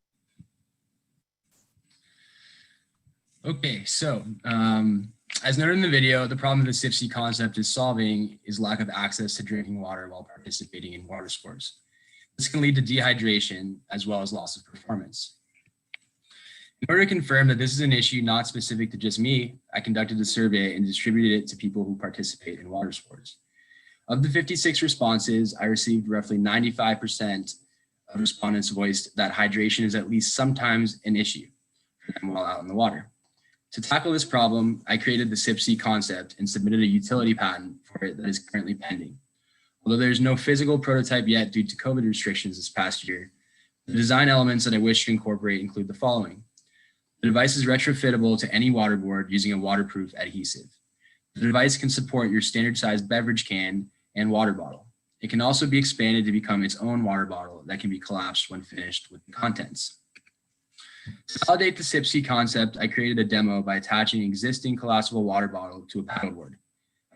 you. Okay, so as noted in the video, the problem the SipSea concept is solving is lack of access to drinking water while participating in water sports. This can lead to dehydration as well as loss of performance. In order to confirm that this is an issue not specific to just me, I conducted a survey and distributed it to people who participate in water sports. Of the 56 responses, I received roughly 95% of respondents voiced that hydration is at least sometimes an issue for them while out in the water. To tackle this problem, I created the SipSea concept and submitted a utility patent for it that is currently pending. Although there's no physical prototype yet due to COVID restrictions this past year, the design elements that I wish to incorporate include the following. The device is retrofittable to any waterboard using a waterproof adhesive. The device can support your standard sized beverage can and water bottle. It can also be expanded to become its own water bottle that can be collapsed when finished with the contents. To validate the SipSea concept, I created a demo by attaching an existing collapsible water bottle to a paddleboard.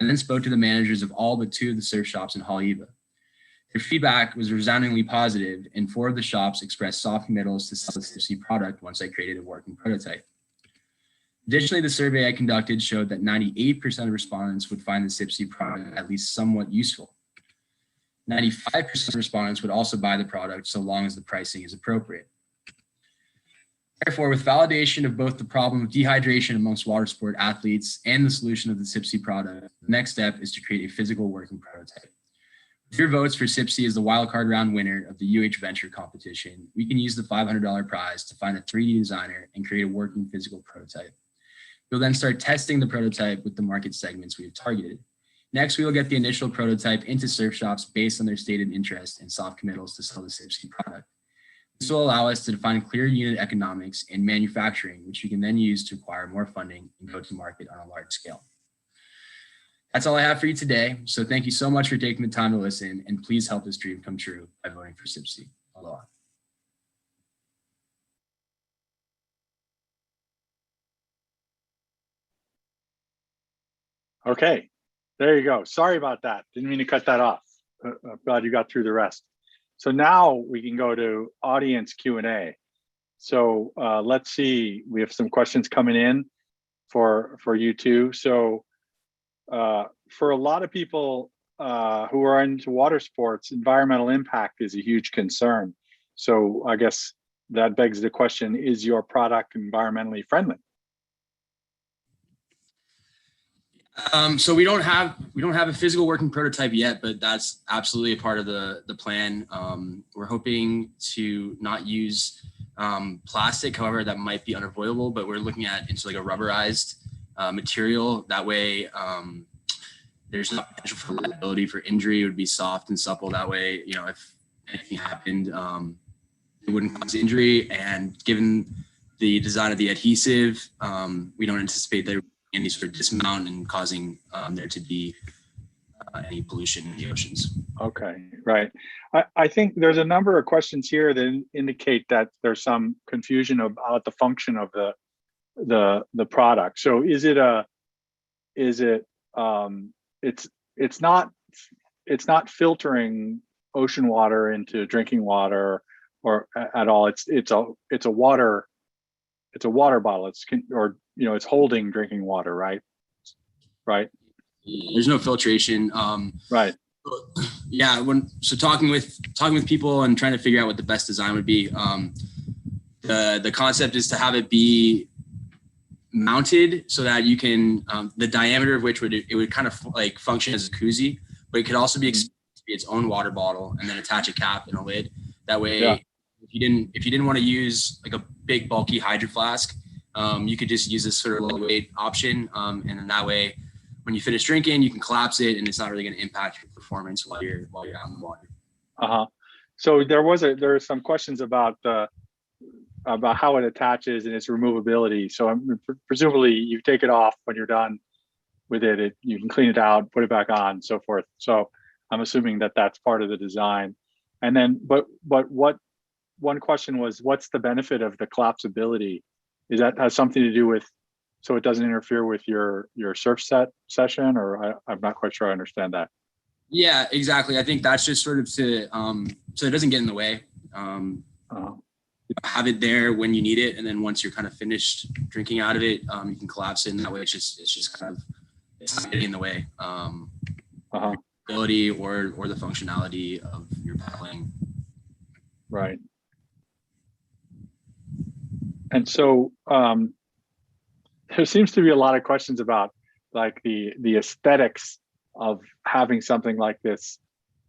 I then spoke to the managers of all but 2 of the surf shops in Hawaii. Their feedback was resoundingly positive, and 4 of the shops expressed soft committals to sell the SipSea product once I created a working prototype. Additionally, the survey I conducted showed that 98% of respondents would find the SipSea product at least somewhat useful. 95% of respondents would also buy the product so long as the pricing is appropriate. Therefore, with validation of both the problem of dehydration amongst water sport athletes and the solution of the SipSea product, the next step is to create a physical working prototype. With your votes for SipSea as the wildcard round winner of the Venture competition, we can use the $500 prize to find a 3D designer and create a working physical prototype. We'll then start testing the prototype with the market segments we have targeted. Next, we will get the initial prototype into surf shops based on their stated interest and soft committals to sell the SipSea product. This will allow us to define clear unit economics and manufacturing, which we can then use to acquire more funding and go to market on a large scale. That's all I have for you today. So thank you so much for taking the time to listen, and please help this dream come true by voting for SipSea. Aloha. Okay, there you go. Sorry about that. Didn't mean to cut that off. I'm glad you got through the rest. So now we can go to audience Q&A. So let's see, we have some questions coming in for you two. So for a lot of people who are into water sports, environmental impact is a huge concern. So I guess that begs the question, is your product environmentally friendly? So we don't have a physical working prototype yet, but that's absolutely a part of the plan. We're hoping to not use plastic, however, that might be unavoidable, but we're looking at into like a rubberized material. That way, there's no potential for liability for injury. It would be soft and supple. That way, you know, if anything happened, it wouldn't cause injury. And given the design of the adhesive, we don't anticipate there any sort of dismount and causing there to be any pollution in the oceans. Okay, right. I think there's a number of questions here that indicate that there's some confusion about the function of the product. So it's not filtering ocean water into drinking water or at all. It's a water bottle. It's holding drinking water, right? Right. There's no filtration. Right. Yeah. So talking with people and trying to figure out what the best design would be. The concept is to have it be mounted so that you can the diameter of which it would kind of like function as a koozie, but it could also be its own water bottle and then attach a cap and a lid. That way, yeah. If you didn't want to use like a big bulky hydro flask, you could just use this sort of lightweight option, and then that way, when you finish drinking, you can collapse it, and it's not really going to impact your performance while you're out in the water. So there are some questions about how it attaches and its removability. So presumably you take it off when you're done with it. You can clean it out, put it back on, so forth. So I'm assuming that that's part of the design. And then, but what one question was, what's the benefit of the collapsibility? Is that has something to do with, so it doesn't interfere with your surf session, or I'm not quite sure I understand that. Yeah, exactly. I think that's just sort of to, so it doesn't get in the way. Have it there when you need it, and then once you're kind of finished drinking out of it, you can collapse it, and that way it's just kind of, it's not getting in the way. Ability or the functionality of your paddling. Right. And so there seems to be a lot of questions about like the aesthetics of having something like this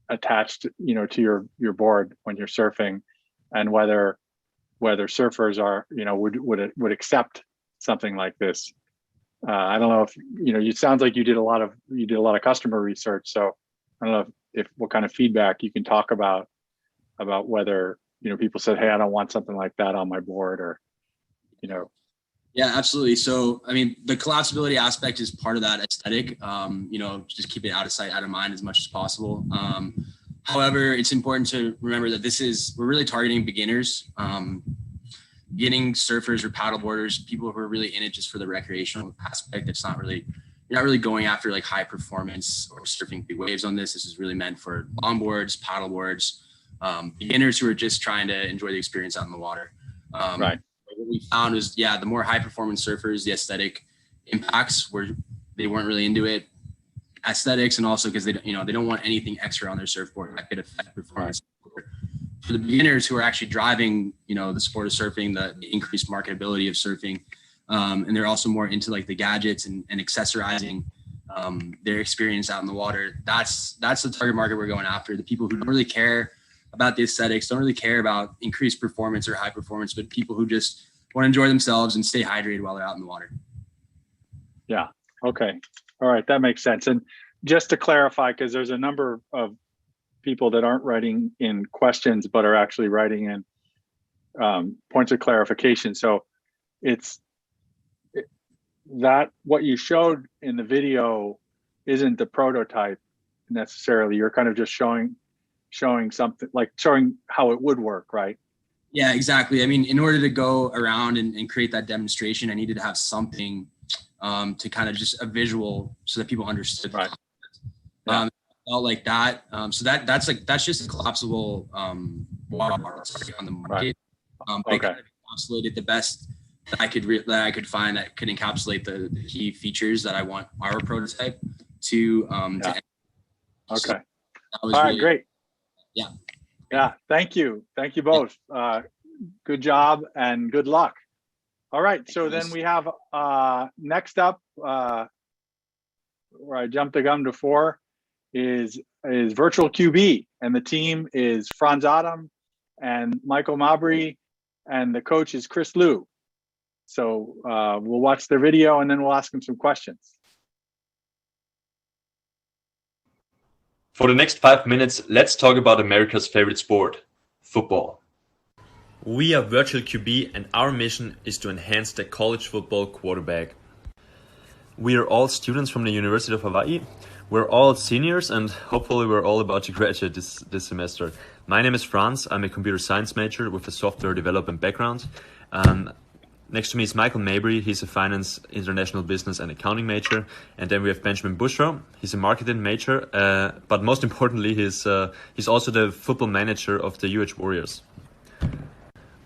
attached, to your board when you're surfing, and whether surfers are, would accept something like this. I don't know if it sounds like you did a lot of customer research, so I don't know if what kind of feedback you can talk about whether people said, hey, I don't want something like that on my board, or Yeah, absolutely. So, I mean, the collapsibility aspect is part of that aesthetic, just keep it out of sight, out of mind as much as possible. However, it's important to remember that we're really targeting beginners, beginning surfers or paddleboarders, people who are really in it just for the recreational aspect. You're not really going after like high performance or surfing big waves on this. This is really meant for longboards, paddleboards, beginners who are just trying to enjoy the experience out in the water. Right. What we found was, the more high performance surfers, the aesthetic impacts they weren't really into it. aesthetics, and also because they don't want anything extra on their surfboard that could affect performance. For the beginners who are actually driving, the sport of surfing, the increased marketability of surfing, and they're also more into like the gadgets and accessorizing their experience out in the water. That's the target market we're going after. The people who don't really care about the aesthetics, don't really care about increased performance or high performance, but people who just want to enjoy themselves and stay hydrated while they're out in the water. Yeah. Okay. All right. That makes sense. And just to clarify, because there's a number of people that aren't writing in questions, but are actually writing in points of clarification. So that what you showed in the video isn't the prototype necessarily. You're kind of just showing something, like showing how it would work, right? Yeah, exactly. I mean, in order to go around and create that demonstration, I needed to have something to kind of just a visual so that people understood. Right. All like that. So that's just a collapsible water bottle on the market. But I kind of encapsulated the best that I could find that could encapsulate the key features that I want our prototype to. Okay. So All right. Great. Yeah. Yeah. Thank you. Thank you both. Good job and good luck. All right. So then we have next up, where I jumped the gun before, is Virtual QB, and the team is Franz Adam and Michael Mabry, and the coach is Chris Liu. So we'll watch their video and then we'll ask them some questions. For the next 5 minutes, let's talk about America's favorite sport, football. We are Virtual QB, and our mission is to enhance the college football quarterback. We are all students from the University of Hawaii. We're all seniors, and hopefully we're all about to graduate this semester. My name is Franz. I'm a computer science major with a software development background. Next to me is Michael Mabry. He's a finance, international business and accounting major. And then we have Benjamin Bushra. He's a marketing major, but most importantly, he's also the football manager of the Warriors.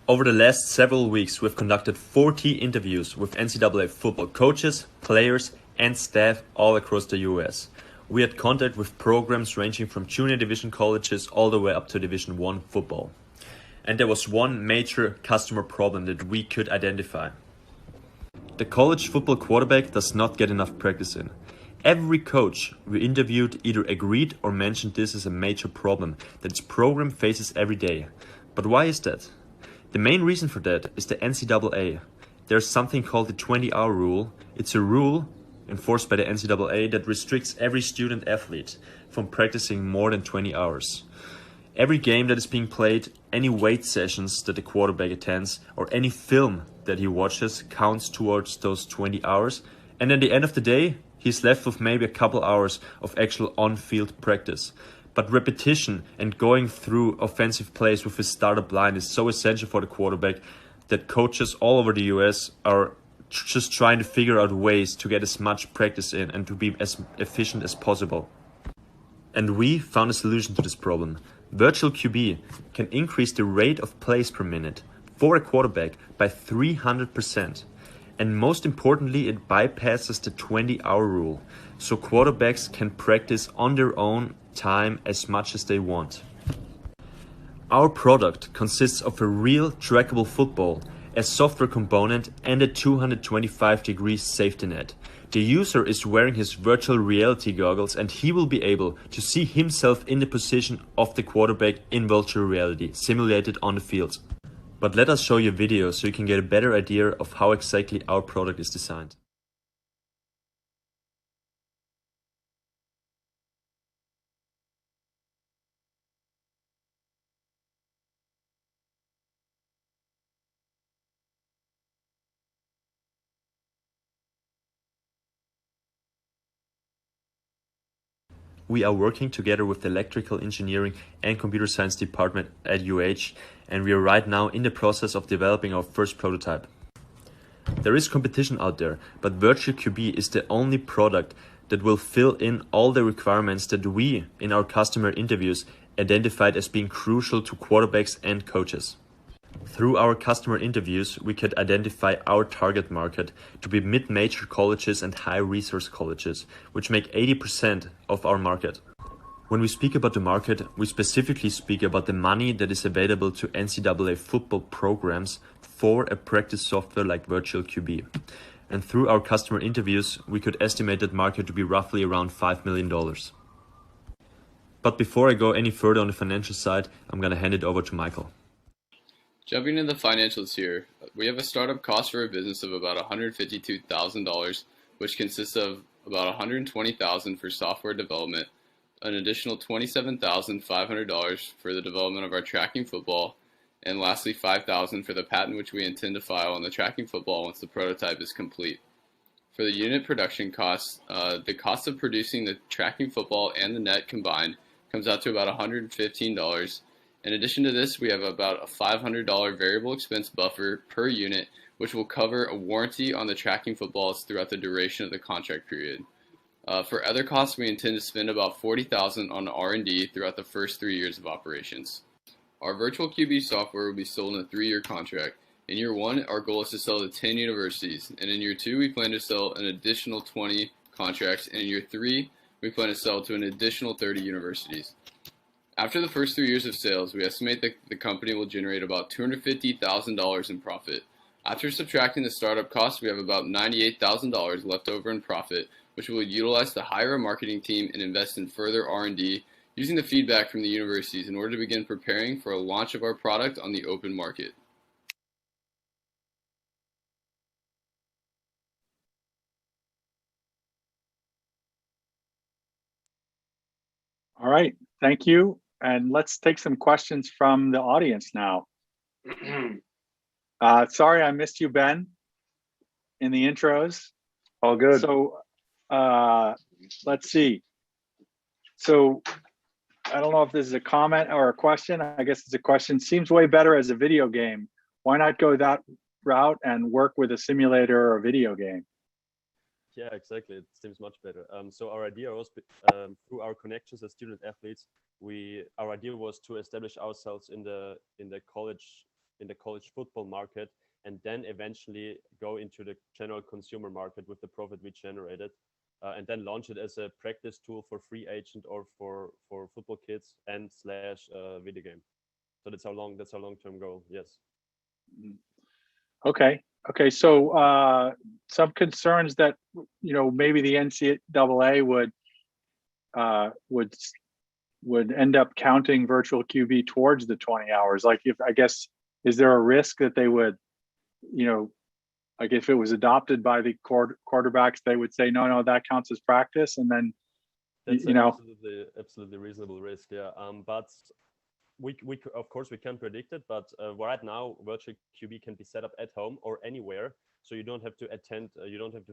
Over the last several weeks, we've conducted 40 interviews with NCAA football coaches, players, and staff all across the US. We had contact with programs ranging from junior division colleges all the way up to Division I football. And there was one major customer problem that we could identify. The college football quarterback does not get enough practice in. Every coach we interviewed either agreed or mentioned this as a major problem that its program faces every day. But why is that? The main reason for that is the NCAA. There's something called the 20-hour rule. It's a rule enforced by the NCAA that restricts every student athlete from practicing more than 20 hours. Every game that is being played, any weight sessions that the quarterback attends, or any film that he watches counts towards those 20 hours. And at the end of the day, he's left with maybe a couple hours of actual on-field practice. But repetition and going through offensive plays with his startup line is so essential for the quarterback that coaches all over the US are just trying to figure out ways to get as much practice in and to be as efficient as possible. And we found a solution to this problem. Virtual QB can increase the rate of plays per minute for a quarterback by 300%. And most importantly, it bypasses the 20-hour rule, so quarterbacks can practice on their own time as much as they want. Our product consists of a real trackable football, a software component, and a 225-degree safety net. The user is wearing his virtual reality goggles and he will be able to see himself in the position of the quarterback in virtual reality, simulated on the field. But let us show you a video so you can get a better idea of how exactly our product is designed. We are working together with the electrical engineering and computer science department at UH, and we are right now in the process of developing our first prototype. There is competition out there, but Virtual QB is the only product that will fill in all the requirements that we, in our customer interviews, identified as being crucial to quarterbacks and coaches. Through our customer interviews, we could identify our target market to be mid-major colleges and high-resource colleges, which make 80% of our market. When we speak about the market, we specifically speak about the money that is available to NCAA football programs for a practice software like Virtual QB. And through our customer interviews, we could estimate that market to be roughly around $5 million. But before I go any further on the financial side, I'm going to hand it over to Michael. Jumping into the financials here, we have a startup cost for a business of about $152,000, which consists of about $120,000 for software development, an additional $27,500 for the development of our tracking football, and lastly $5,000 for the patent which we intend to file on the tracking football once the prototype is complete. For the unit production costs, the cost of producing the tracking football and the net combined comes out to about $115. In addition to this, we have about a $500 variable expense buffer per unit, which will cover a warranty on the tracking footballs throughout the duration of the contract period. For other costs, we intend to spend about $40,000 on R&D throughout the first 3 years of operations. Our virtual QB software will be sold in a 3-year contract. In year 1, our goal is to sell to 10 universities, and in year 2, we plan to sell an additional 20 contracts, and in year 3, we plan to sell to an additional 30 universities. After the first 3 years of sales, we estimate that the company will generate about $250,000 in profit. After subtracting the startup costs, we have about $98,000 left over in profit, which we will utilize to hire a marketing team and invest in further R&D, using the feedback from the universities in order to begin preparing for a launch of our product on the open market. All right, thank you. And let's take some questions from the audience now. Sorry, I missed you, Ben, in the intros. All good. So let's see. So I don't know if this is a comment or a question. I guess it's a question. Seems way better as a video game. Why not go that route and work with a simulator or a video game? Yeah, exactly. It seems much better. So our idea was through our connections as student athletes, our idea was to establish ourselves in the college football market, and then eventually go into the general consumer market with the profit we generated, and then launch it as a practice tool for free agent or for football kids and / video game. So that's our long-term goal. Yes. Okay. So some concerns that maybe the NCAA would end up counting virtual QB towards the 20 hours. Like, is there a risk that they would, like if it was adopted by the quarterbacks, they would say, no, that counts as practice, and then that's absolutely reasonable risk. Yeah. But we of course we can't predict it, but right now virtual QB can be set up at home or anywhere, so you don't have to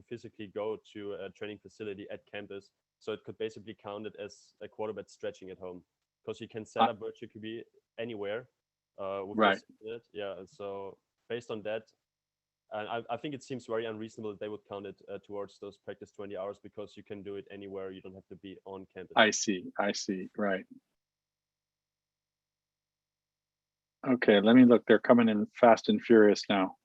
physically go to a training facility at campus. So it could basically count it as a quarterback stretching at home, because you can set up virtual QB anywhere with right. It. Yeah. So based on that, I think it seems very unreasonable that they would count it towards those practice 20 hours, because you can do it anywhere. You don't have to be on campus. I see. Right. Okay, let me look. They're coming in fast and furious now.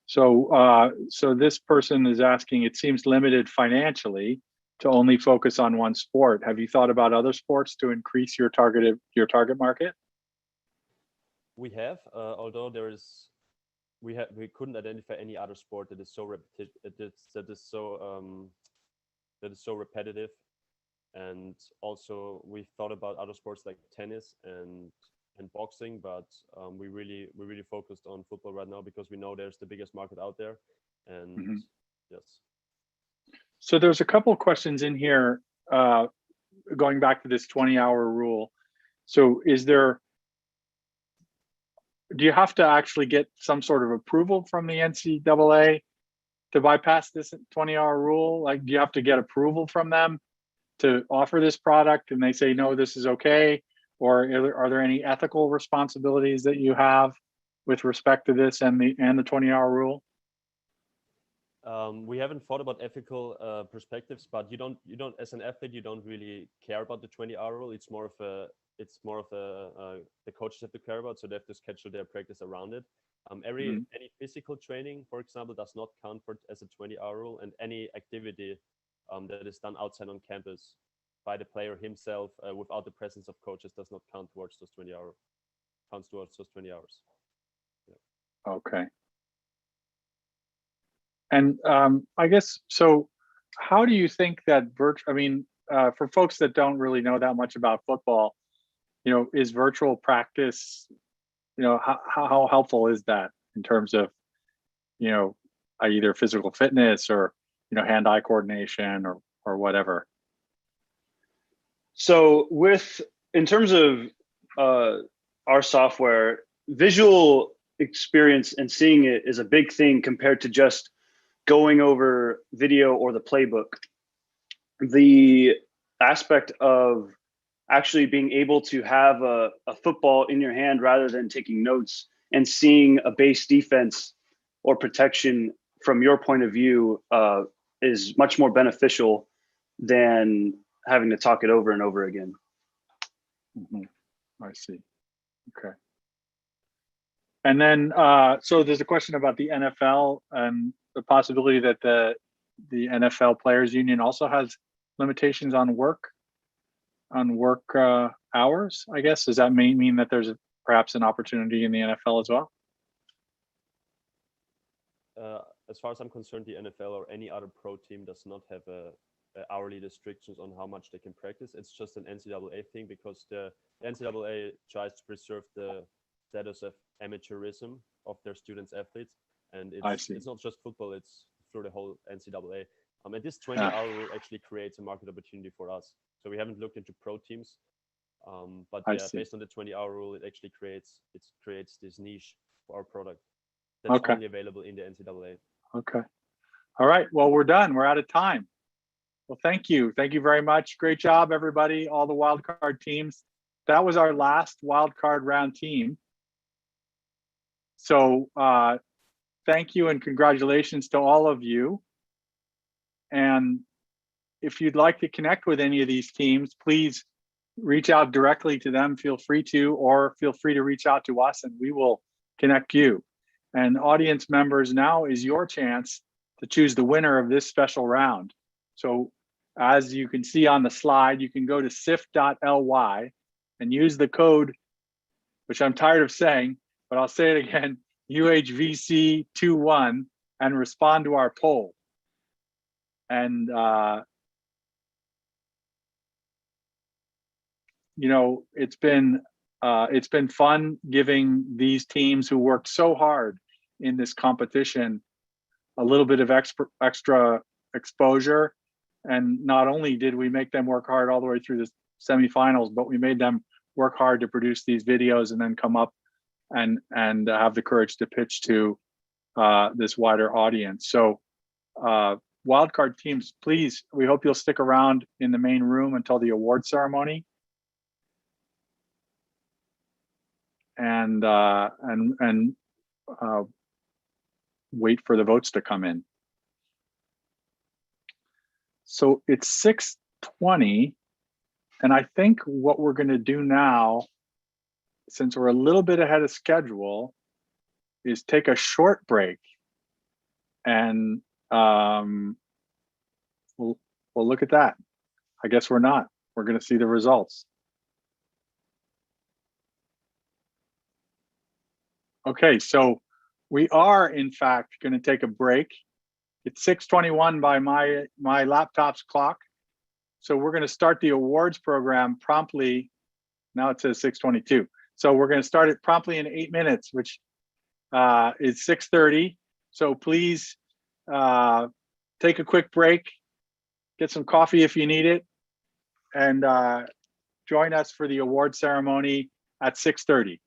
So this person is asking, it seems limited financially to only focus on one sport. Have you thought about other sports to increase your target market? We have, although we couldn't identify any other sport that is so repetitive. And also we thought about other sports like tennis and boxing, but we really focused on football right now, because we know there's the biggest market out there. And yes. So there's a couple of questions in here going back to this 20-hour rule. So do you have to actually get some sort of approval from the NCAA to bypass this 20-hour rule? Like, do you have to get approval from them to offer this product, and they say, no, this is okay? Or are there any ethical responsibilities that you have with respect to this and the 20-hour rule? We haven't thought about ethical perspectives, but you don't as an athlete, you don't really care about the 20-hour rule. It's more of it's more of the coaches have to care about, so they have to schedule their practice around it. Any physical training, for example, does not count as a 20-hour rule, and any activity that is done outside on campus by the player himself without the presence of coaches does not count towards those 20 hours. Counts towards those 20 hours. Yeah. Okay. And I guess, so how do you think that for folks that don't really know that much about football, is virtual practice, how helpful is that in terms of, either physical fitness or, hand-eye coordination or whatever? So in terms of our software, visual experience and seeing it is a big thing compared to just going over video or the playbook. The aspect of actually being able to have a football in your hand rather than taking notes and seeing a base defense or protection from your point of view is much more beneficial than having to talk it over and over again. I see. Okay. And then, so there's a question about the NFL and the possibility that the NFL Players Union also has limitations on work hours, I guess. Does that mean that there's perhaps an opportunity in the NFL as well? As far as I'm concerned, the NFL or any other pro team does not have hourly restrictions on how much they can practice. It's just an NCAA thing, because the NCAA tries to preserve the status of amateurism of their students athletes, and it's not just football, it's through the whole NCAA. And this 20-hour rule actually creates a market opportunity for us. So we haven't looked into pro teams, but yeah, based on the 20-hour rule, it actually creates this niche for our product that's only available in the NCAA. Okay. All right. Well, we're done. We're out of time. Well, thank you. Thank you very much. Great job, everybody, all the wildcard teams. That was our last wildcard round team. So thank you and congratulations to all of you. And if you'd like to connect with any of these teams, please reach out directly to them. Feel free to, or feel free to reach out to us and we will connect you. And audience members, now is your chance to choose the winner of this special round. So as you can see on the slide, you can go to sif.ly and use the code, which I'm tired of saying, but I'll say it again, uhvc21, and respond to our poll. And it's been fun giving these teams who worked so hard in this competition a little bit of extra exposure. And not only did we make them work hard all the way through the semifinals, but we made them work hard to produce these videos and then come up and have the courage to pitch to this wider audience. So wildcard teams, please, we hope you'll stick around in the main room until the award ceremony. And wait for the votes to come in. So it's 6:20, and I think what we're going to do now, since we're a little bit ahead of schedule, is take a short break, and well, look at that. I guess we're not. We're going to see the results. Okay, so we are in fact going to take a break. It's 6:21 by my laptop's clock. So we're going to start the awards program promptly. Now it says 6:22. So we're going to start it promptly in 8 minutes, which is 6:30. So please take a quick break, get some coffee if you need it, and join us for the award ceremony at 6:30.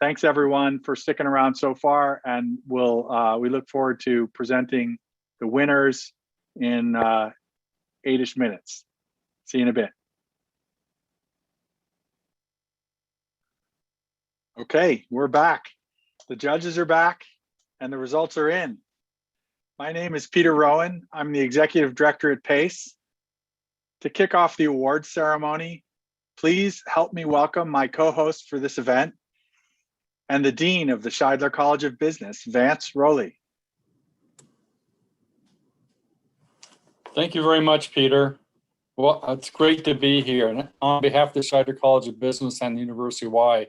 Thanks everyone for sticking around so far, and we look forward to presenting the winners in 8-ish minutes. See you in a bit. Okay, we're back. The judges are back and the results are in. My name is Peter Rowan. I'm the executive director at PACE. To kick off the awards ceremony, Please help me welcome my co-host for this event and the Dean of the Shidler College of Business, Vance Rowley. Thank you very much, Peter. Well, it's great to be here. And on behalf of the Shidler College of Business and the University of Hawaii,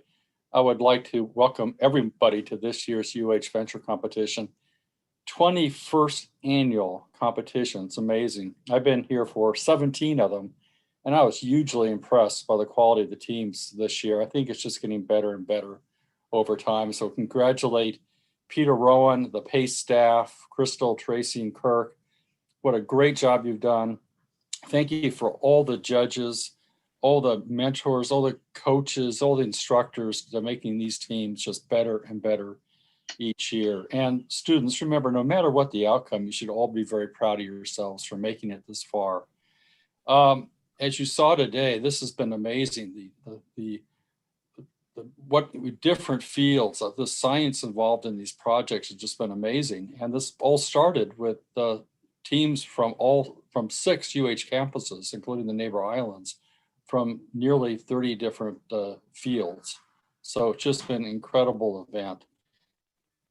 I would like to welcome everybody to this year's UH Venture Competition. 21st annual competition. It's amazing. I've been here for 17 of them, and I was hugely impressed by the quality of the teams this year. I think it's just getting better and better over time. So congratulate Peter Rowan, the PACE staff, Crystal, Tracy, and Kirk. What a great job you've done. Thank you for all the judges, all the mentors, all the coaches, all the instructors that are making these teams just better and better each year. And students, remember, no matter what the outcome, you should all be very proud of yourselves for making it this far. As you saw today, this has been amazing. What different fields of the science involved in these projects has just been amazing. And this all started with teams from 6 UH campuses, including the neighbor islands, from nearly 30 different fields. So it's just been an incredible event.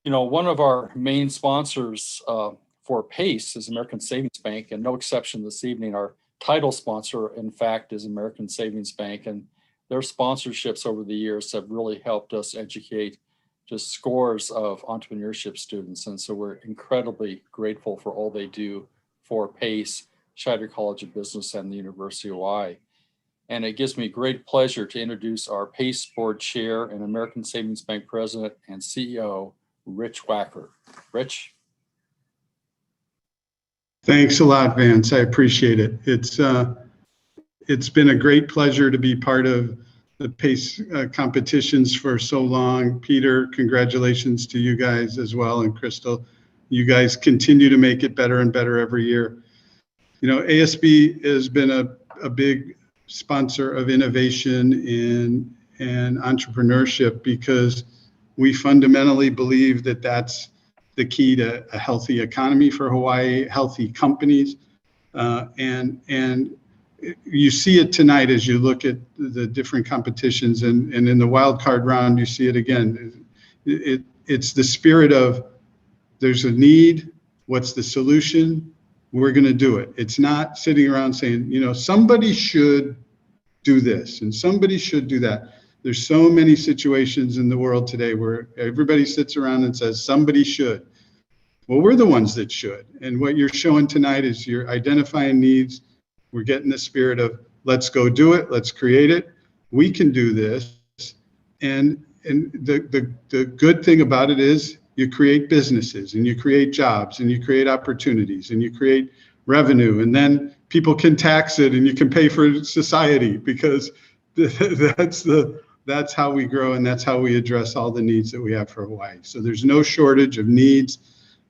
You know, one of our main sponsors for PACE is American Savings Bank, and no exception this evening. Our title sponsor, in fact, is American Savings Bank, and their sponsorships over the years have really helped us educate just scores of entrepreneurship students. And so we're incredibly grateful for all they do for PACE, Shidler College of Business, and the University of Hawaii. And it gives me great pleasure to introduce our PACE Board Chair and American Savings Bank President and CEO, Rich Wacker. Rich? Thanks a lot, Vance. I appreciate it. It's been a great pleasure to be part of the PACE competitions for so long. Peter, congratulations to you guys as well, and Crystal. You guys continue to make it better and better every year. You know, ASB has been a big sponsor of innovation and entrepreneurship because we fundamentally believe that that's the key to a healthy economy for Hawaii, healthy companies. And you see it tonight as you look at the different competitions, and in the wildcard round, you see it again. It's the spirit of there's a need, what's the solution? We're going to do it. It's not sitting around saying, you know, somebody should do this and somebody should do that. There's so many situations in the world today where everybody sits around and says somebody should. Well, we're the ones that should. And what you're showing tonight is you're identifying needs. We're getting the spirit of let's go do it. Let's create it. We can do this. And the good thing about it is you create businesses and you create jobs and you create opportunities and you create revenue, and then people can tax it and you can pay for society, because that's how we grow and that's how we address all the needs that we have for Hawaii. So there's no shortage of needs.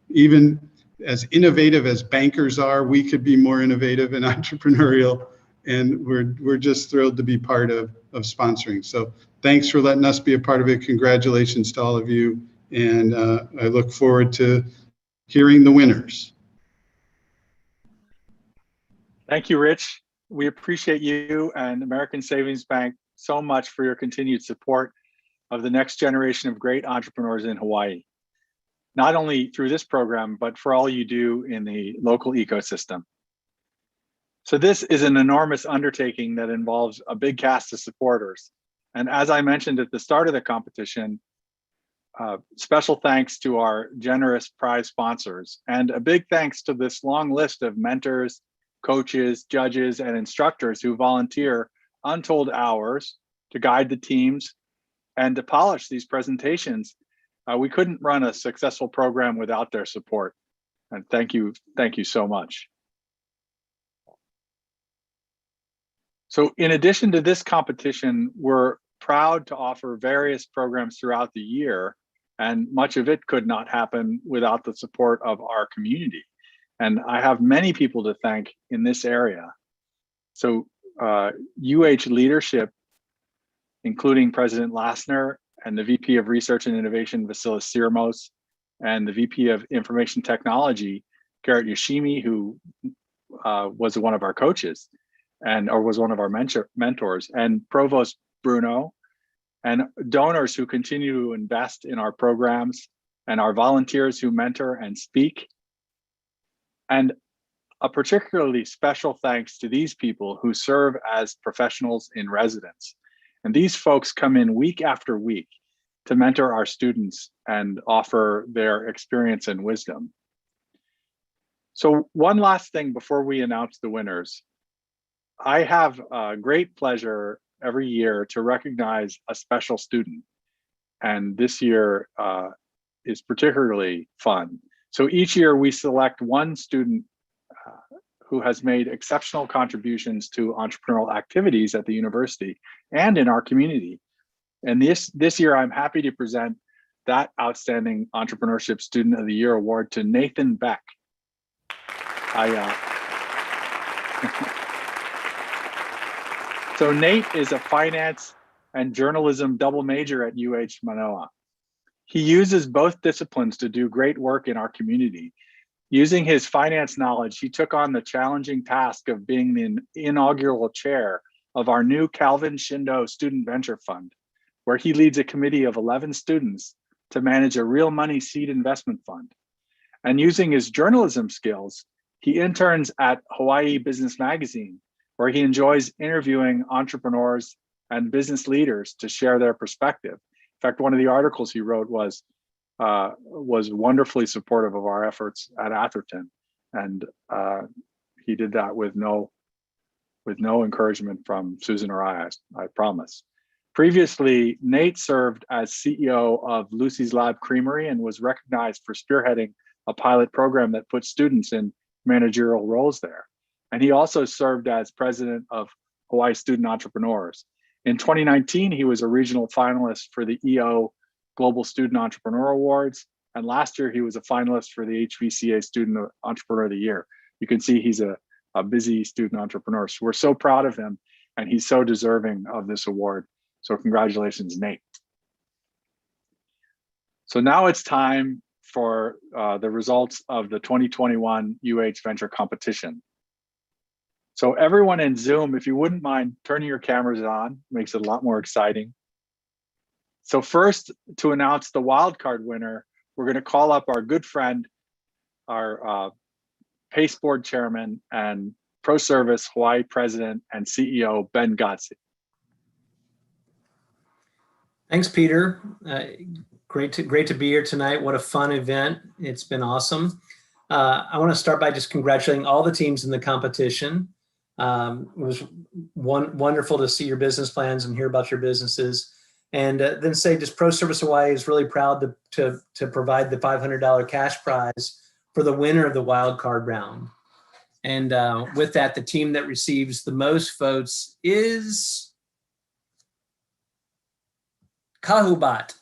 Even as innovative as bankers are, we could be more innovative and entrepreneurial, and we're just thrilled to be part of sponsoring. So thanks for letting us be a part of it. Congratulations to all of you, and I look forward to hearing the winners. Thank you, Rich. We appreciate you and American Savings Bank so much for your continued support of the next generation of great entrepreneurs in Hawaii, not only through this program, but for all you do in the local ecosystem. So this is an enormous undertaking that involves a big cast of supporters. And as I mentioned at the start of the competition, special thanks to our generous prize sponsors, and a big thanks to this long list of mentors, coaches, judges, and instructors who volunteer untold hours to guide the teams and to polish these presentations. We couldn't run a successful program without their support. And thank you so much. So in addition to this competition, we're proud to offer various programs throughout the year, and much of it could not happen without the support of our community. And I have many people to thank in this area. So UH leadership, including President Lassner and the VP of Research and Innovation, Vasilis Sirmos, and the VP of Information Technology, Garrett Yoshimi, who was one of our coaches. or was one of our mentors, and Provost Bruno, and donors who continue to invest in our programs, and our volunteers who mentor and speak. And a particularly special thanks to these people who serve as professionals in residence. And these folks come in week after week to mentor our students and offer their experience and wisdom. So one last thing before we announce the winners. I have a great pleasure every year to recognize a special student. And this year is particularly fun. So each year we select one student who has made exceptional contributions to entrepreneurial activities at the university and in our community. And this year, I'm happy to present that Outstanding Entrepreneurship Student of the Year award to Nathan Beck. So Nate is a finance and journalism double major at UH Manoa. He uses both disciplines to do great work in our community. Using his finance knowledge, he took on the challenging task of being the inaugural chair of our new Calvin Shindo Student Venture Fund, where he leads a committee of 11 students to manage a real money seed investment fund. And using his journalism skills, he interns at Hawaii Business Magazine, where he enjoys interviewing entrepreneurs and business leaders to share their perspective. In fact, one of the articles he wrote was wonderfully supportive of our efforts at Atherton, and he did that with no encouragement from Susan or I promise. Previously, Nate served as CEO of Lucy's Lab Creamery and was recognized for spearheading a pilot program that put students in managerial roles there. And he also served as president of Hawaii Student Entrepreneurs. In 2019, he was a regional finalist for the EO Global Student Entrepreneur Awards. And last year, he was a finalist for the HVCA Student Entrepreneur of the Year. You can see he's a busy student entrepreneur. So we're so proud of him, and he's so deserving of this award. So congratulations, Nate. So now it's time for the results of the 2021 UH Venture Competition. So everyone in Zoom, if you wouldn't mind turning your cameras on, makes it a lot more exciting. So first, to announce the wildcard winner, we're going to call up our good friend, our PACE board chairman and ProService Hawaii president and CEO, Ben Gotze. Thanks, Peter. Great to be here tonight. What a fun event. It's been awesome. I want to start by just congratulating all the teams in the competition. It was wonderful to see your business plans and hear about your businesses. And then say just ProService Hawaii is really proud to provide the $500 cash prize for the winner of the wild card round. And with that, the team that receives the most votes is KahuBot,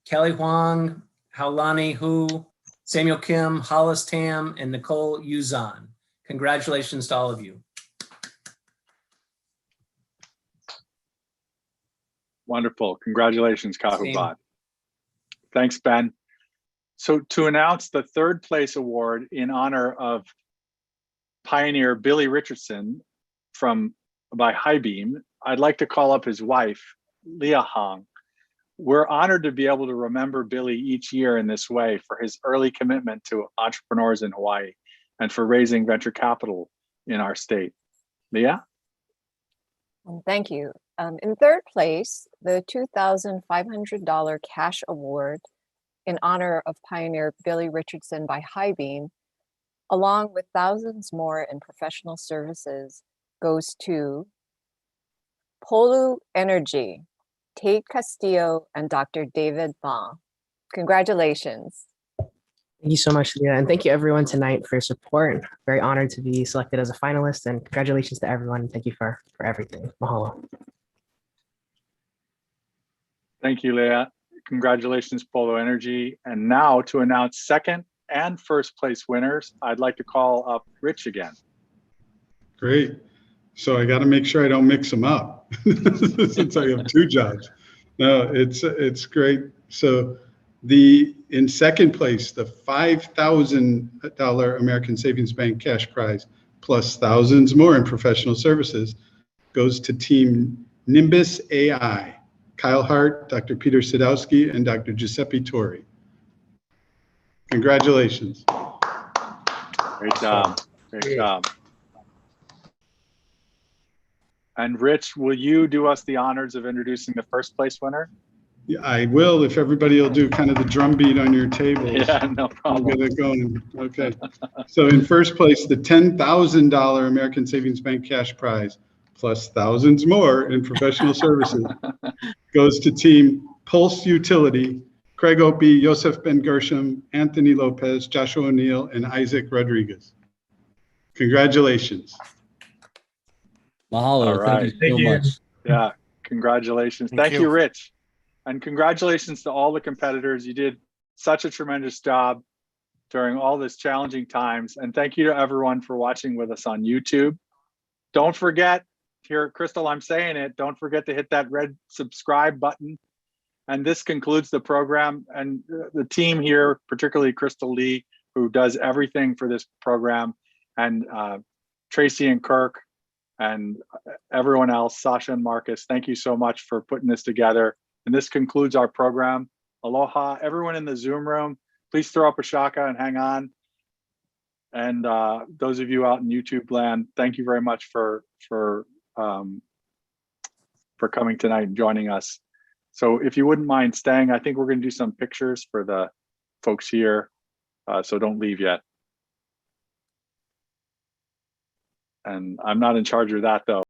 Kelly Huang, Haulani Hu, Samuel Kim, Hollis Tam, and Nicole Yuzan. Congratulations to all of you. Wonderful. Congratulations, KahuBot. Thanks, Ben. So to announce the third place award in honor of pioneer Billy Richardson by HiBeam, I'd like to call up his wife, Leah Hong. We're honored to be able to remember Billy each year in this way for his early commitment to entrepreneurs in Hawaii and for raising venture capital in our state. Leah? Thank you. In third place, the $2,500 cash award in honor of pioneer Billy Richardson by HiBeam, along with thousands more in professional services, goes to Polū Energy, Tate Castillo, and Dr. David Ma. Congratulations. Thank you so much, Leah, and thank you everyone tonight for your support. Very honored to be selected as a finalist, and congratulations to everyone. Thank you for everything. Mahalo. Thank you, Leah. Congratulations, Polū Energy. And now to announce second and first place winners, I'd like to call up Rich again. Great. So I got to make sure I don't mix them up since I have two jobs. No, it's great. So in second place, the $5,000 American Savings Bank cash prize, plus thousands more in professional services goes to Team Nimbus AI, Kyle Hart, Dr. Peter Sadowski, and Dr. Giuseppe Torri. Congratulations. Great job. Great job. And Rich, will you do us the honors of introducing the first place winner? Yeah, I will, if everybody will do kind of the drum beat on your tables. Yeah, no problem. I'll get it going. Okay. So in first place, the $10,000 American Savings Bank cash prize, plus thousands more in professional services, goes to Team Pulse Utility, Craig Opie, Joseph Ben Gershom, Anthony Lopez, Joshua O'Neill, and Isaac Rodriguez. Congratulations. Mahalo. All right. Thank you so much. Yeah, congratulations. Thank you, Rich. And congratulations to all the competitors. You did such a tremendous job during all this challenging times. And thank you to everyone for watching with us on YouTube. Don't forget, here at Crystal, I'm saying it, don't forget to hit that red subscribe button. And this concludes the program. And the team here, particularly Crystal Lee, who does everything for this program, and Tracy and Kirk, and everyone else, Sasha and Marcus, thank you so much for putting this together. And this concludes our program. Aloha, everyone in the Zoom room, please throw up a shaka and hang on. And those of you out in YouTube land, thank you very much for coming tonight and joining us. So if you wouldn't mind staying, I think we're going to do some pictures for the folks here. So don't leave yet. And I'm not in charge of that though.